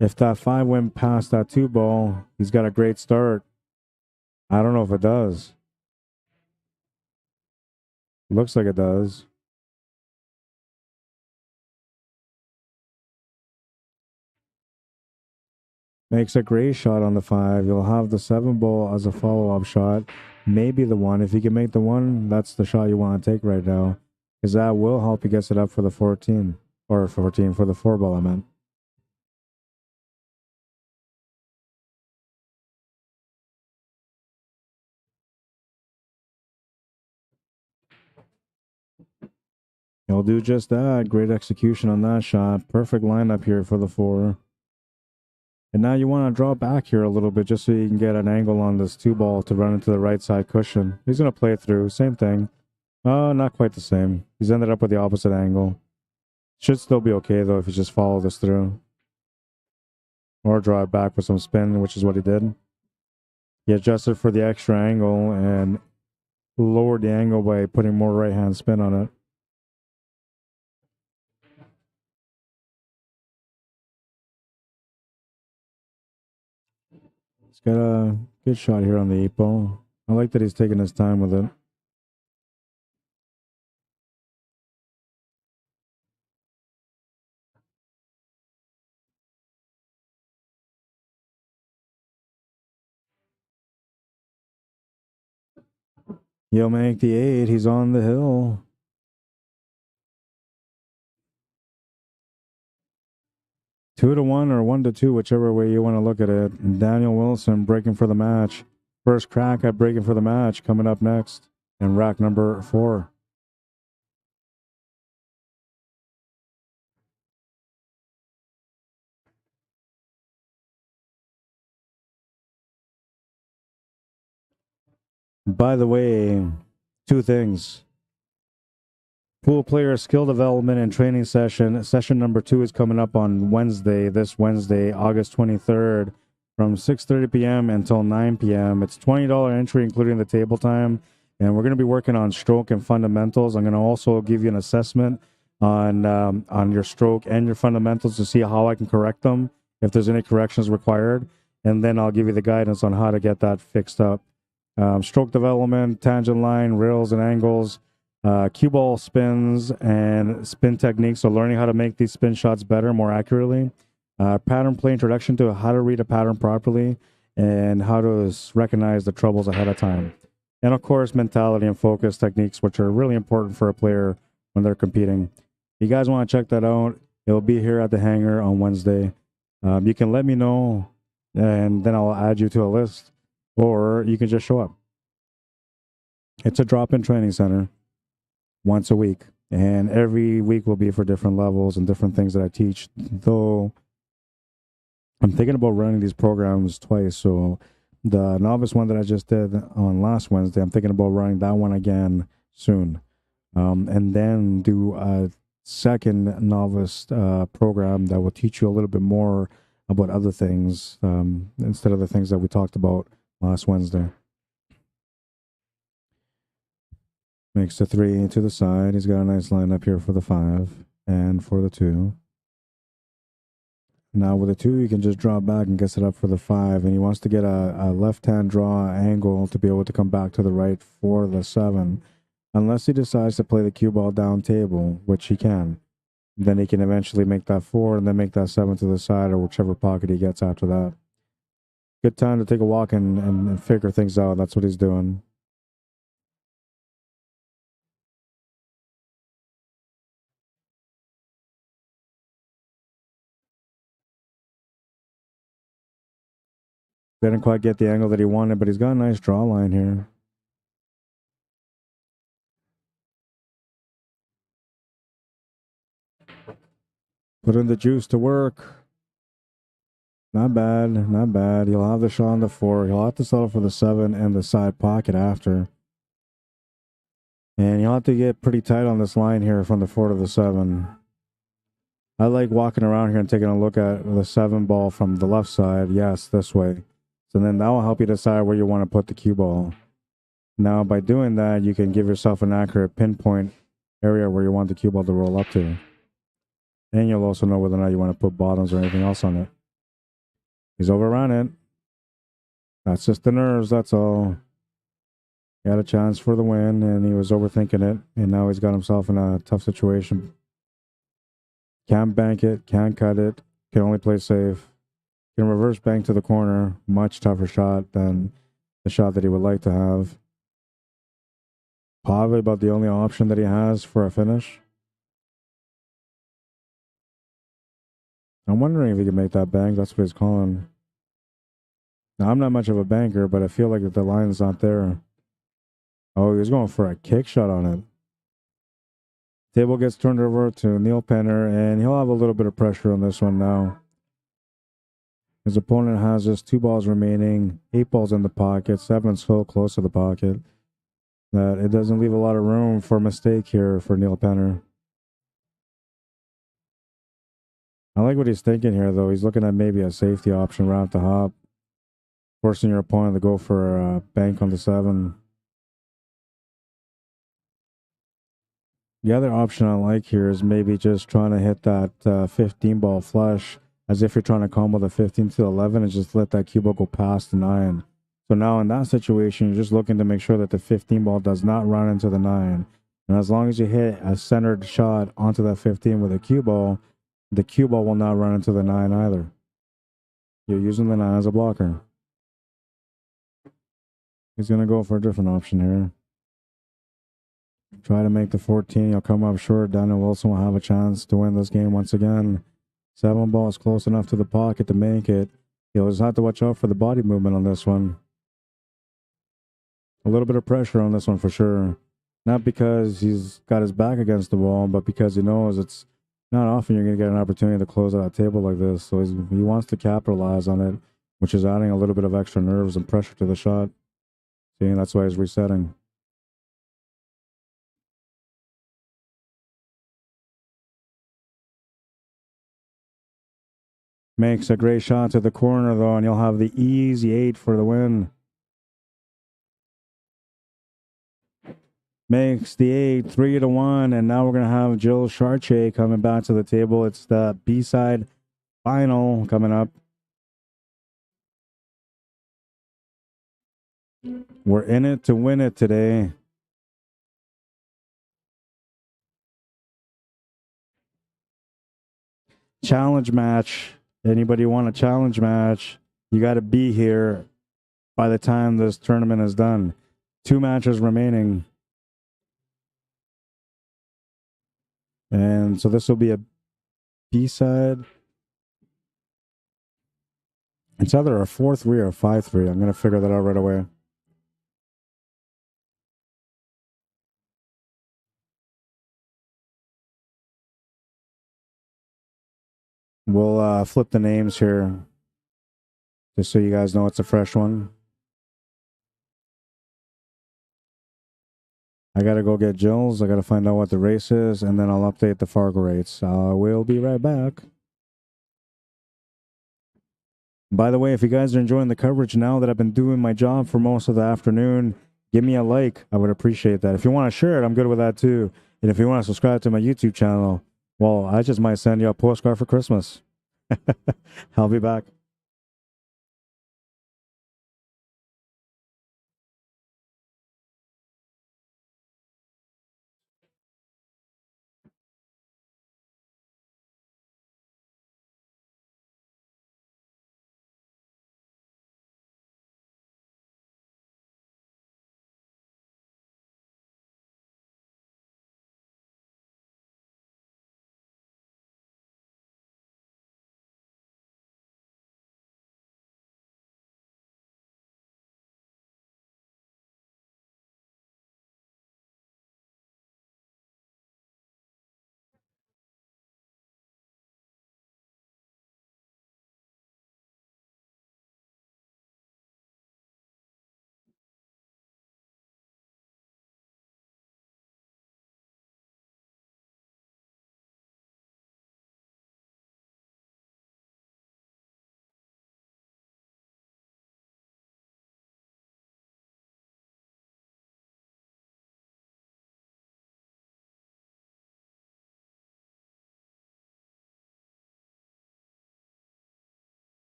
If that 5 went past that 2 ball, he's got a great start. I don't know if it does. Looks like it does. Makes a great shot on the 5. You'll have the 7 ball as a follow-up shot. Maybe the 1. If you can make the 1, that's the shot you want to take right now, because that will help you get it up for the 14. Or 14 for the 4 ball, I meant. He'll do just that. Great execution on that shot. Perfect lineup here for the 4. And now you want to draw back here a little bit just so you can get an angle on this 2 ball to run into the right side cushion. He's going to play through. Same thing. Oh, not quite the same. He's ended up with the opposite angle. Should still be okay, though, if you just follow this through. Or draw it back with some spin, which is what he did. He adjusted for the extra angle and lowered the angle by putting more right-hand spin on it. He's got a good shot here on the 8 ball. I like that he's taking his time with it. He'll make the 8. He's on the hill. Two to 1 or 1 to 2, whichever way you want to look at it. Daniel Wilson breaking for the match. First crack at breaking for the match coming up next in rack number 4. By the way, 2 things. Pool player skill development and training session. Session number 2 is coming up on Wednesday, this Wednesday, August 23rd, from 6:30 p.m. until 9 p.m. It's $20 entry, including the table time. And we're going to be working on stroke and fundamentals. I'm going to also give you an assessment on your stroke and your fundamentals to see how I can correct them, if there's any corrections required. And then I'll give you the guidance on how to get that fixed up. Stroke development, tangent line, rails and angles, cue ball spins and spin techniques. So learning how to make these spin shots better, more accurately. Pattern play introduction to how to read a pattern properly and how to recognize the troubles ahead of time. And of course, mentality and focus techniques, which are really important for a player when they're competing. If you guys want to check that out, it'll be here at the hangar on Wednesday. You can let me know, and then I'll add you to a list, or you can just show up. It's a drop-in training center once a week, and every week will be for different levels and different things that I teach, though I'm thinking about running these programs twice. So the novice one that I just did on last Wednesday, I'm thinking about running that one again soon, and then do a second novice program that will teach you a little bit more about other things instead of the things that we talked about last Wednesday. Makes the 3 to the side. He's got a nice line up here for the 5 and for the 2. Now with the 2, you can just draw back and get it up for the 5, and he wants to get a left-hand draw angle to be able to come back to the right for the 7, unless he decides to play the cue ball down table, which he can. Then he can eventually make that 4 and then make that 7 to the side or whichever pocket he gets after that. Good time to take a walk and figure things out. That's what he's doing. Didn't quite get the angle that he wanted, but he's got a nice draw line here. Put in the juice to work. Not bad, not bad. He'll have the shot on the 4. He'll have to settle for the 7 and the side pocket after. And you'll have to get pretty tight on this line here from the 4 to the 7. I like walking around here and taking a look at the 7 ball from the left side. Yes, this way. So then that will help you decide where you want to put the cue ball. Now, by doing that, you can give yourself an accurate pinpoint area where you want the cue ball to roll up to. And you'll also know whether or not you want to put bottoms or anything else on it. He's overrun it. That's just the nerves, that's all. He had a chance for the win, and he was overthinking it, and now he's got himself in a tough situation. Can't bank it, can't cut it, can only play safe. Can reverse bank to the corner, much tougher shot than the shot that he would like to have. Probably about the only option that he has for a finish. I'm wondering if he can make that bank. That's what he's calling. Now, I'm not much of a banker, but I feel like the line's not there. Oh, he was going for a kick shot on it. Table gets turned over to Neil Penner, and he'll have a little bit of pressure on this one now. His opponent has just 2 balls remaining, 8 balls in the pocket, 7 so close to the pocket that it doesn't leave a lot of room for a mistake here for Neil Penner. I like what he's thinking here, though. He's looking at maybe a safety option right off the hop, forcing your opponent to go for a bank on the 7. The other option I like here is maybe just trying to hit that 15 ball flush as if you're trying to combo the 15 to 11 and just let that cue ball go past the 9. So now in that situation, you're just looking to make sure that the 15 ball does not run into the 9. And as long as you hit a centered shot onto that 15 with a cue ball, the cue ball will not run into the 9 either. You're using the 9 as a blocker. He's going to go for a different option here. Try to make the 14. He'll come up short. Daniel Wilson will have a chance to win this game once again. 7 ball is close enough to the pocket to make it. He'll just have to watch out for the body movement on this one. A little bit of pressure on this one for sure. Not because he's got his back against the wall, but because he knows it's not often you're going to get an opportunity to close out a table like this. So he wants to capitalize on it, which is adding a little bit of extra nerves and pressure to the shot. See, that's why he's resetting. Makes a great shot to the corner, though, and you'll have the easy 8 for the win. Makes the 8, 3-1, and now we're going to have Jill Chartier coming back to the table. It's the B-side final coming up. We're in it to win it today. Challenge match. Anybody want a challenge match? You got to be here by the time this tournament is done. 2 matches remaining. And so this will be a B-side. It's either a 4-3 or a 5-3. I'm going to figure that out right away. We'll flip the names here, just so you guys know it's a fresh one. I gotta go get Jill's. I gotta find out what the race is, and then I'll update the Fargo rates. We'll be right back. By the way, if you guys are enjoying the coverage now that I've been doing my job for most of the afternoon, give me a like. I would appreciate that. If you want to share it, I'm good with that too. And if you want to subscribe to my YouTube channel, well, I just might send you a postcard for Christmas. I'll be back.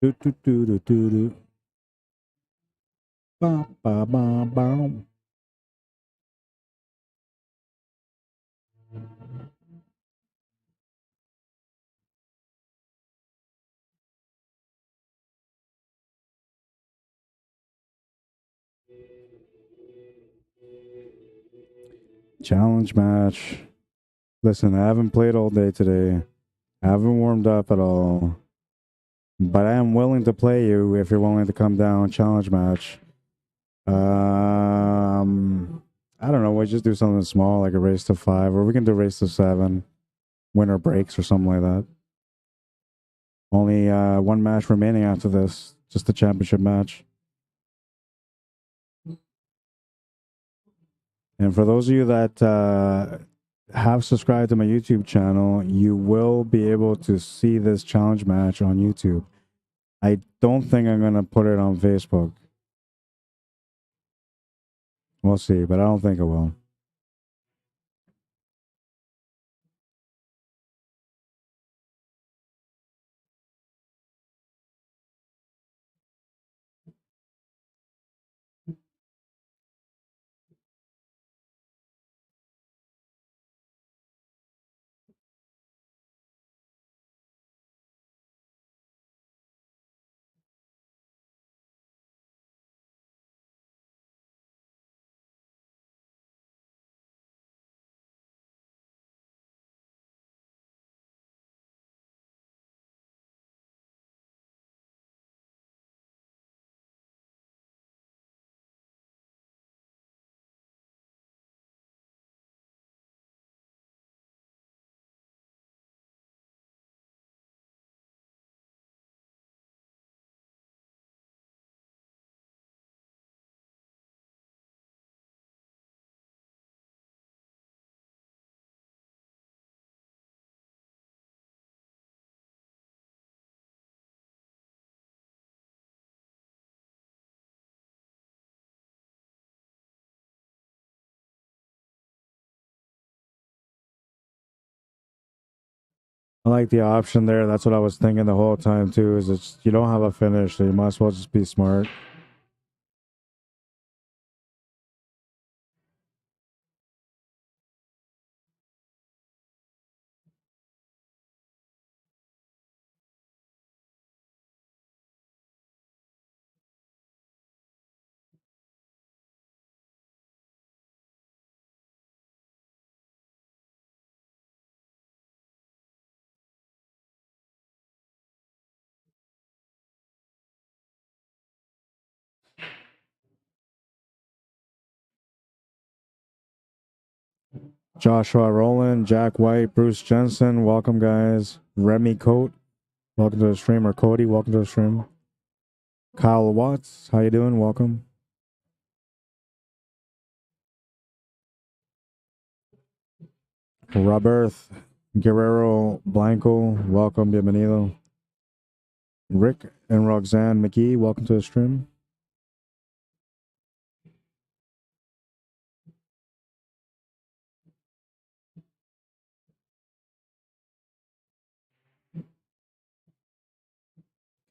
Do, do, do, do, do, do. Ba, ba, ba, ba. Challenge match. Listen, I haven't played all day today. I haven't warmed up at all. But I am willing to play you if you're willing to come down. Challenge match. I don't know. We just do something small, like a race to 5, or we can do race to 7. Winner breaks or something like that. Only one match remaining after this. Just the championship match. And for those of you that have subscribed to my YouTube channel, you will be able to see this challenge match on YouTube. I don't think I'm going to put it on Facebook. We'll see, but I don't think it will. I like the option there. That's what I was thinking the whole time too. Is it's you don't have a finish, so you might as well just be smart. Joshua Rowland, Jack White, Bruce Jensen, welcome guys. Remy Coate, welcome to the stream. Or Cody, welcome to the stream. Kyle Watts, how you doing? Welcome. Robert Guerrero Blanco, welcome, bienvenido. Rick and Roxanne McGee, welcome to the stream.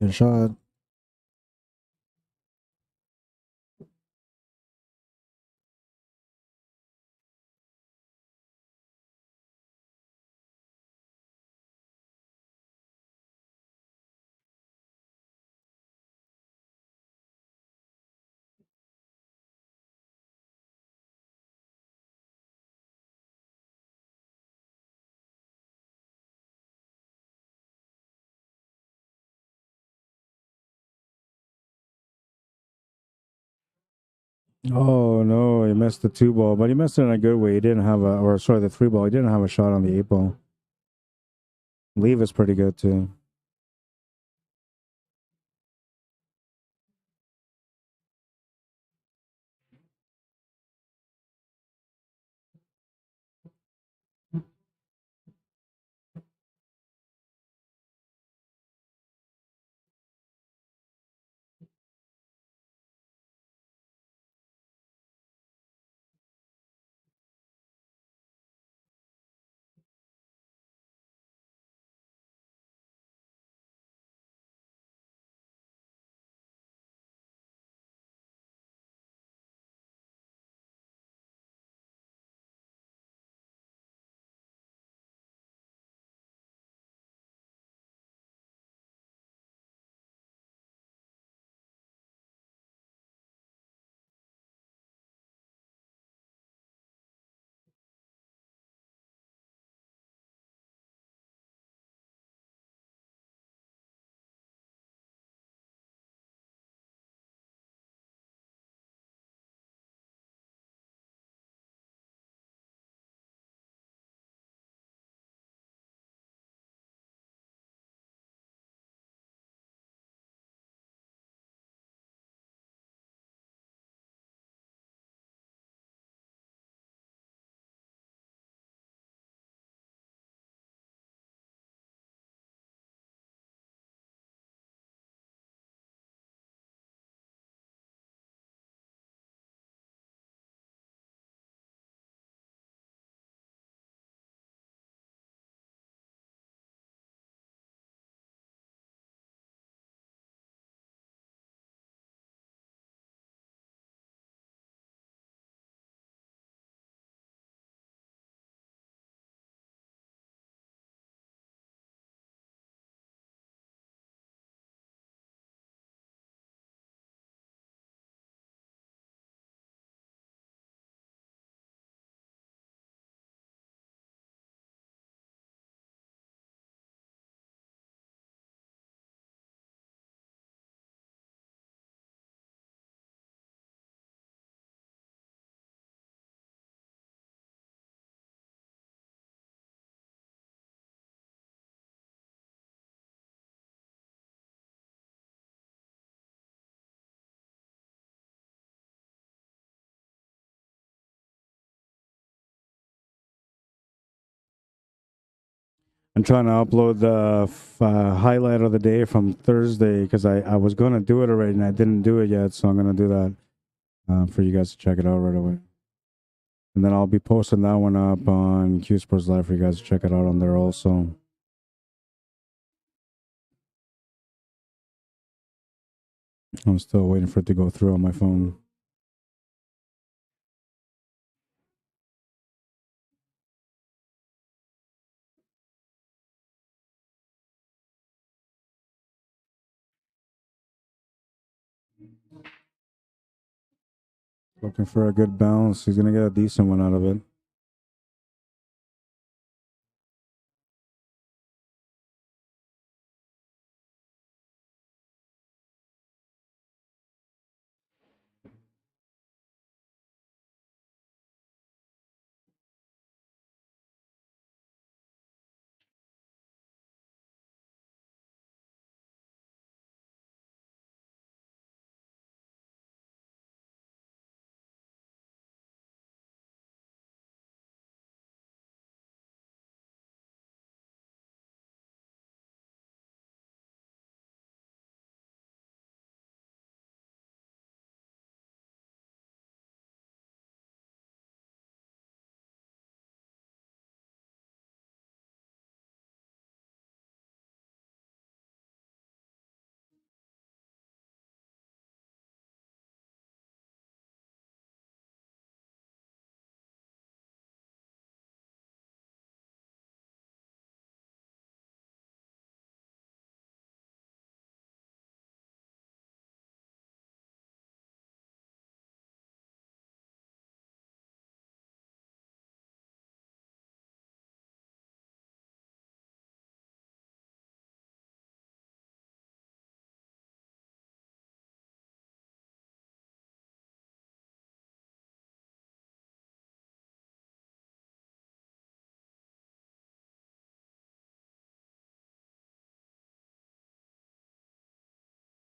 Good shot. Oh no, he missed the 2 ball, but he missed it in a good way. He didn't have a, or sorry, the 3 ball. He didn't have a shot on the 8 ball. Leave is pretty good too. I'm trying to upload the highlight of the day from Thursday because I was going to do it already and I didn't do it yet. So I'm going to do that for you guys to check it out right away. And then I'll be posting that one up on QSports Live for you guys to check it out on there also. I'm still waiting for it to go through on my phone. Looking for a good bounce. He's gonna get a decent one out of it.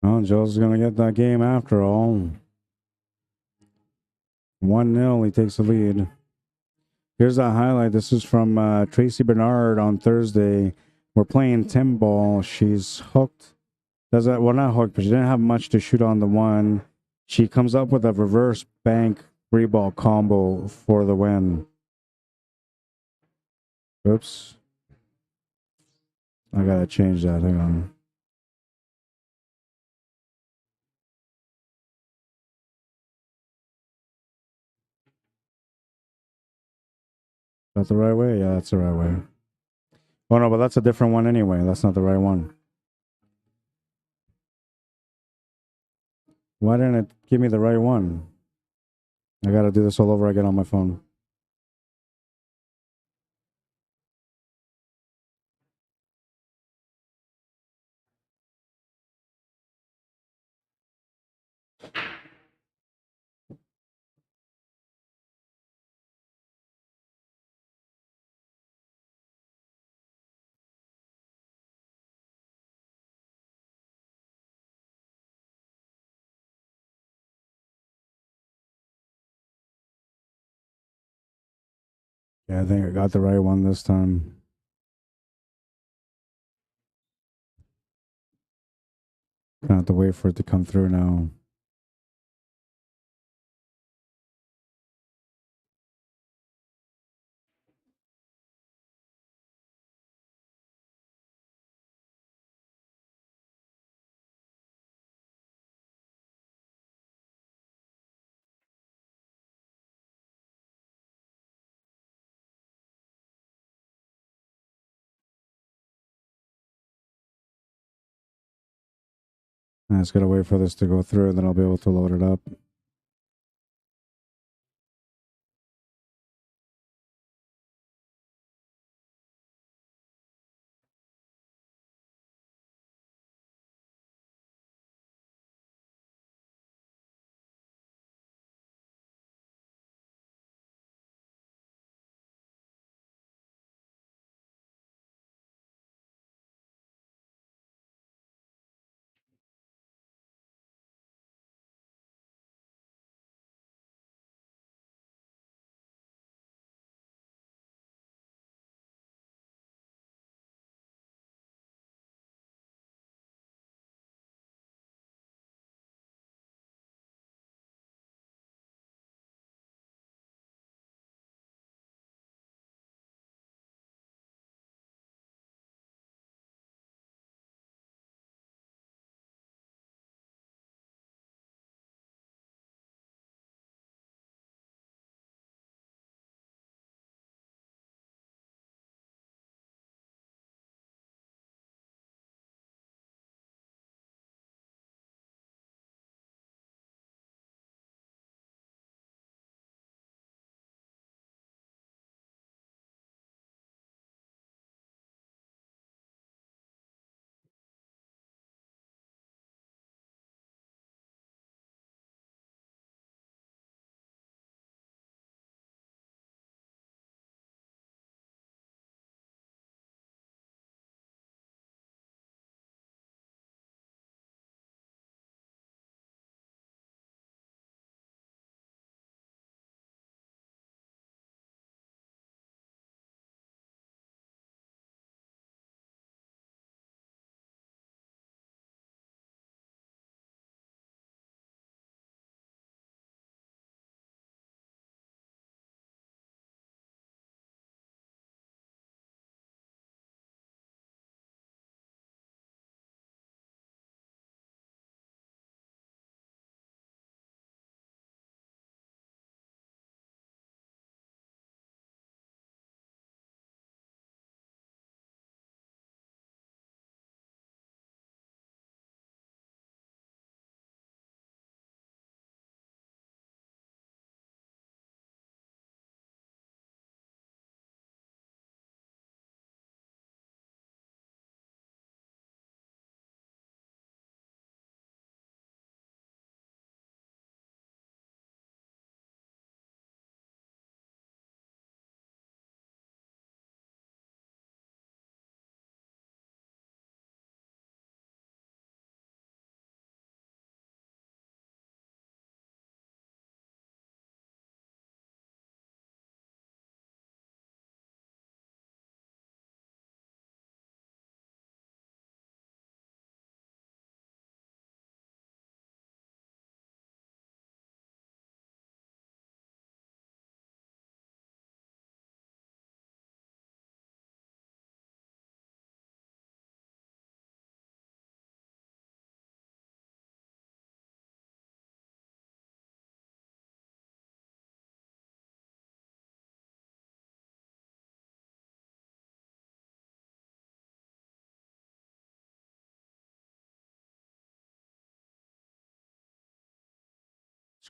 Oh, Joe's gonna get that game after all. 1-0, he takes the lead. Here's that highlight. This is from Tracy Bernard on Thursday. We're playing Tim ball. She's hooked. Does that? Well, not hooked, but she didn't have much to shoot on the one. She comes up with a reverse bank 3-ball combo for the win. Oops. I gotta change that. Hang on. That's the right way? Yeah, that's the right way. Oh, no, but that's a different one anyway. That's not the right one. Why didn't it give me the right one? I gotta do this all over again on my phone. Yeah, I think I got the right one this time. Gonna have to wait for it to come through now. I just gotta wait for this to go through, then I'll be able to load it up.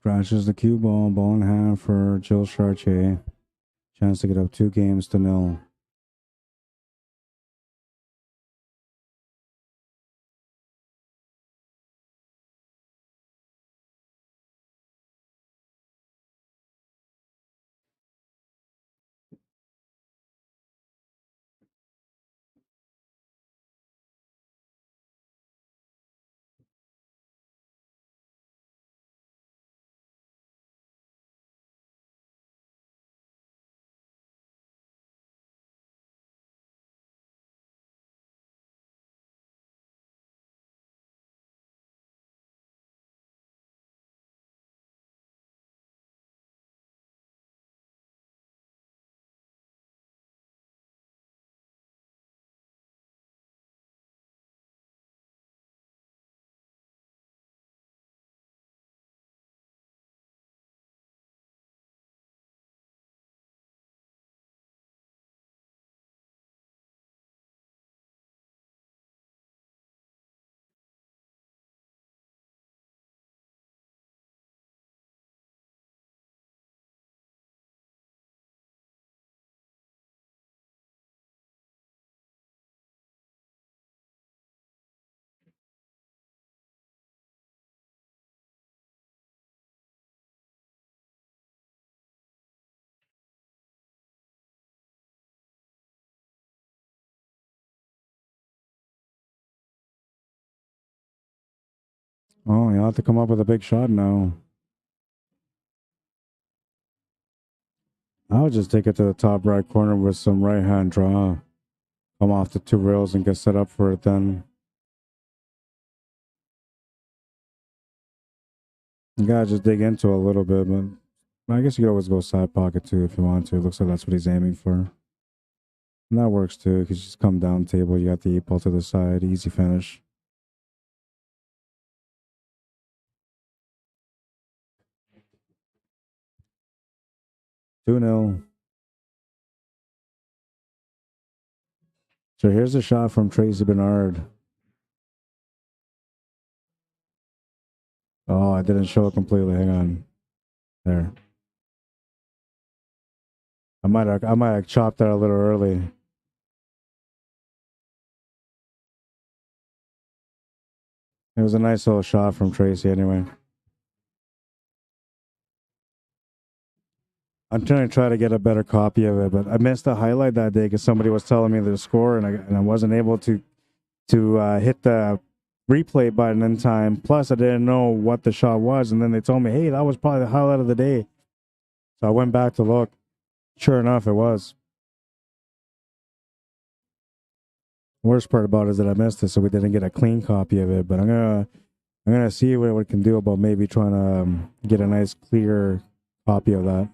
Scratches the cue ball. Ball in hand for Jill Chartier. Chance to get up 2-0. Oh, you have to come up with a big shot now. I would just take it to the top right corner with some right hand draw. Come off the 2 rails and get set up for it then. You gotta just dig into it a little bit, but I guess you could always go side pocket too if you want to. It looks like that's what he's aiming for. And that works too, because you just come down table, you got the 8 ball to the side, easy finish. Two 0. So here's a shot from Tracy Bernard. Oh, I didn't show it completely. Hang on. There. I might have chopped that a little early. It was a nice little shot from Tracy anyway. I'm trying to get a better copy of it, but I missed the highlight that day because somebody was telling me the score, and I wasn't able to hit the replay button in time. Plus, I didn't know what the shot was, and then they told me, "Hey, that was probably the highlight of the day." So I went back to look. Sure enough, it was. Worst part about it is that I missed it, so we didn't get a clean copy of it. But I'm gonna see what we can do about maybe trying to get a nice clear copy of that.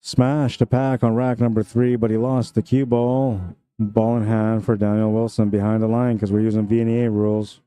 Smashed a pack on rack number 3, but he lost the cue ball. Ball in hand for Daniel Wilson behind the line because we're using VNEA rules.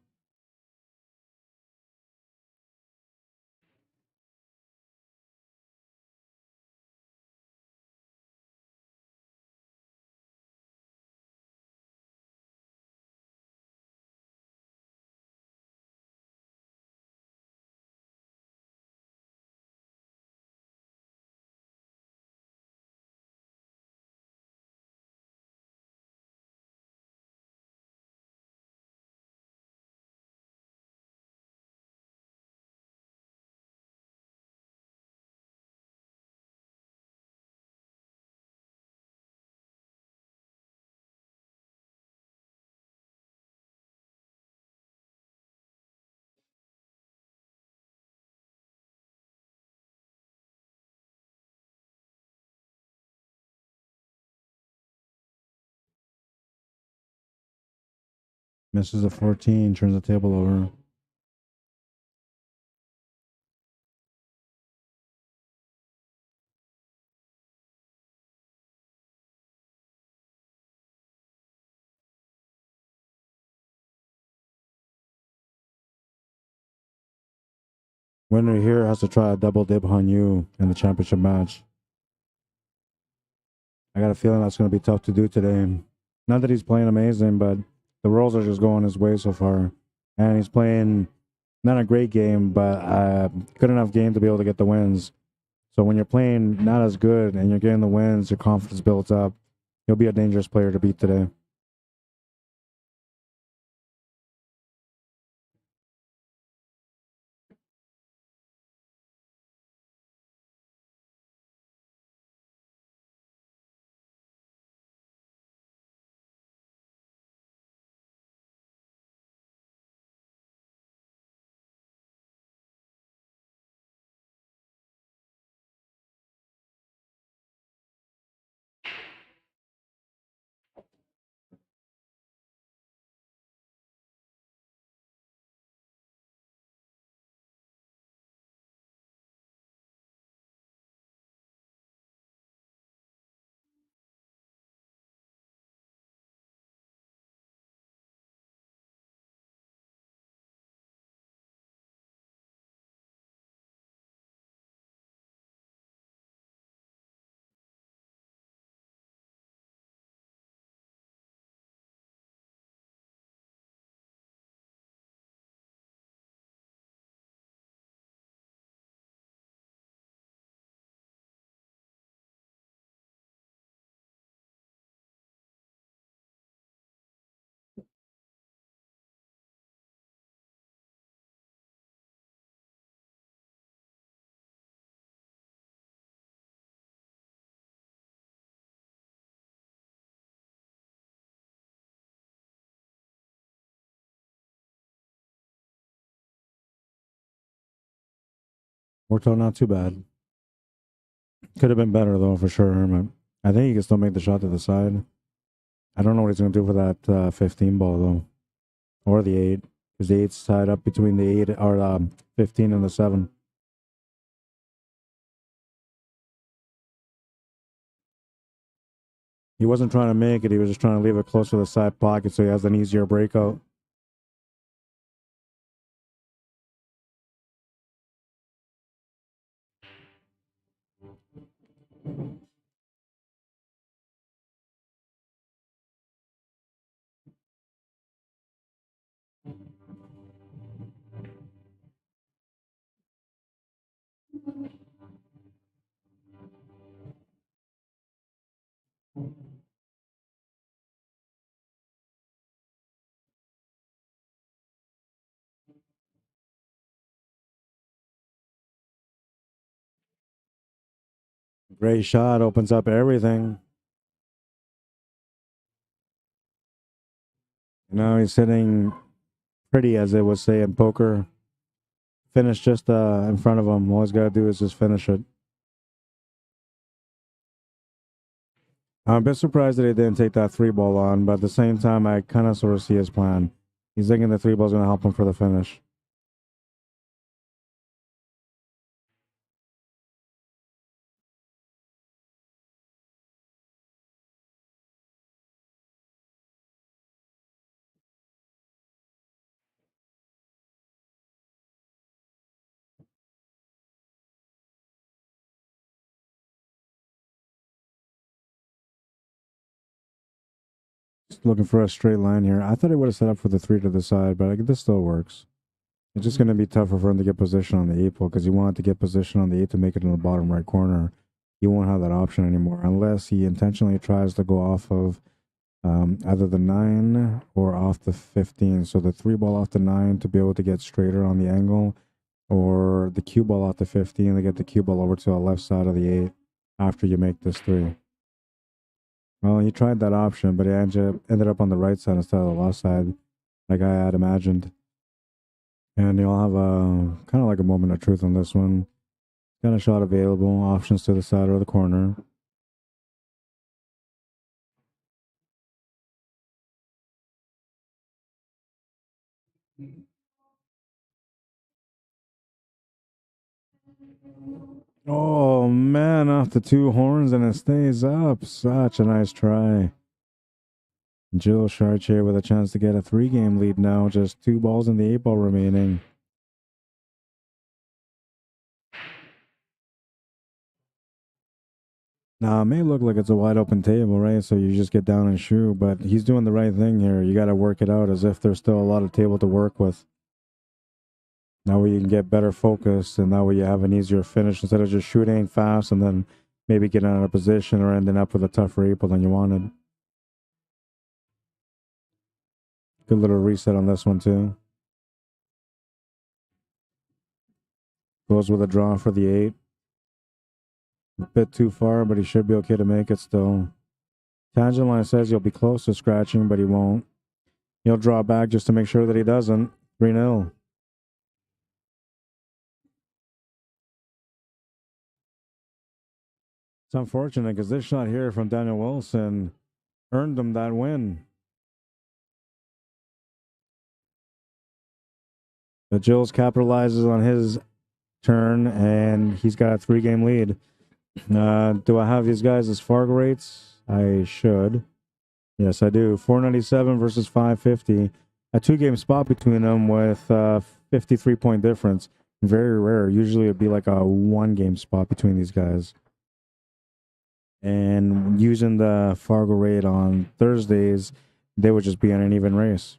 Misses a 14, turns the table over. Winner here has to try a double dip on you in the championship match. I got a feeling that's going to be tough to do today. Not that he's playing amazing, but The rolls are just going his way so far. And he's playing not a great game, but good enough game to be able to get the wins. So when you're playing not as good and you're getting the wins, your confidence builds up. He'll be a dangerous player to beat today. Worked out not too bad. Could have been better though, for sure. But I think he can still make the shot to the side. I don't know what he's going to do for that 15 ball though, or the 8, because the 8's tied up between the 8 or 15 and the 7. He wasn't trying to make it. He was just trying to leave it close to the side pocket so he has an easier breakout. Great shot, opens up everything. Now he's hitting pretty, as they would say in poker. Finish just in front of him. All he's got to do is just finish it. I'm a bit surprised that he didn't take that 3 ball on, but at the same time, I kind of sort of see his plan. He's thinking the 3 ball is going to help him for the finish. Just looking for a straight line here. I thought he would have set up for the 3 to the side, but this still works. It's just going to be tougher for him to get position on the 8 ball because he wanted to get position on the 8 to make it in the bottom right corner. He won't have that option anymore unless he intentionally tries to go off of either the 9 or off the 15. So the 3 ball off the 9 to be able to get straighter on the angle, or the cue ball off the 15 to get the cue ball over to the left side of the 8 after you make this 3. Well, he tried that option, but he ended up on the right side instead of the left side, like I had imagined. And you'll have a kind of like a moment of truth on this one. Got a shot available, options to the side or the corner. Oh man, off the 2 horns and it stays up. Such a nice try. Jill Chartier with a chance to get a 3-game lead now. Just 2 balls in the 8 ball remaining. Now, it may look like it's a wide open table, right? So you just get down and shoot, but he's doing the right thing here. You got to work it out as if there's still a lot of table to work with. That way you can get better focus, and that way you have an easier finish instead of just shooting fast and then maybe getting out of position or ending up with a tougher apple than you wanted. Good little reset on this one, too. Goes with a draw for the 8. A bit too far, but he should be okay to make it still. Tangent line says he'll be close to scratching, but he won't. He'll draw back just to make sure that he doesn't. 3-0. It's unfortunate because this shot here from Daniel Wilson earned him that win. But Jills capitalizes on his turn, and he's got a 3-game lead. Do I have these guys as Fargo rates? I should. Yes, I do. 497 versus 550. A 2-game spot between them with 53-point difference. Very rare. Usually it'd be like a 1-game spot between these guys. And using the Fargo rate on Thursdays, they would just be on an even race.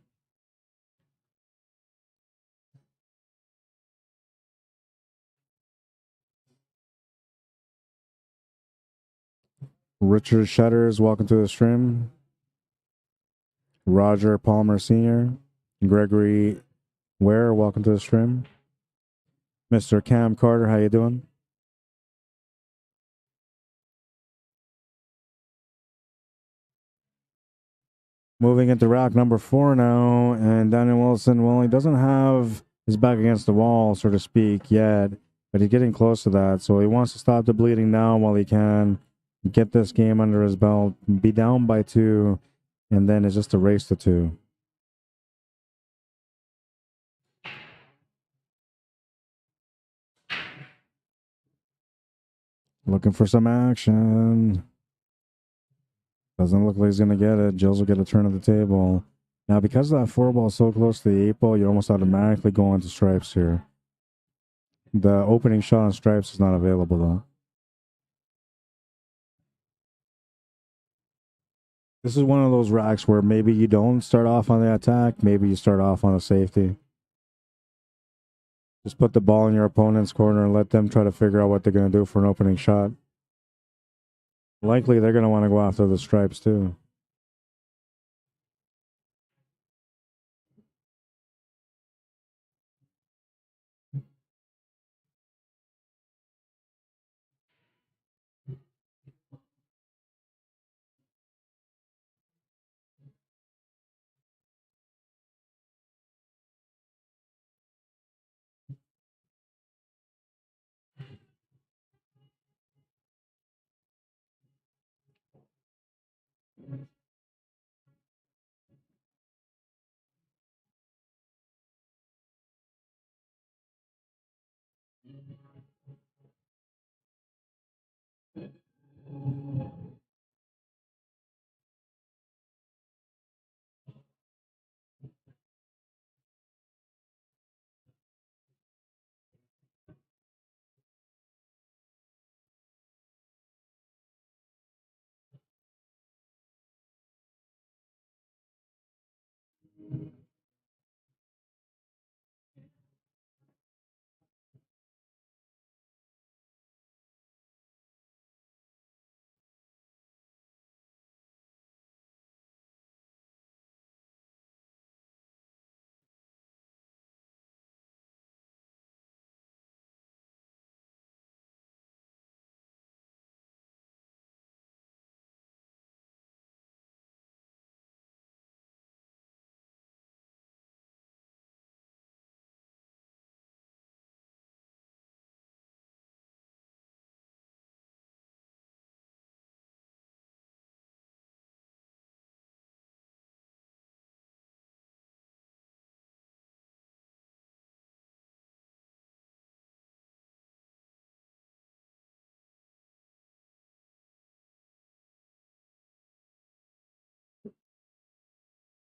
Richard Shutters, welcome to the stream. Roger Palmer Sr., Gregory Ware, welcome to the stream. Mr. Cam Carter, how you doing? Moving into rack number 4 now, and Daniel Wilson, well, he doesn't have his back against the wall, so to speak, yet, but he's getting close to that, so he wants to stop the bleeding now while he can, get this game under his belt, be down by 2, and then it's just a race to 2. Looking for some action. Doesn't look like he's going to get it. Jills will get a turn at the table. Now, because that 4-ball is so close to the 8-ball, you almost automatically go into stripes here. The opening shot on stripes is not available, though. This is one of those racks where maybe you don't start off on the attack, maybe you start off on a safety. Just put the ball in your opponent's corner and let them try to figure out what they're going to do for an opening shot. Likely they're going to want to go after the stripes too.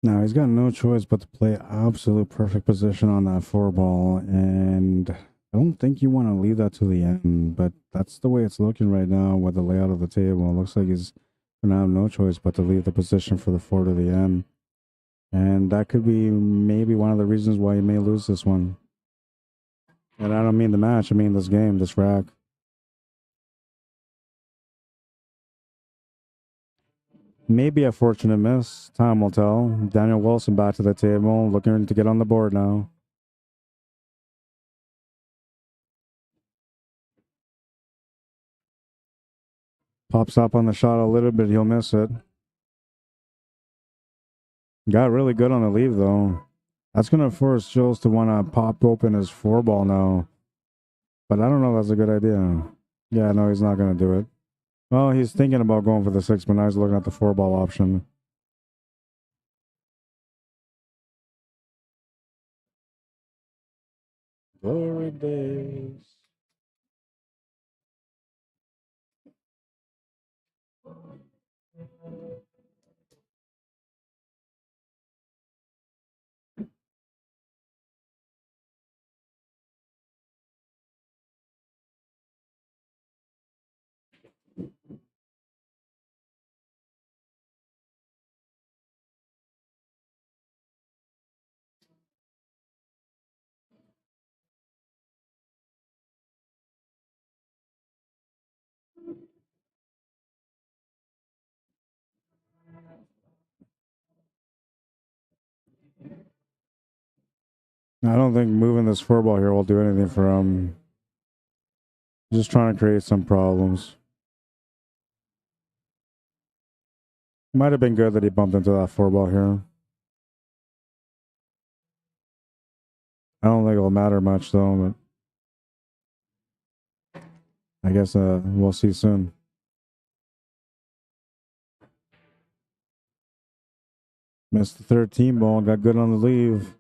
Now he's got no choice but to play absolute perfect position on that 4-ball, and I don't think you want to leave that to the end, but that's the way it's looking right now with the layout of the table. It looks like he's going to have no choice but to leave the position for the 4 to the end. And that could be maybe one of the reasons why he may lose this one. And I don't mean the match, I mean this game, this rack. Maybe a fortunate miss. Time will tell. Daniel Wilson back to the table, looking to get on the board now. Pops up on the shot a little bit, he'll miss it. Got really good on the leave, though. That's going to force Jules to want to pop open his 4-ball now. But I don't know if that's a good idea. Yeah, no, he's not going to do it. Well, he's thinking about going for the 6, but now he's looking at the 4-ball option. Glory days. I don't think moving this 4-ball here will do anything for him. Just trying to create some problems. Might have been good that he bumped into that 4-ball here. I don't think it'll matter much though, but I guess we'll see soon. Missed the 13 ball, got good on the leave.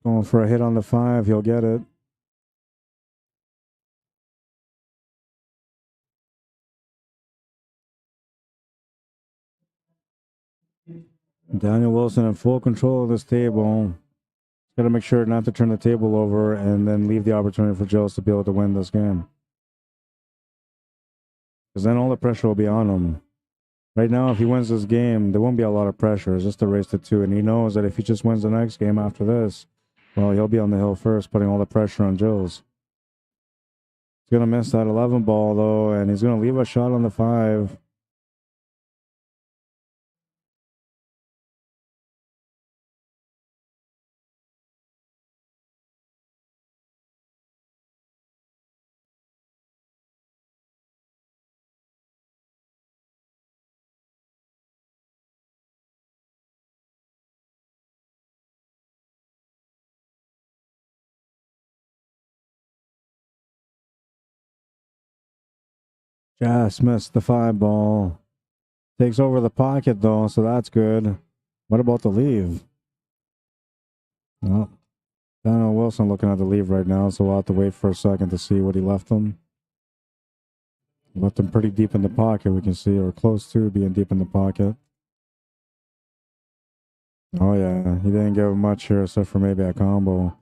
Going for a hit on the 5, he'll get it. Daniel Wilson in full control of this table. Got to make sure not to turn the table over and then leave the opportunity for Jules to be able to win this game. Because then all the pressure will be on him. Right now, if he wins this game, there won't be a lot of pressure. It's just a race to 2. And he knows that if he just wins the next game after this, well, he'll be on the hill first, putting all the pressure on Jules. He's going to miss that 11 ball, though, and he's going to leave a shot on the 5. Just missed the 5 ball. Takes over the pocket, though, so that's good. What about the leave? Well, Daniel Wilson looking at the leave right now, so we'll have to wait for a second to see what he left him. Left him pretty deep in the pocket, we can see, or close to being deep in the pocket. Oh, yeah, he didn't give him much here except for maybe a combo.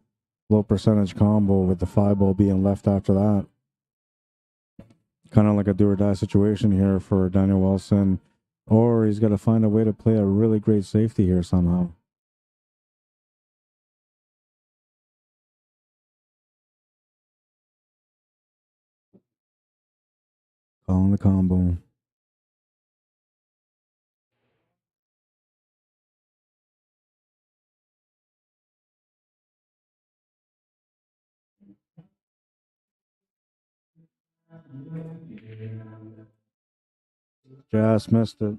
Low percentage combo with the 5 ball being left after that. Kind of like a do or die situation here for Daniel Wilson. Or he's got to find a way to play a really great safety here somehow. Calling the combo. Just missed it.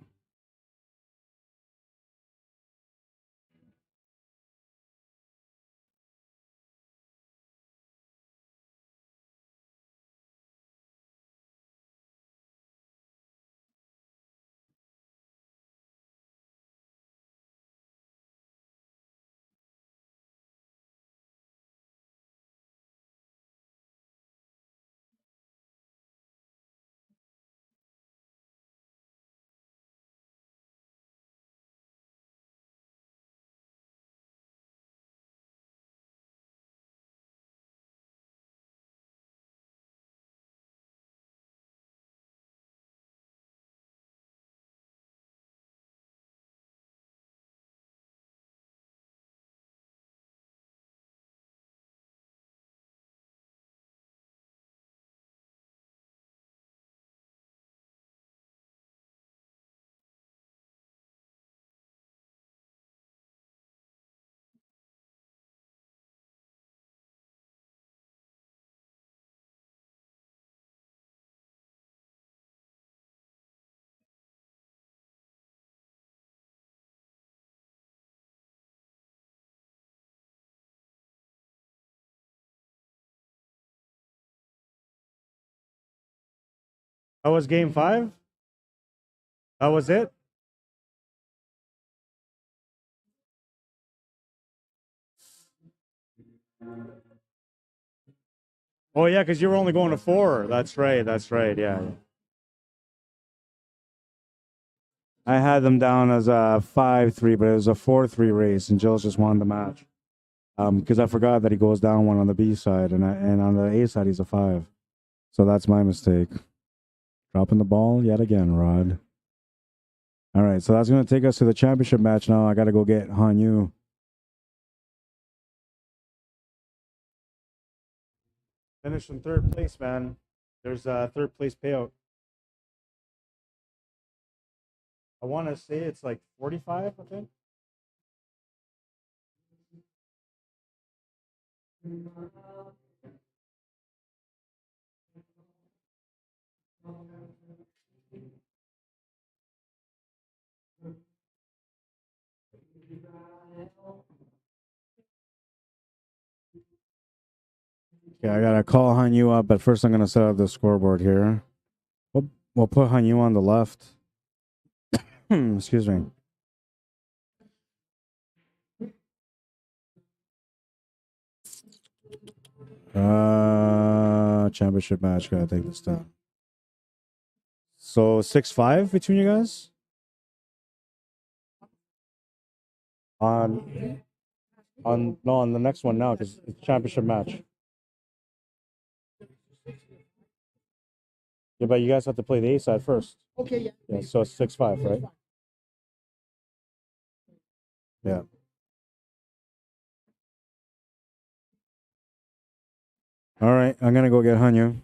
That was game 5? That was it? Oh yeah, because you were only going to 4. That's right. That's right. Yeah. I had them down as a 5-3, but it was a 4-3 race, and Jill's just won the match. Because I forgot that he goes down 1 on the B side, and on the A side he's a 5. So that's my mistake. Dropping the ball yet again, Rod. All right, so that's going to take us to the championship match now. I got to go get Hanyu. Finished in 3rd place, man. There's a 3rd place payout. I want to say it's like 45, I think. Okay, I gotta call Hanyu up, but first I'm gonna set up the scoreboard here. We'll put Hanyu on the left. Excuse me. Championship match. Gotta take this down. So 6-5 between you guys on the next one now because it's championship match. Yeah, but you guys have to play the A side first. Okay, yeah. Yeah, so it's 6-5, right? Yeah. All right, I'm gonna go get Hanyu.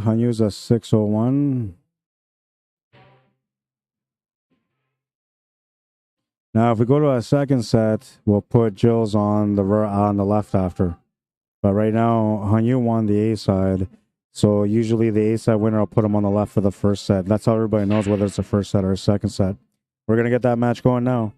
Hanyu's a 601. Now, if we go to a second set, we'll put Jill's on the left after. But right now, Hanyu won the A side. So usually the A side winner, I'll put him on the left for the first set. That's how everybody knows whether it's a first set or a second set. We're going to get that match going now.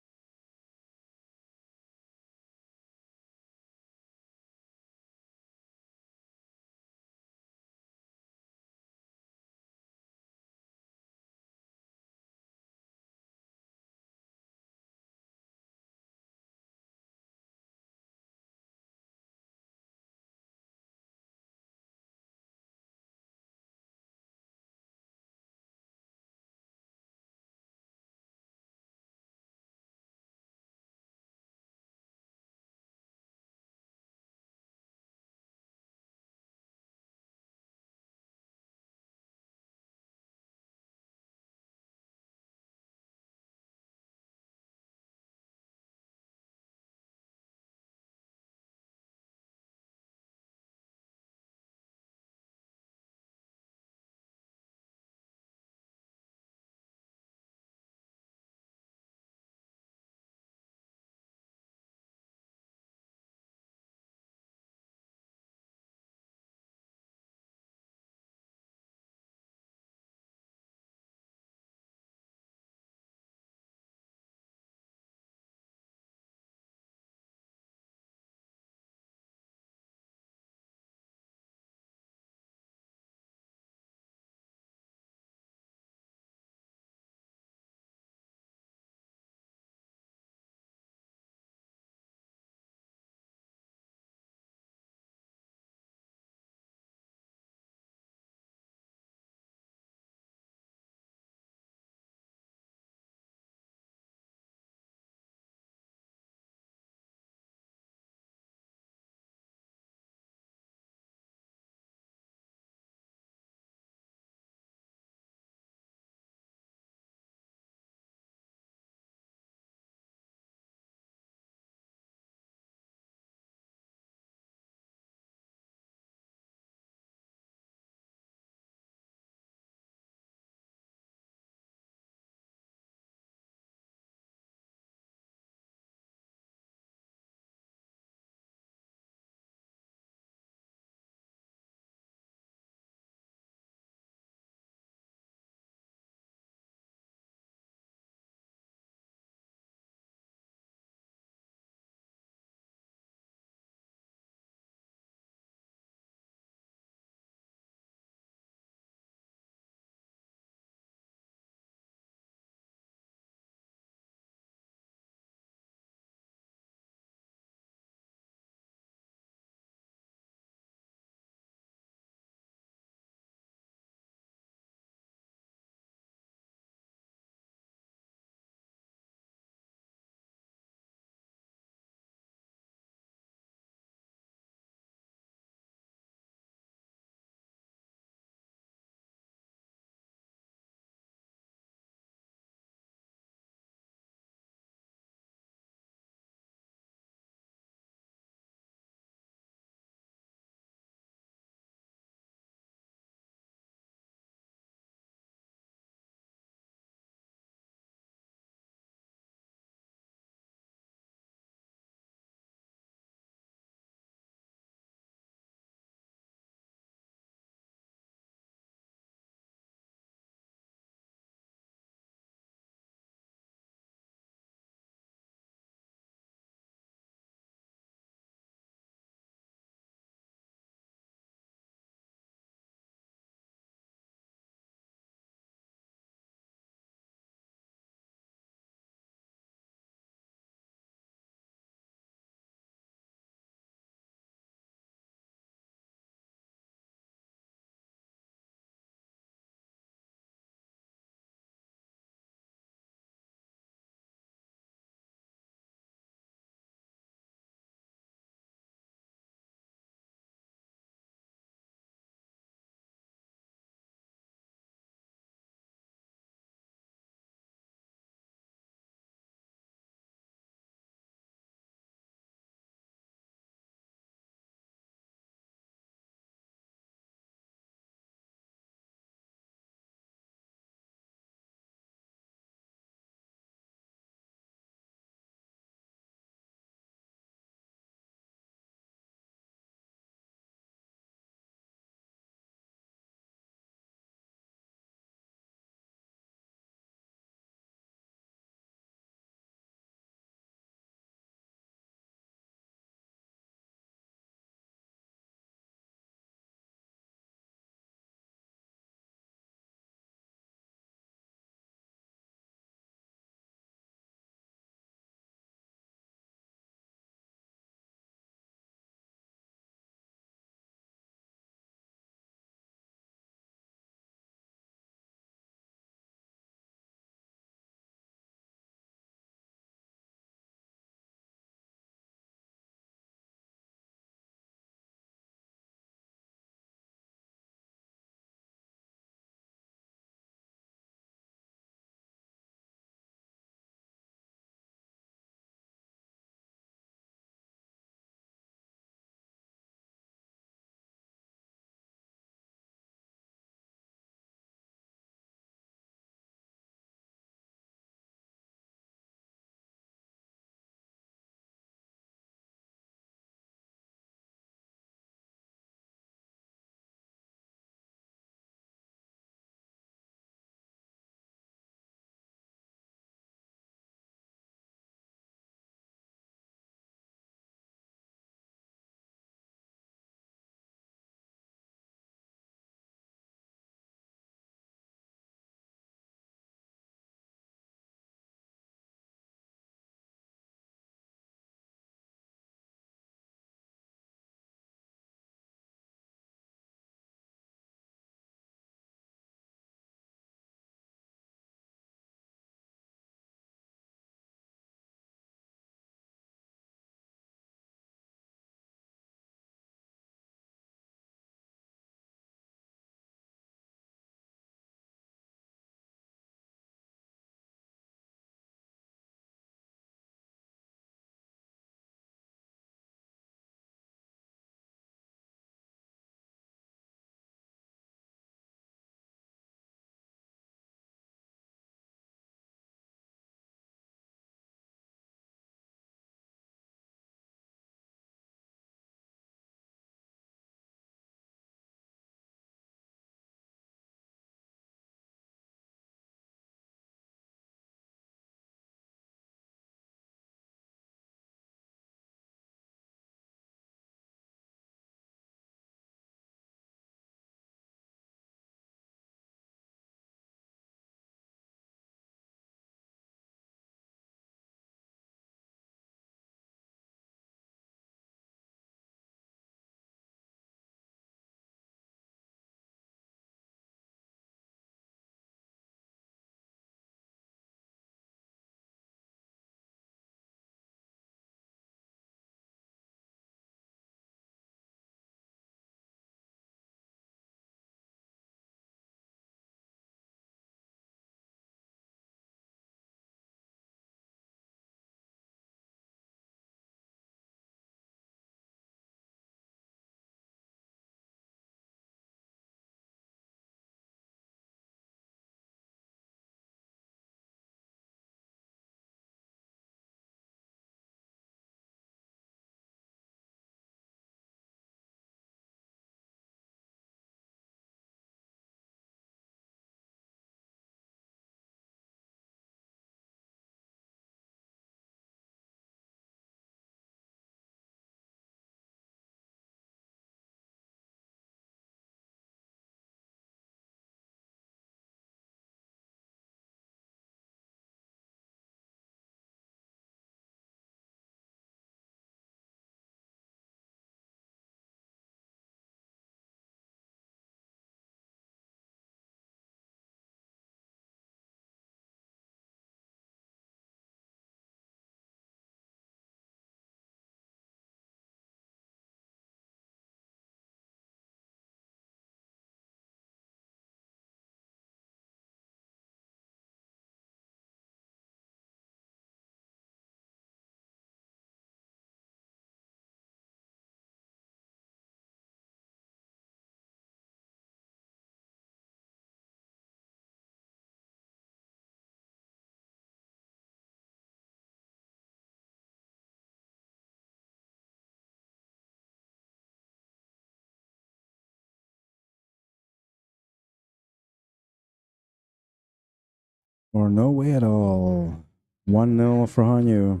Or no way at all. 1-0 for Hanyu.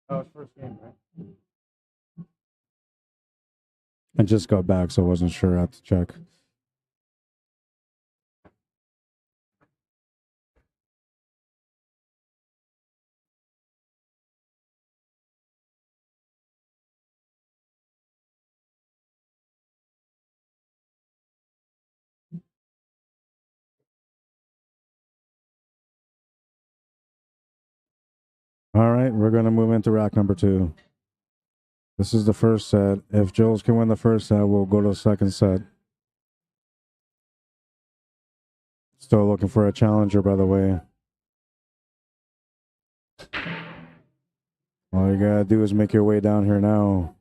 That was first game, right? I just got back, so I wasn't sure. I had to check. All right, we're going to move into rack number 2. This is the first set. If Jules can win the first set, we'll go to the second set. Still looking for a challenger, by the way. All you gotta do is make your way down here now.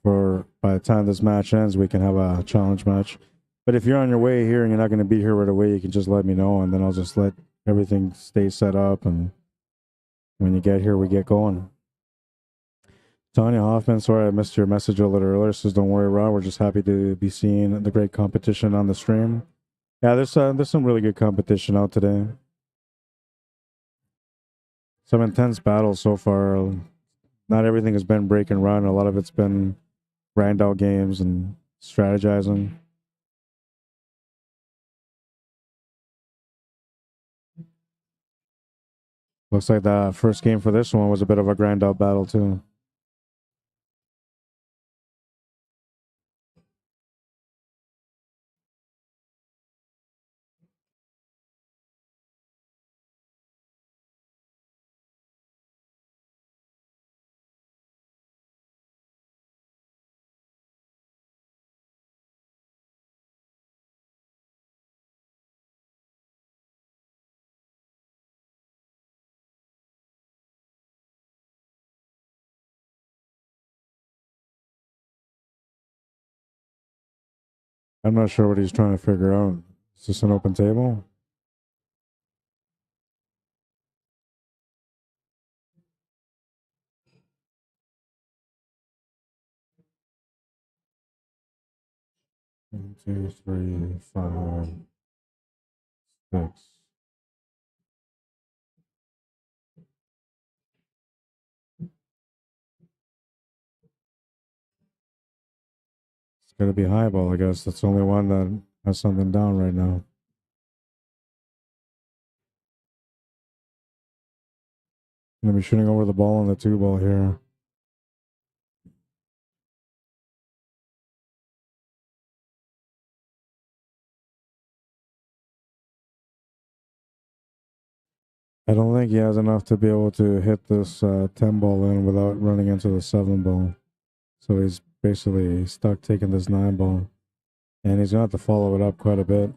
By the time this match ends, we can have a challenge match. But if you're on your way here and you're not going to be here right away, you can just let me know, and then I'll just let everything stay set up. And when you get here, we get going. Tanya Hoffman, sorry I missed your message a little earlier. Says, don't worry, Rod. We're just happy to be seeing the great competition on the stream. Yeah, there's some really good competition out today. Some intense battles so far. Not everything has been break and run. A lot of it's been grind out games and strategizing. Looks like the first game for this one was a bit of a grind out battle too. I'm not sure what he's trying to figure out. Is this an open table? One, two, three, 5, 6. It's gonna be highball, I guess. That's the only one that has something down right now. Gonna be shooting over the ball on the 2-ball here. I don't think he has enough to be able to hit this 10-ball in without running into the 7-ball. So he's basically stuck taking this 9-ball. And he's going to have to follow it up quite a bit,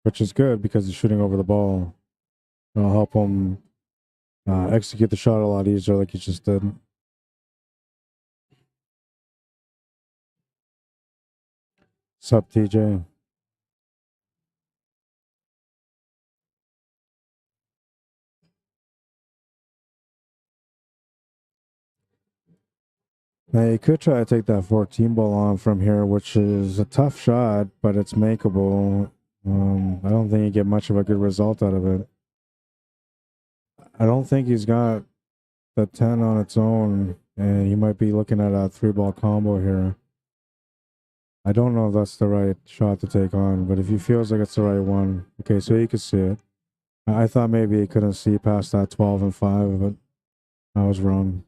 which is good because he's shooting over the ball. It'll help him execute the shot a lot easier like he just did. Sup, TJ? Now, you could try to take that 14-ball on from here, which is a tough shot, but it's makeable. I don't think you get much of a good result out of it. I don't think he's got the 10 on its own, and he might be looking at a 3-ball combo here. I don't know if that's the right shot to take on, but if he feels like it's the right one, okay, so you can see it. I thought maybe he couldn't see past that 12 and 5, but I was wrong.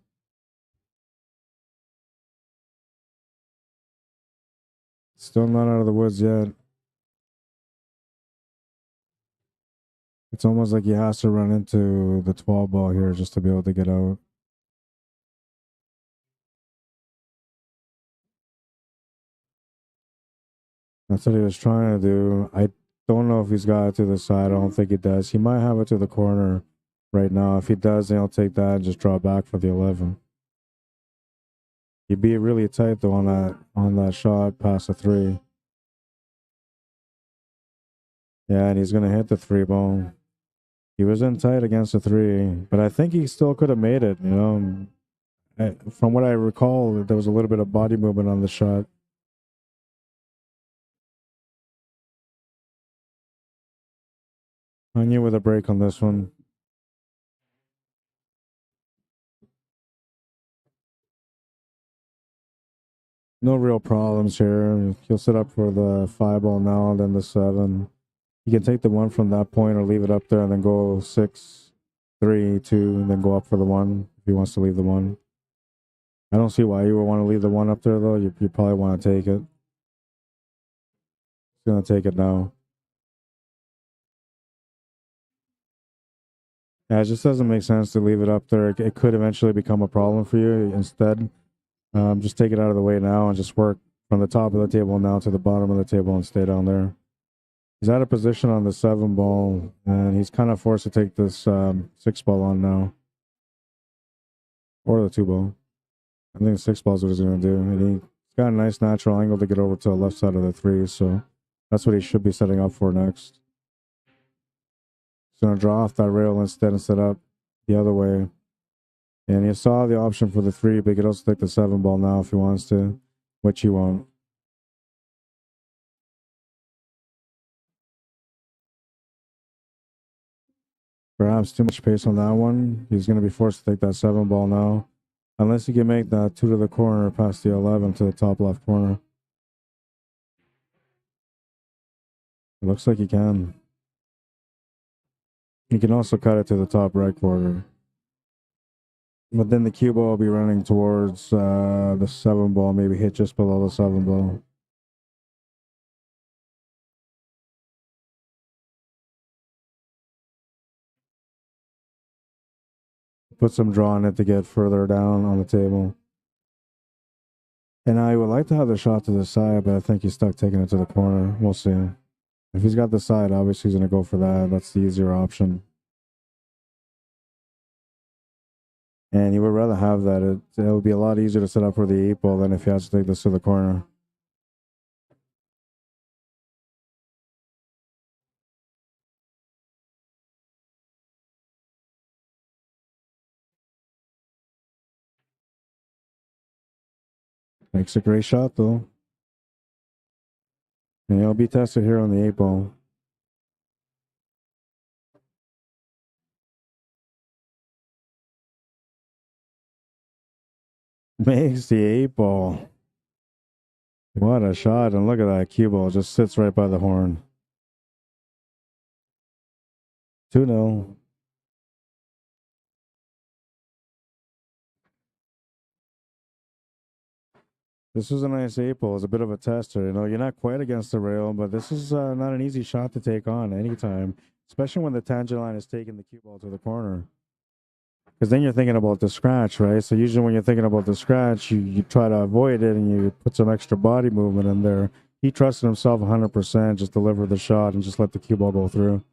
Still not out of the woods yet. It's almost like he has to run into the 12-ball here just to be able to get out. That's what he was trying to do. I don't know if he's got it to the side. I don't think he does. He might have it to the corner right now. If he does, then he'll take that and just draw back for the 11. He'd be really tight though on that shot past the 3. Yeah, and he's gonna hit the 3-ball. He was in tight against the 3, but I think he still could have made it. You know, from what I recall, there was a little bit of body movement on the shot. On you with a break on this one. No real problems here. He'll set up for the 5-ball now, then the 7. You can take the 1 from that point or leave it up there and then go 6, 3, 2, and then go up for the 1 if he wants to leave the 1. I don't see why you would want to leave the 1 up there, though. You probably want to take it. He's going to take it now. Yeah, it just doesn't make sense to leave it up there. It could eventually become a problem for you. Instead, just take it out of the way now and just work from the top of the table now to the bottom of the table and stay down there. He's out of position on the 7-ball, and he's kind of forced to take this 6-ball on now. Or the 2-ball. I think 6-ball is what he's going to do. And he's got a nice natural angle to get over to the left side of the 3, so that's what he should be setting up for next. He's going to draw off that rail instead and set up the other way. And he saw the option for the 3, but he could also take the 7-ball now if he wants to, which he won't. Perhaps too much pace on that one. He's going to be forced to take that 7-ball now. Unless he can make that 2 to the corner past the 11 to the top left corner. It looks like he can. He can also cut it to the top right corner. But then the cue ball will be running towards the 7-ball, maybe hit just below the 7-ball. Put some draw on it to get further down on the table. And I would like to have the shot to the side, but I think he's stuck taking it to the corner. We'll see. If he's got the side, obviously he's going to go for that. That's the easier option. And he would rather have that. It would be a lot easier to set up for the 8-ball than if he has to take this to the corner. Makes a great shot, though. And he'll be tested here on the 8-ball. Makes the 8-ball. What a shot. And look at that cue ball. Just sits right by the horn. 2-0. This is a nice 8-ball. It's a bit of a tester. You know, you're not quite against the rail, but this is not an easy shot to take on anytime, especially when the tangent line is taking the cue ball to the corner. Because then you're thinking about the scratch, right? So usually when you're thinking about the scratch, you try to avoid it and you put some extra body movement in there. He trusted himself 100%, just deliver the shot and just let the cue ball go through.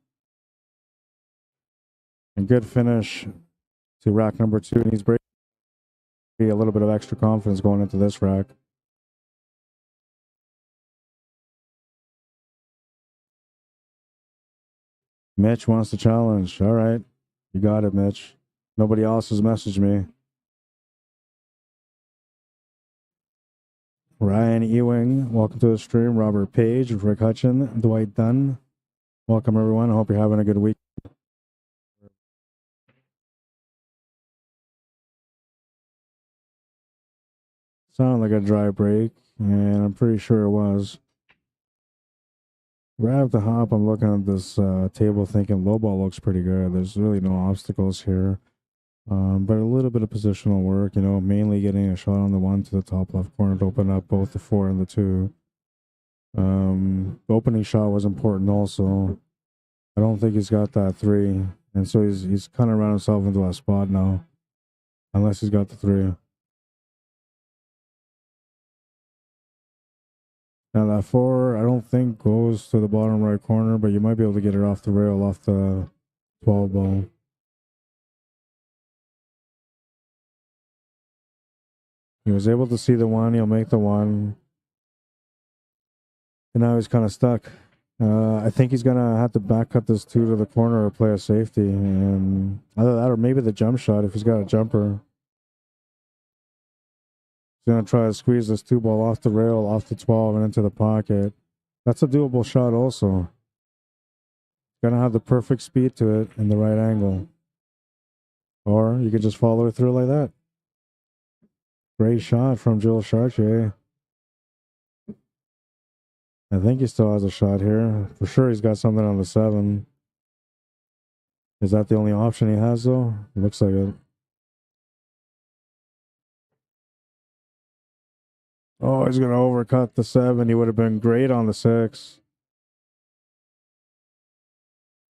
And good finish to rack number 2. And he's breaking a little bit of extra confidence going into this rack. Mitch wants to challenge. All right. You got it, Mitch. Nobody else has messaged me. Ryan Ewing, welcome to the stream. Robert Page, Rick Hutchin, Dwight Dunn. Welcome, everyone. I hope you're having a good week. Sounded like a dry break, and I'm pretty sure it was. Right off the hop, I'm looking at this table thinking low ball looks pretty good. There's really no obstacles here. But a little bit of positional work, you know, mainly getting a shot on the 1 to the top left corner to open up both the 4 and the 2. The opening shot was important also. I don't think he's got that 3. And so he's kind of run himself into a spot now. Unless he's got the 3. Now that 4, I don't think goes to the bottom right corner, but you might be able to get it off the rail, off the 12-ball. He was able to see the 1, he'll make the 1. And now he's kind of stuck. I think he's going to have to back cut this 2 to the corner or play a safety. And either that or maybe the jump shot if he's got a jumper. He's going to try to squeeze this 2-ball off the rail, off the 12, and into the pocket. That's a doable shot also. Gonna have the perfect speed to it and the right angle. Or you can just follow it through like that. Great shot from Jules Chartier. I think he still has a shot here. For sure he's got something on the 7. Is that the only option he has though? It looks like it. Oh, he's gonna overcut the 7. He would have been great on the 6.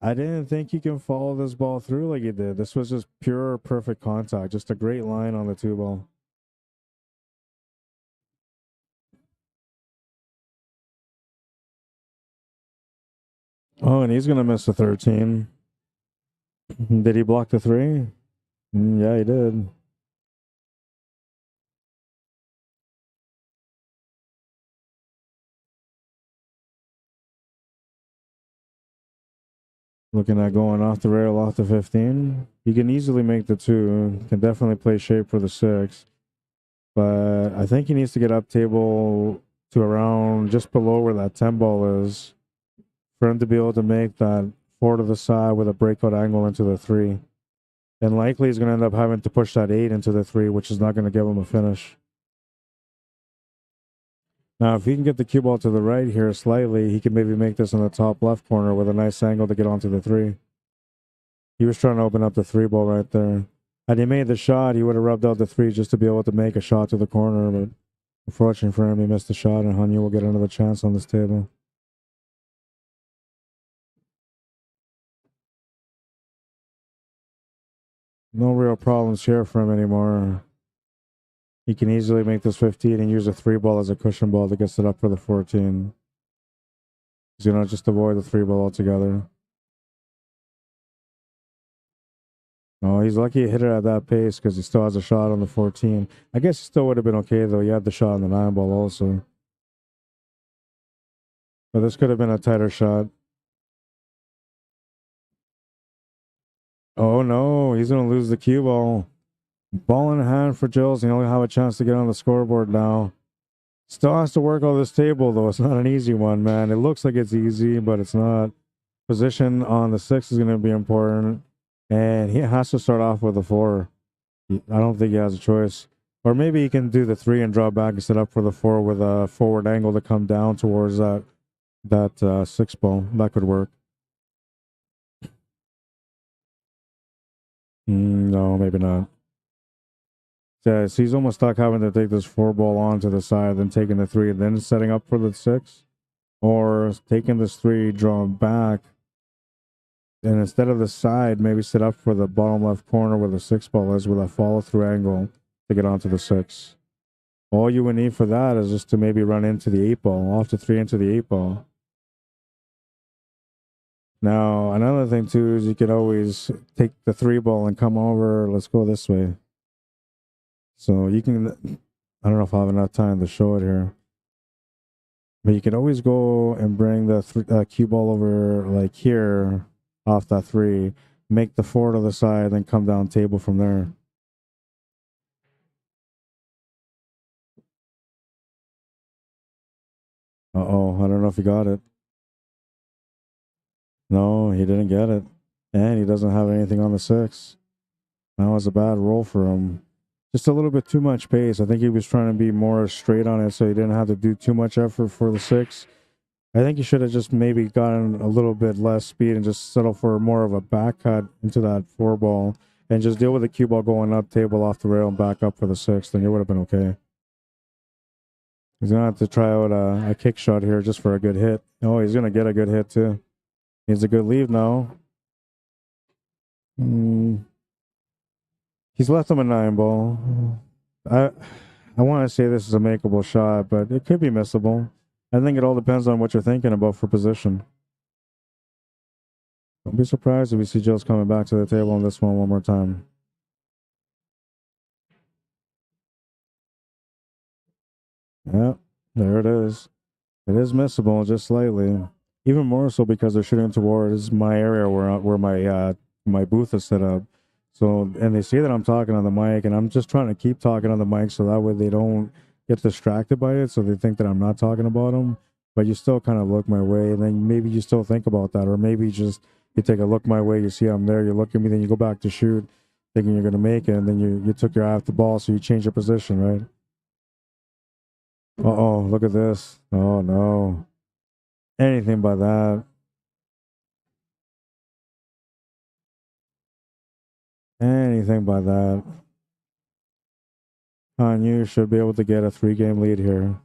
I didn't think you can follow this ball through like he did. This was just pure perfect contact. Just a great line on the 2 ball. Oh, and he's gonna miss the 13. Did he block the 3? Yeah, he did. Looking at going off the rail, off the 15. You can easily make the 2. Can definitely play shape for the 6. But I think he needs to get up table to around just below where that 10 ball is for him to be able to make that 4 to the side with a breakout angle into the 3. And likely he's going to end up having to push that 8 into the 3, which is not going to give him a finish. Now, if he can get the cue ball to the right here slightly, he can maybe make this in the top left corner with a nice angle to get onto the 3. He was trying to open up the 3 ball right there. Had he made the shot, he would have rubbed out the 3 just to be able to make a shot to the corner. But unfortunately for him, he missed the shot, and Hanyu will get another chance on this table. No real problems here for him anymore. He can easily make this 15 and use a 3 ball as a cushion ball to get it up for the 14. He's going to just avoid the 3 ball altogether. Oh, he's lucky he hit it at that pace because he still has a shot on the 14. I guess he still would have been okay, though. He had the shot on the 9 ball also. But this could have been a tighter shot. Oh, no. He's going to lose the cue ball. Ball in hand for Jules. He'll only have a chance to get on the scoreboard now. Still has to work on this table, though. It's not an easy one, man. It looks like it's easy, but it's not. Position on the 6 is going to be important. And he has to start off with a 4. I don't think he has a choice. Or maybe he can do the 3 and draw back and set up for the 4 with a forward angle to come down towards that 6 ball. That could work. No, maybe not. Yeah, so he's almost stuck having to take this 4 ball on to the side, then taking the 3, and then setting up for the 6. Or taking this 3, drawing back, and instead of the side, maybe set up for the bottom left corner where the 6 ball is with a follow-through angle to get onto the 6. All you would need for that is just to maybe run into the 8 ball, off the 3 into the 8 ball. Now, another thing too is you could always take the 3 ball and come over. Let's go this way. So you can, I don't know if I have enough time to show it here. But you can always go and bring the cue ball over like here off that 3, make the 4 to the side, then come down table from there. Uh-oh, I don't know if he got it. No, he didn't get it. And he doesn't have anything on the 6. That was a bad roll for him. Just a little bit too much pace. I think he was trying to be more straight on it so he didn't have to do too much effort for the 6. I think he should have just maybe gotten a little bit less speed and just settle for more of a back cut into that 4 ball and just deal with the cue ball going up table off the rail and back up for the 6. Then it would have been okay. He's going to have to try out a kick shot here just for a good hit. Oh, he's going to get a good hit too. He's a good lead now. He's left him a 9 ball. I want to say this is a makeable shot, but it could be missable. I think it all depends on what you're thinking about for position. Don't be surprised if we see Jules coming back to the table on this one more time. Yeah, there it is. It is missable just slightly. Even more so because they're shooting towards my area where my booth is set up. So, and they see that I'm talking on the mic, and I'm just trying to keep talking on the mic so that way they don't get distracted by it, so they think that I'm not talking about them. But you still kind of look my way, and then maybe you still think about that, or maybe just You take a look my way, you see I'm there, you look at me, then you go back to shoot, thinking you're gonna make it, and then you took your eye off the ball, so you change your position, right? Uh-oh, look at this. Oh no. Anything but that. Anything but that. Hanyu should be able to get a 3-game lead here.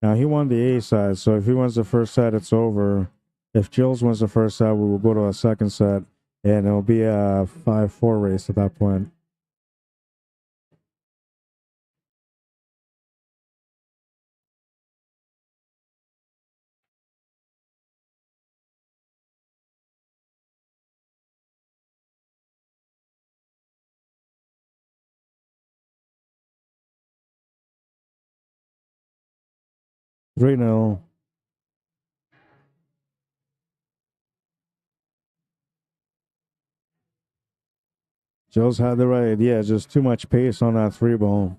Now, he won the A side, so if he wins the first set, it's over. If Jills wins the first set, we will go to a second set, and it'll be a 5-4 race at that point. Three 0. Jills had the right idea, just too much pace on that 3-ball.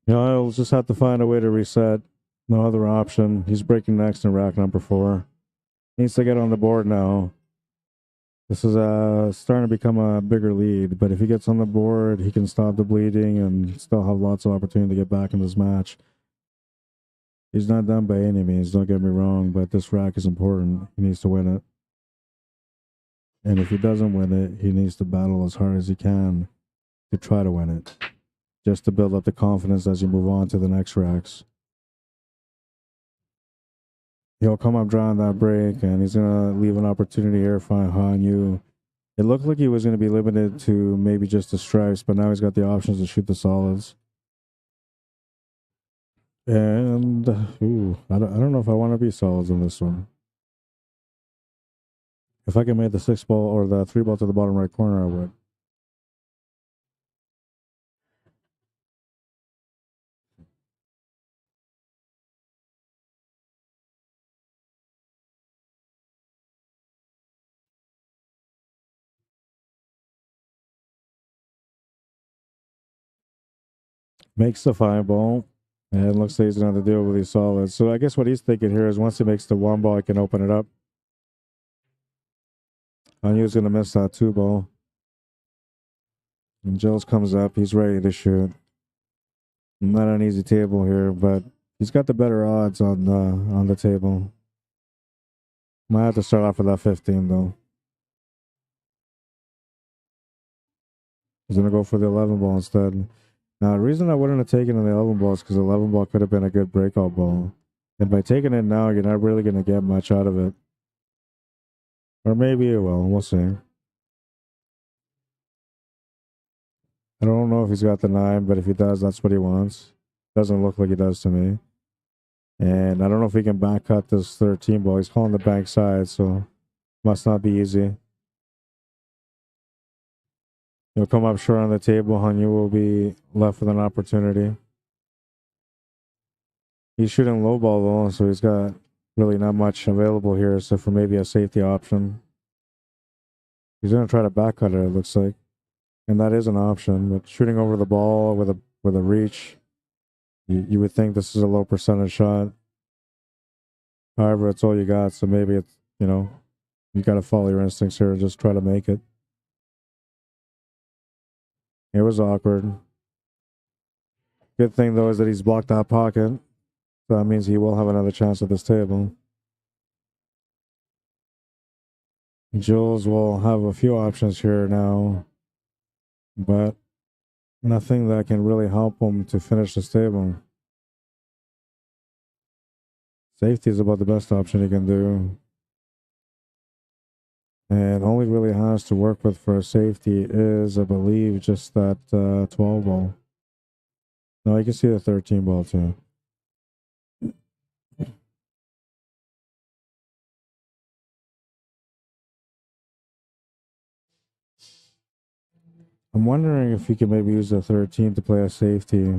You know, he'll just have to find a way to reset. No other option. He's breaking next in rack number 4. Needs to get on the board now. This is starting to become a bigger lead, but if he gets on the board, he can stop the bleeding and still have lots of opportunity to get back in this match. He's not done by any means, don't get me wrong, but this rack is important. He needs to win it. And if he doesn't win it, he needs to battle as hard as he can to try to win it, just to build up the confidence as you move on to the next racks. He'll come up drawing that break, and he's going to leave an opportunity here for Hanyu. It looked like he was going to be limited to maybe just the stripes, but now he's got the options to shoot the solids. And, ooh, I don't know if I want to be solids in this one. If I can make the 6-ball or the 3-ball to the bottom right corner, I would. Makes the 5-ball. And it looks like he's going to have to deal with these solids. So I guess what he's thinking here is once he makes the 1-ball, he can open it up. Hanyu's going to miss that 2-ball. And Jills comes up. He's ready to shoot. Not an easy table here, but he's got the better odds on the table. Might have to start off with that 15, though. He's going to go for the 11-ball instead. Now, the reason I wouldn't have taken the 11-ball is because the 11-ball could have been a good breakout ball. And by taking it now, you're not really going to get much out of it. Or maybe you will. We'll see. I don't know if he's got the 9, but if he does, that's what he wants. Doesn't look like he does to me. And I don't know if he can back cut this 13 ball. He's calling the bank side, so must not be easy. He'll come up short on the table. Hanyu will be left with an opportunity. He's shooting low ball though, so he's got really not much available here, except for maybe a safety option. He's going to try to back cut it, it looks like. And that is an option, but shooting over the ball with a reach, you would think this is a low percentage shot. However, it's all you got, so maybe it's, you know, you got to follow your instincts here and just try to make it. It was awkward. Good thing, though, is that he's blocked that pocket. So that means he will have another chance at this table. Jules will have a few options here now, but nothing that can really help him to finish this table. Safety is about the best option he can do. And all he really has to work with for a safety is, I believe, just that 12 ball. No, you can see the 13 ball too. I'm wondering if he can maybe use the 13 to play a safety.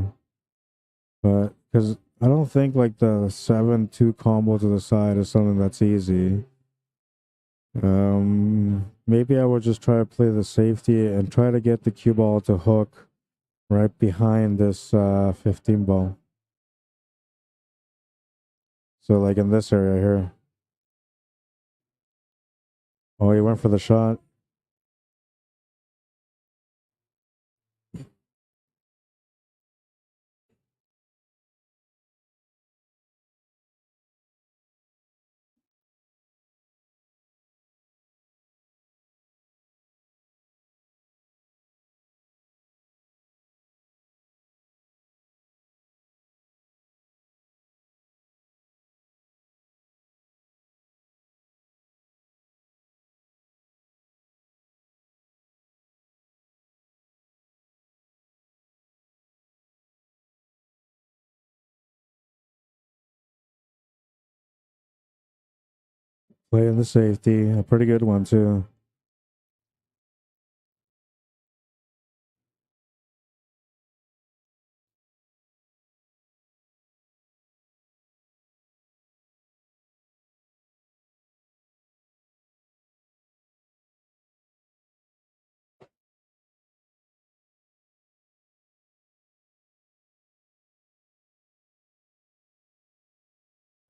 But, because I don't think like the 7-2 combo to the side is something that's easy. Maybe I would just try to play the safety and try to get the cue ball to hook right behind this 15 ball. So like in this area here. Oh, he went for the shot. Playing the safety, a pretty good one too.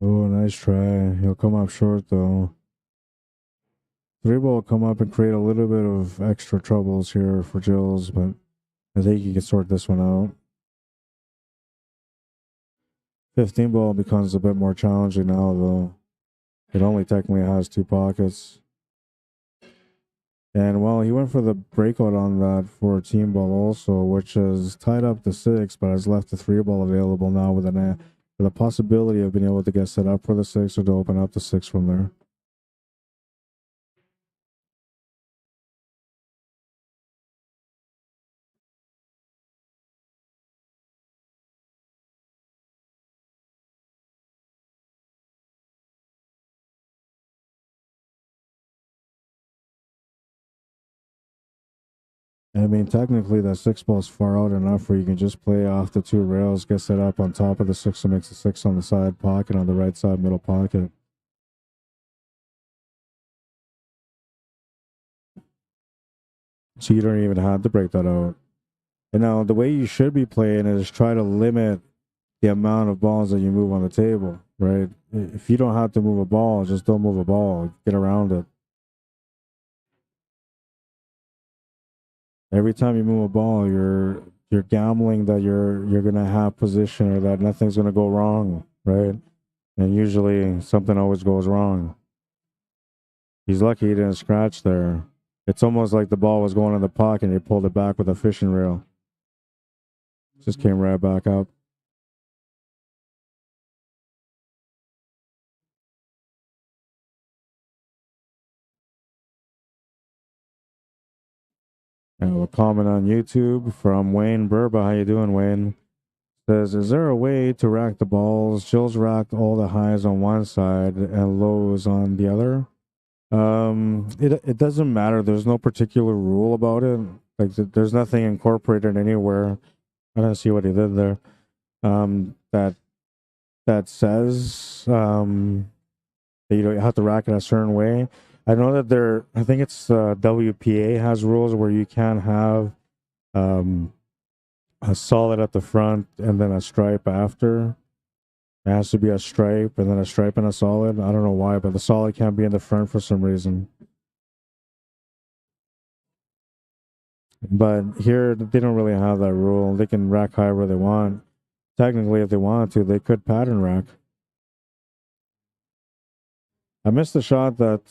Oh, nice try. He'll come up short though. Three ball will come up and create a little bit of extra troubles here for Jills, but I think he can sort this one out. 15 ball becomes a bit more challenging now though. It only technically has 2 pockets. And well, he went for the breakout on that for team ball also, which has tied up the 6, but has left the 3 ball available now with the possibility of being able to get set up for the 6 or to open up the 6 from there. I mean, technically, that 6 ball is far out enough where you can just play off the 2 rails, get set up on top of the 6, and makes the 6 on the side pocket, on the right side middle pocket. So you don't even have to break that out. And now, the way you should be playing is try to limit the amount of balls that you move on the table, right? If you don't have to move a ball, just don't move a ball. Get around it. Every time you move a ball, you're gambling that you're gonna have position or that nothing's gonna go wrong, right? And usually something always goes wrong. He's lucky he didn't scratch there. It's almost like the ball was going in the pocket and he pulled it back with a fishing reel. Just came right back up. And a comment on YouTube from Wayne Burba. How you doing, Wayne? Says, is there a way to rack the balls? Jill's racked all the highs on one side and lows on the other. It doesn't matter. There's no particular rule about it. Like there's nothing incorporated anywhere. I don't see what he did there. That says that you don't have to rack it a certain way. I know that there. I think it's WPA has rules where you can have a solid at the front and then a stripe after. It has to be a stripe and then a stripe and a solid. I don't know why, but the solid can't be in the front for some reason. But here, they don't really have that rule. They can rack high where they want. Technically, if they wanted to, they could pattern rack. I missed the shot that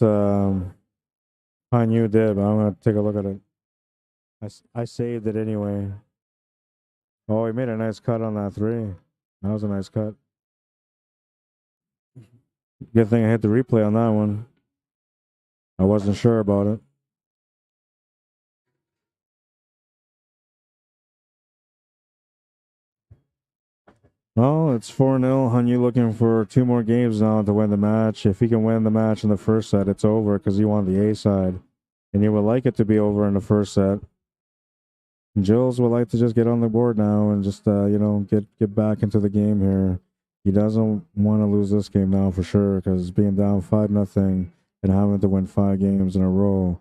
Hanyu did, but I'm going to take a look at it. I saved it anyway. Oh, he made a nice cut on that 3. That was a nice cut. Good thing I hit the replay on that one. I wasn't sure about it. Well, it's 4-0. Hanyu looking for 2 more games now to win the match. If he can win the match in the first set, it's over because he won the A side. And he would like it to be over in the first set. And Jills would like to just get on the board now and just, get back into the game here. He doesn't want to lose this game now for sure because being down 5-0 and having to win 5 games in a row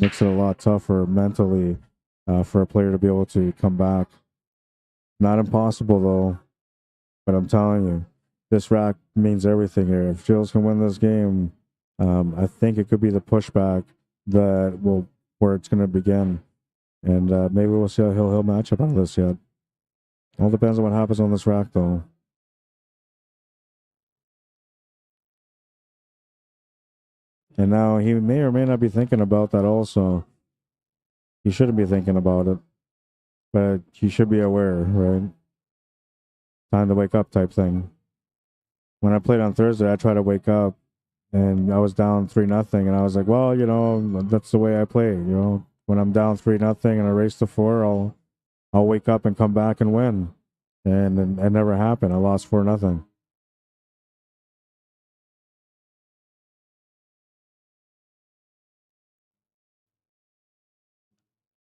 makes it a lot tougher mentally for a player to be able to come back. Not impossible though, but I'm telling you, this rack means everything here. If Gilles can win this game, I think it could be the pushback that will where it's going to begin, and maybe we'll see a hill matchup out of this yet. All depends on what happens on this rack though. And now he may or may not be thinking about that also. He shouldn't be thinking about it, but he should be aware, right? Time to wake up type thing. When I played on Thursday, I tried to wake up and I was down 3-0, and I was like, well, you know, that's the way I play. You know, when I'm down 3-0 and I race to 4, I'll wake up and come back and win. And it never happened. I lost 4-0.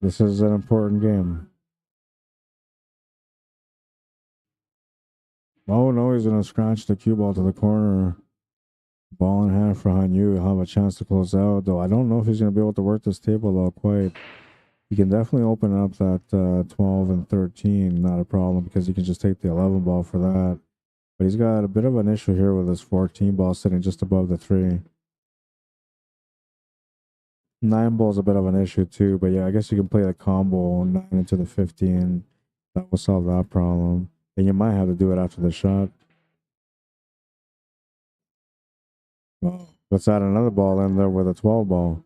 This is an important game. Oh no, he's gonna scratch the cue ball to the corner. Ball in hand for Hanyu. He'll have a chance to close out, though I don't know if he's gonna be able to work this table though quite. He can definitely open up that 12 and 13, not a problem, because he can just take the 11 ball for that. But he's got a bit of an issue here with his 14 ball sitting just above the 3. 9 ball is a bit of an issue too, but yeah, I guess you can play the combo 9 into the 15. That will solve that problem. And you might have to do it after the shot. Well, let's add another ball in there with a 12 ball.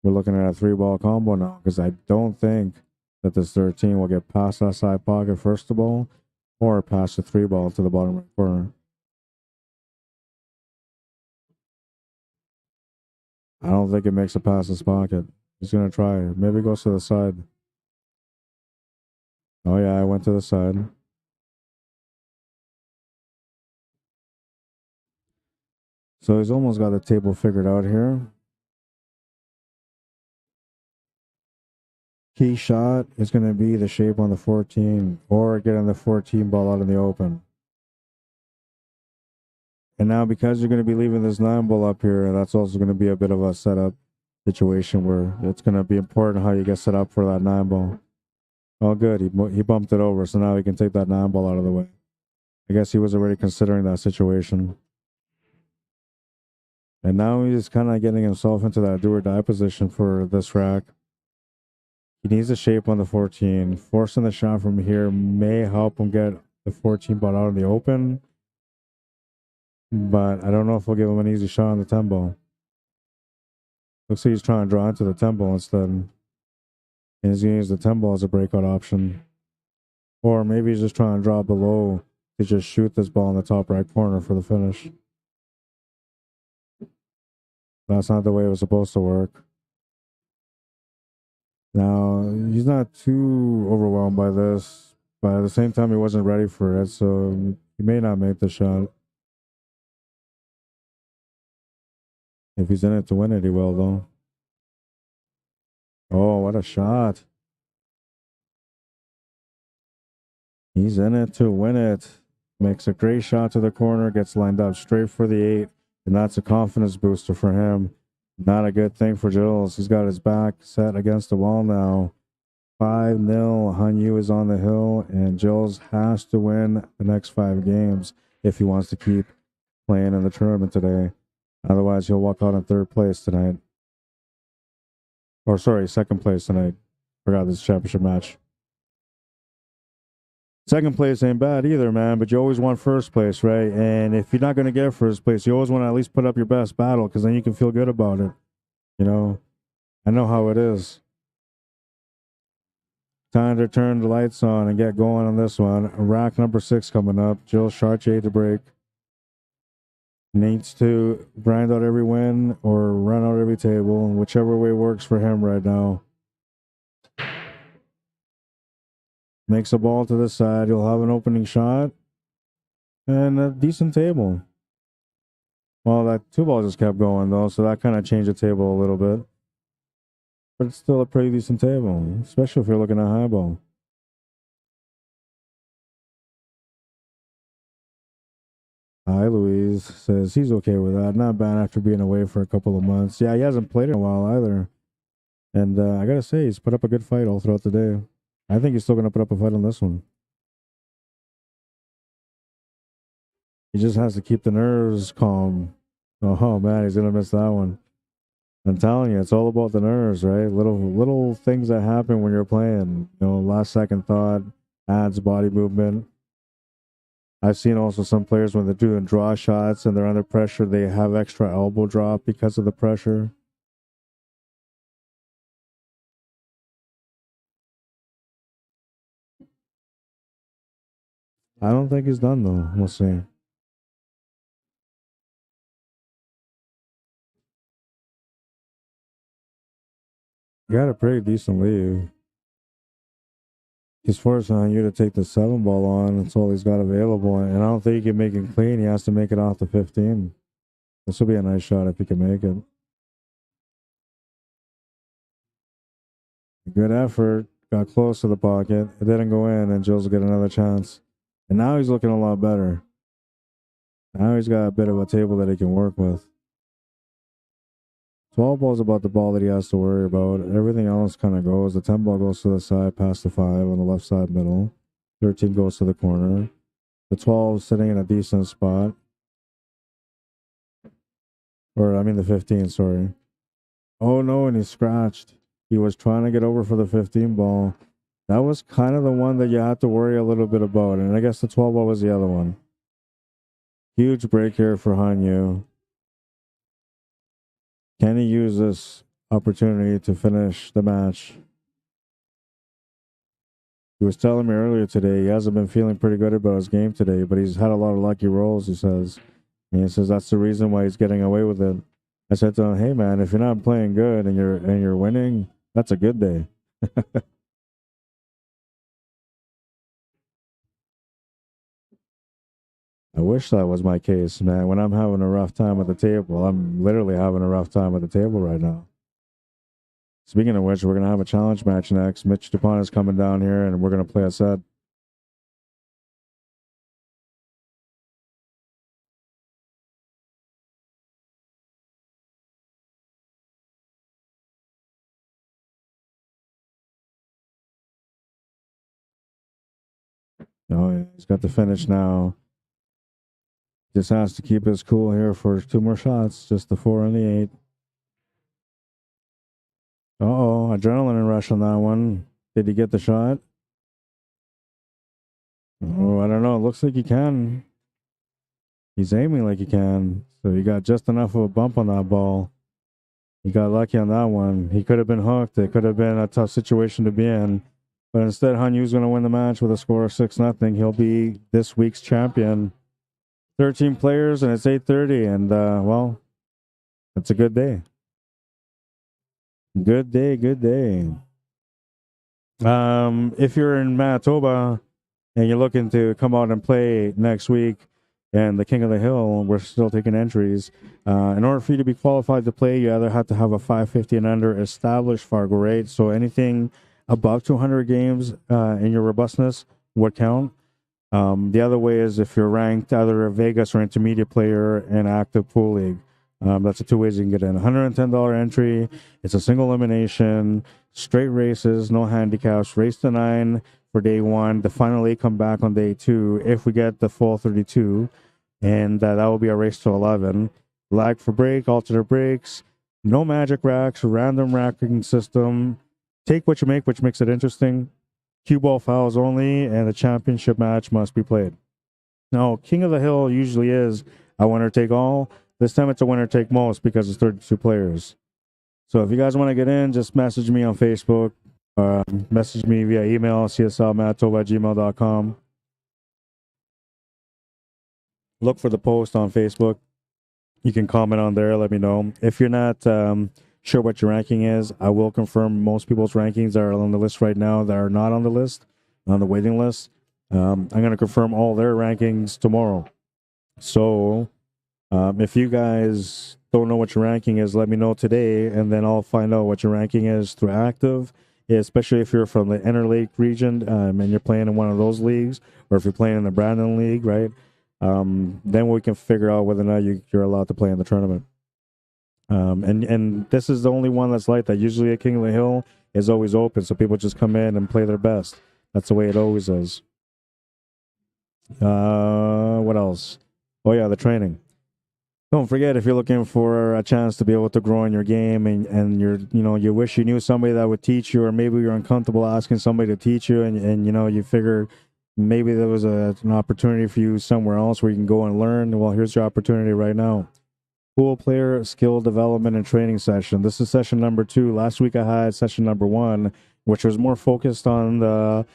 We're looking at a 3-ball combo now, because I don't think that this 13 will get past that side pocket first of all, or past the 3-ball to the bottom right corner. I don't think it makes it past his pocket. He's going to try. Maybe goes to the side. Oh yeah, I went to the side. So he's almost got the table figured out here. Key shot is going to be the shape on the 14, or getting the 14 ball out in the open. And now, because you're going to be leaving this 9 ball up here, that's also going to be a bit of a setup situation where it's going to be important how you get set up for that 9 ball. Oh, good. He bumped it over, so now he can take that 9 ball out of the way. I guess he was already considering that situation. And now he's kind of getting himself into that do or die position for this rack. He needs a shape on the 14. Forcing the shot from here may help him get the 14 ball out in the open. But I don't know if we'll give him an easy shot on the 10 ball. Looks like he's trying to draw into the 10 ball instead. And he's going to use the 10 ball as a breakout option. Or maybe he's just trying to draw below to just shoot this ball in the top right corner for the finish. That's not the way it was supposed to work. Now, he's not too overwhelmed by this, but at the same time, he wasn't ready for it, so he may not make the shot. If he's in it to win it, he will, though. Oh, what a shot. He's in it to win it. Makes a great shot to the corner, gets lined up straight for the 8, and that's a confidence booster for him. Not a good thing for Gilles. He's got his back set against the wall now. 5-0. Hanyu is on the hill, and Gilles has to win the next 5 games if he wants to keep playing in the tournament today. Otherwise, he'll walk out in 3rd place tonight. Or sorry, 2nd place tonight. Forgot this championship match. 2nd place ain't bad either, man, but you always want 1st place, right? And if you're not going to get 1st place, you always want to at least put up your best battle, because then you can feel good about it. You know, I know how it is. Time to turn the lights on and get going on this one. Rack number 6 coming up. Gilles Chartier to break. Needs to grind out every win or run out every table, whichever way works for him right now. Makes a ball to the side. He'll have an opening shot and a decent table. Well, that 2 ball just kept going, though, so that kind of changed the table a little bit. But it's still a pretty decent table, especially if you're looking at high ball. Hi, Louise says he's okay with that. Not bad after being away for a couple of months. Yeah, he hasn't played in a while either. And I gotta say, he's put up a good fight all throughout the day. I think he's still gonna put up a fight on this one. He just has to keep the nerves calm. Oh man, he's gonna miss that one. I'm telling you, it's all about the nerves, right? Little things that happen when you're playing. You know, last second thought, adds body movement. I've seen also some players when they're doing draw shots and they're under pressure, they have extra elbow drop because of the pressure. I don't think he's done though. We'll see. You got a pretty decent lead. He's forcing you to take the 7 ball on. That's all he's got available. And I don't think he can make it clean. He has to make it off the 15. This will be a nice shot if he can make it. Good effort. Got close to the pocket. It didn't go in, and Jill's get another chance. And now he's looking a lot better. Now he's got a bit of a table that he can work with. 12 ball's about the ball that he has to worry about. Everything else kind of goes. The 10 ball goes to the side, past the 5 on the left side middle. 13 goes to the corner. The 12 sitting in a decent spot. Or, I mean the 15, sorry. Oh no, and he scratched. He was trying to get over for the 15 ball. That was kind of the one that you had to worry a little bit about. And I guess the 12 ball was the other one. Huge break here for Hanyu. Can he use this opportunity to finish the match? He was telling me earlier today he hasn't been feeling pretty good about his game today, but he's had a lot of lucky rolls, he says. And he says that's the reason why he's getting away with it. I said to him, hey man, if you're not playing good and you're winning, that's a good day. I wish that was my case, man. When I'm having a rough time at the table, I'm literally having a rough time at the table right now. Speaking of which, we're going to have a challenge match next. Mitch DuPont is coming down here, and we're going to play a set. Oh, he's got the finish now. Just has to keep his cool here for 2 more shots. Just the 4 and the 8. Uh-oh, adrenaline rush on that one. Did he get the shot? Oh, I don't know. It looks like he can. He's aiming like he can. So he got just enough of a bump on that ball. He got lucky on that one. He could have been hooked. It could have been a tough situation to be in. But instead, Hanyu's going to win the match with a score of 6-0. He'll be this week's champion. 13 players, and it's 8:30. And, well, it's a good day. Good day, good day. If you're in Manitoba and you're looking to come out and play next week, and the King of the Hill, we're still taking entries. In order for you to be qualified to play, you either have to have a 550 and under established FargoRate. So anything above 200 games in your robustness would count. The other way is if you're ranked either a Vegas or intermediate player in active pool league. That's the 2 ways you can get in. $110 entry. It's a single elimination, straight races, no handicaps, race to 9 for day 1. The final 8 come back on day 2 if we get the full 32. And that will be a race to 11. Lag for break, alternate breaks, no magic racks, random racking system. Take what you make, which makes it interesting. Cue ball fouls only, and the championship match must be played. Now, King of the Hill usually is a winner take all. This time it's a winner take most because it's 32 players. So if you guys want to get in, just message me on Facebook. Message me via email, cslmanitoba@gmail.com. Look for the post on Facebook. You can comment on there. Let me know. If you're not sure what your ranking is, I will confirm most people's rankings are on the list right now that are not on the list, on the waiting list. I'm going to confirm all their rankings tomorrow. So if you guys don't know what your ranking is, let me know today, and then I'll find out what your ranking is through active, especially if you're from the Interlake region and you're playing in one of those leagues, or if you're playing in the Brandon League, right? then we can figure out whether or not you're allowed to play in the tournament. And this is the only one that's like that. Usually at King of the Hill is always open, so people just come in and play their best. That's the way it always is. What else? Oh yeah, the training. Don't forget, if you're looking for a chance to be able to grow in your game, and you wish you knew somebody that would teach you, or maybe you're uncomfortable asking somebody to teach you, and you figure maybe there was an opportunity for you somewhere else where you can go and learn. Well, here's your opportunity right now. Pool player skill development and training session. This is session number 2. Last week I had session number 1, which was more focused on the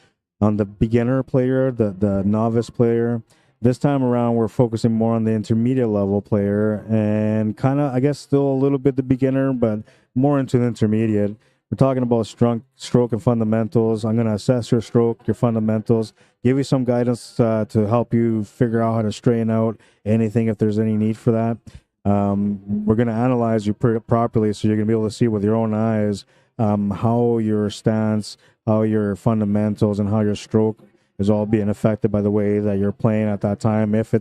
beginner player, the novice player. This time around, we're focusing more on the intermediate level player, and kind of, I guess, still a little bit the beginner, but more into the intermediate. We're talking about stroke and fundamentals. I'm going to assess your stroke, your fundamentals, give you some guidance to help you figure out how to straighten out anything if there's any need for that. We're going to analyze you properly, so you're going to be able to see with your own eyes how your stance, how your fundamentals, and how your stroke is all being affected by the way that you're playing at that time. If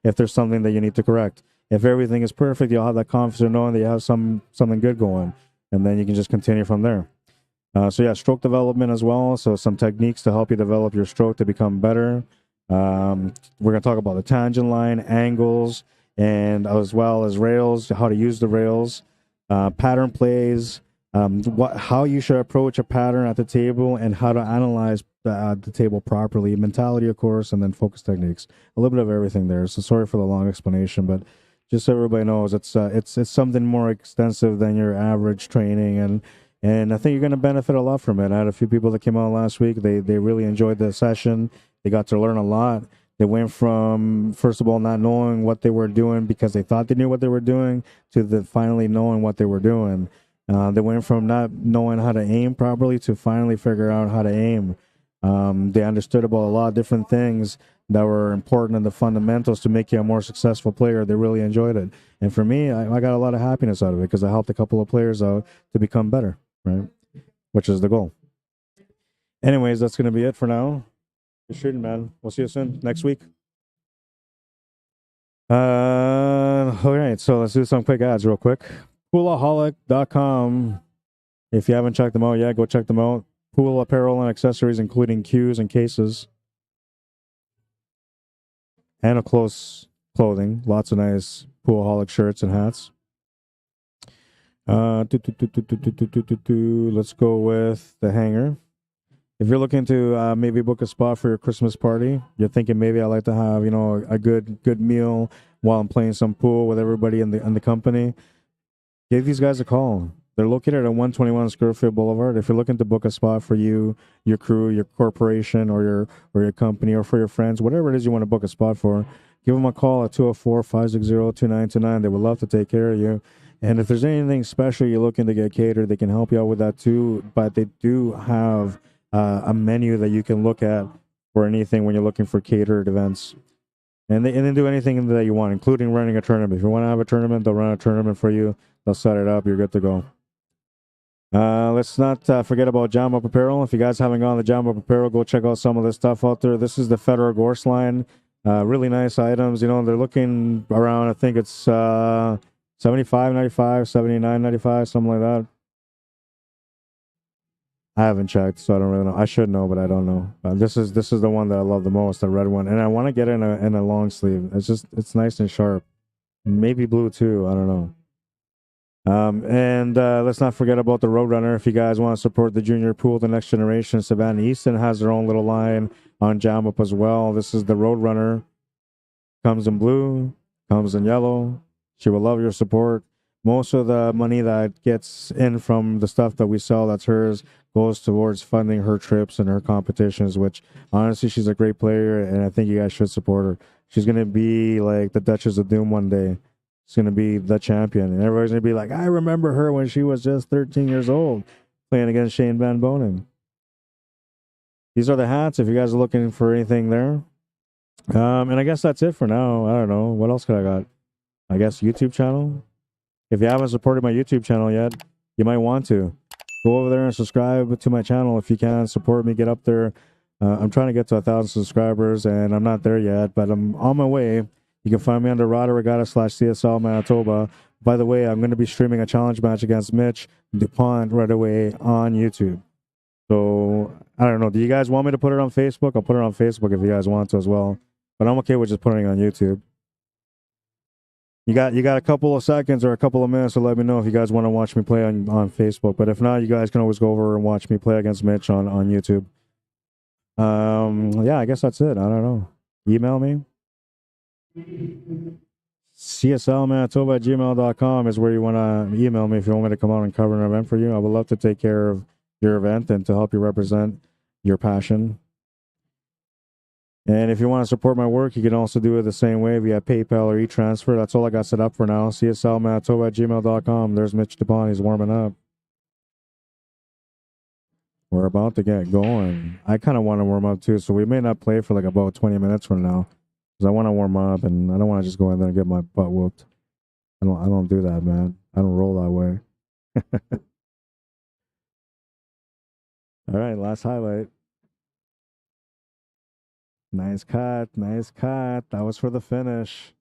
there's something that you need to correct, if everything is perfect, you'll have that confidence knowing that you have something good going, and then you can just continue from there. So yeah, stroke development as well. So some techniques to help you develop your stroke to become better. We're going to talk about the tangent line, angles, and as well as rails, how to use the rails, pattern plays, how you should approach a pattern at the table, and how to analyze the table properly, mentality, of course, and then focus techniques. A little bit of everything there. So sorry for the long explanation, but just so everybody knows, it's something more extensive than your average training, and I think you're going to benefit a lot from it. I had a few people that came out last week. They really enjoyed the session. They got to learn a lot. They went from, first of all, not knowing what they were doing because they thought they knew what they were doing, to finally knowing what they were doing. They went from not knowing how to aim properly to finally figure out how to aim. They understood about a lot of different things that were important in the fundamentals to make you a more successful player. They really enjoyed it. And for me, I got a lot of happiness out of it because I helped a couple of players out to become better, right? Which is the goal. Anyways, that's going to be it for now. Good shooting, man. We'll see you soon next week. All right, so let's do some quick ads real quick. Poolaholic.com. If you haven't checked them out yet, go check them out. Pool apparel and accessories, including cues and cases. And close clothing. Lots of nice Poolaholic shirts and hats. Let's go with the Hangar. If you're looking to maybe book a spot for your Christmas party, you're thinking maybe I'd like to have, a good meal while I'm playing some pool with everybody in the company, give these guys a call. They're located at 121 Scurfield Blvd. If you're looking to book a spot for you, your crew, your corporation, or your company, or for your friends, whatever it is you want to book a spot for, give them a call at 204-560-2929. They would love to take care of you. And if there's anything special you're looking to get catered, they can help you out with that too. But they do have a menu that you can look at for anything when you're looking for catered events. And they do anything that you want, including running a tournament. If you want to have a tournament, they'll run a tournament for you. They'll set it up. You're good to go. Let's not forget about Jam Up Apparel. If you guys haven't gone to Jam Up Apparel, go check out some of this stuff out there. This is the Federer Gorse line. Really nice items. They're looking around, I think it's $75.95, $79.95, something like that. I haven't checked, so I don't really know. I should know, but I don't know. This is the one that I love the most, the red one, and I want to get it in a long sleeve. It's nice and sharp. Maybe blue too. I don't know. And let's not forget about the Roadrunner. If you guys want to support the junior pool, the next generation, Savannah Easton has their own little line on Jam Up as well. This is the Roadrunner. Comes in blue, comes in yellow. She will love your support. Most of the money that gets in from the stuff that we sell that's hers goes towards funding her trips and her competitions, which honestly, she's a great player, and I think you guys should support her. She's going to be like the Duchess of Doom one day. She's going to be the champion, and everybody's going to be like, I remember her when she was just 13 years old playing against Shane Van Bonen. These are the hats if you guys are looking for anything there. And I guess that's it for now. I don't know. What else could I got? I guess YouTube channel. If you haven't supported my YouTube channel yet, you might want to. Go over there and subscribe to my channel if you can. Support me. Get up there. I'm trying to get to 1,000 subscribers, and I'm not there yet, but I'm on my way. You can find me under Rod Arriagada /CSL Manitoba. By the way, I'm going to be streaming a challenge match against Mitch DuPont right away on YouTube. So, I don't know. Do you guys want me to put it on Facebook? I'll put it on Facebook if you guys want to as well. But I'm okay with just putting it on YouTube. You got a couple of seconds or a couple of minutes to let me know if you guys want to watch me play on Facebook. But if not, you guys can always go over and watch me play against Mitch on YouTube. Yeah, I guess that's it. I don't know. Email me. CSLmanitoba@gmail.com is where you want to email me if you want me to come out and cover an event for you. I would love to take care of your event and to help you represent your passion. And if you want to support my work, you can also do it the same way via PayPal or e-transfer. That's all I got set up for now. CSLmanitoba@gmail.com. There's Mitch DuPont. He's warming up. We're about to get going. I kind of want to warm up too, so we may not play for like about 20 minutes from now. Because I want to warm up, and I don't want to just go in there and get my butt whooped. I don't do that, man. I don't roll that way. All right, last highlight. Nice cut, nice cut. That was for the finish.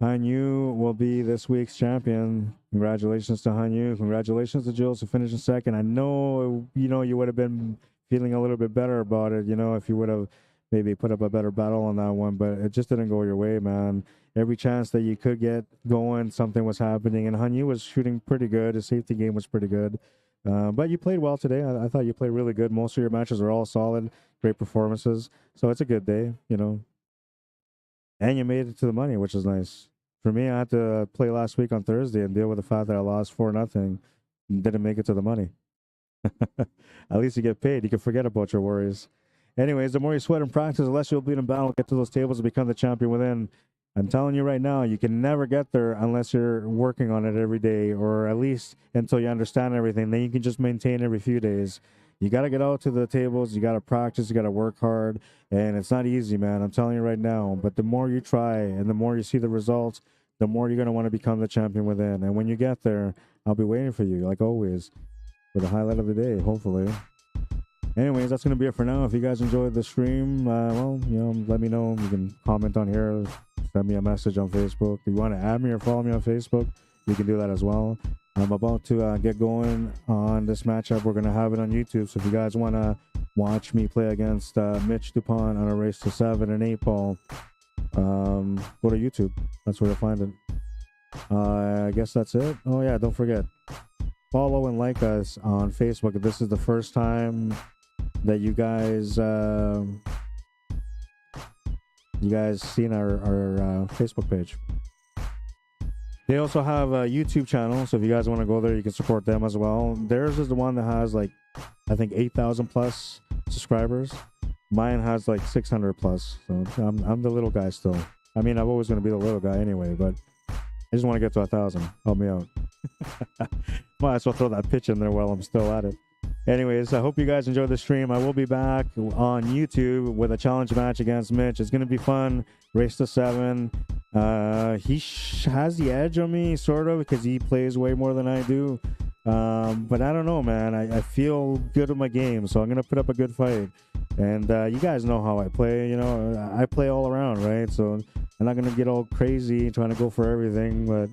Hanyu will be this week's champion. Congratulations to Hanyu. Congratulations to Jules for finishing second. I know, you would have been feeling a little bit better about it, if you would have maybe put up a better battle on that one, but it just didn't go your way, man. Every chance that you could get going, something was happening, and Hanyu was shooting pretty good. His safety game was pretty good. But you played well today. I thought you played really good. Most of your matches were all solid, great performances. So it's a good day, And you made it to the money, which is nice. For me, I had to play last week on Thursday and deal with the fact that I lost 4-0 and didn't make it to the money. At least you get paid. You can forget about your worries. Anyways, the more you sweat and practice, the less you'll bleed in battle, get to those tables and become the champion within. I'm telling you right now, you can never get there unless you're working on it every day, or at least until you understand everything. Then you can just maintain every few days. You got to get out to the tables. You got to practice. You got to work hard. And it's not easy, man. I'm telling you right now. But the more you try and the more you see the results, the more you're going to want to become the champion within. And when you get there, I'll be waiting for you, like always, with the highlight of the day, hopefully. Anyways, that's going to be it for now. If you guys enjoyed the stream, let me know. You can comment on here, send me a message on Facebook. If you want to add me or follow me on Facebook, you can do that as well. I'm about to get going on this matchup. We're going to have it on YouTube. So if you guys want to watch me play against Mitch DuPont on a race to 7 and 8 ball, go to YouTube. That's where you'll find it. I guess that's it. Oh, yeah, don't forget. Follow and like us on Facebook. If this is the first time that you guys seen our Facebook page. They also have a YouTube channel, so if you guys want to go there, you can support them as well. Theirs is the one that has I think 8,000 plus subscribers. Mine has 600 plus. So I'm the little guy still. I mean, I'm always going to be the little guy anyway, but I just want to get to 1,000. Help me out. Might as well throw that pitch in there while I'm still at it. Anyways, I hope you guys enjoyed the stream. I will be back on YouTube with a challenge match against Mitch. It's going to be fun. Race to 7. He has the edge on me, sort of, because he plays way more than I do. But I don't know, man. I feel good at my game, so I'm going to put up a good fight. And you guys know how I play. I play all around, right? So I'm not going to get all crazy trying to go for everything, but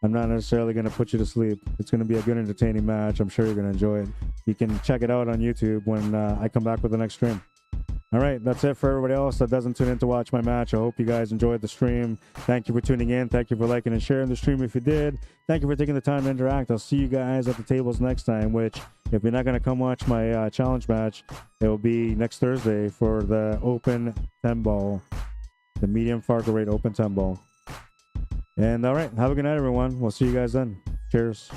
I'm not necessarily going to put you to sleep. It's going to be a good, entertaining match. I'm sure you're going to enjoy it. You can check it out on YouTube when I come back with the next stream. All right, that's it for everybody else that doesn't tune in to watch my match. I hope you guys enjoyed the stream. Thank you for tuning in. Thank you for liking and sharing the stream if you did. Thank you for taking the time to interact. I'll see you guys at the tables next time, which, if you're not going to come watch my challenge match, it will be next Thursday for the Open 10 ball, the medium FargoRate Open 10 ball. And all right, have a good night, everyone. We'll see you guys then. Cheers.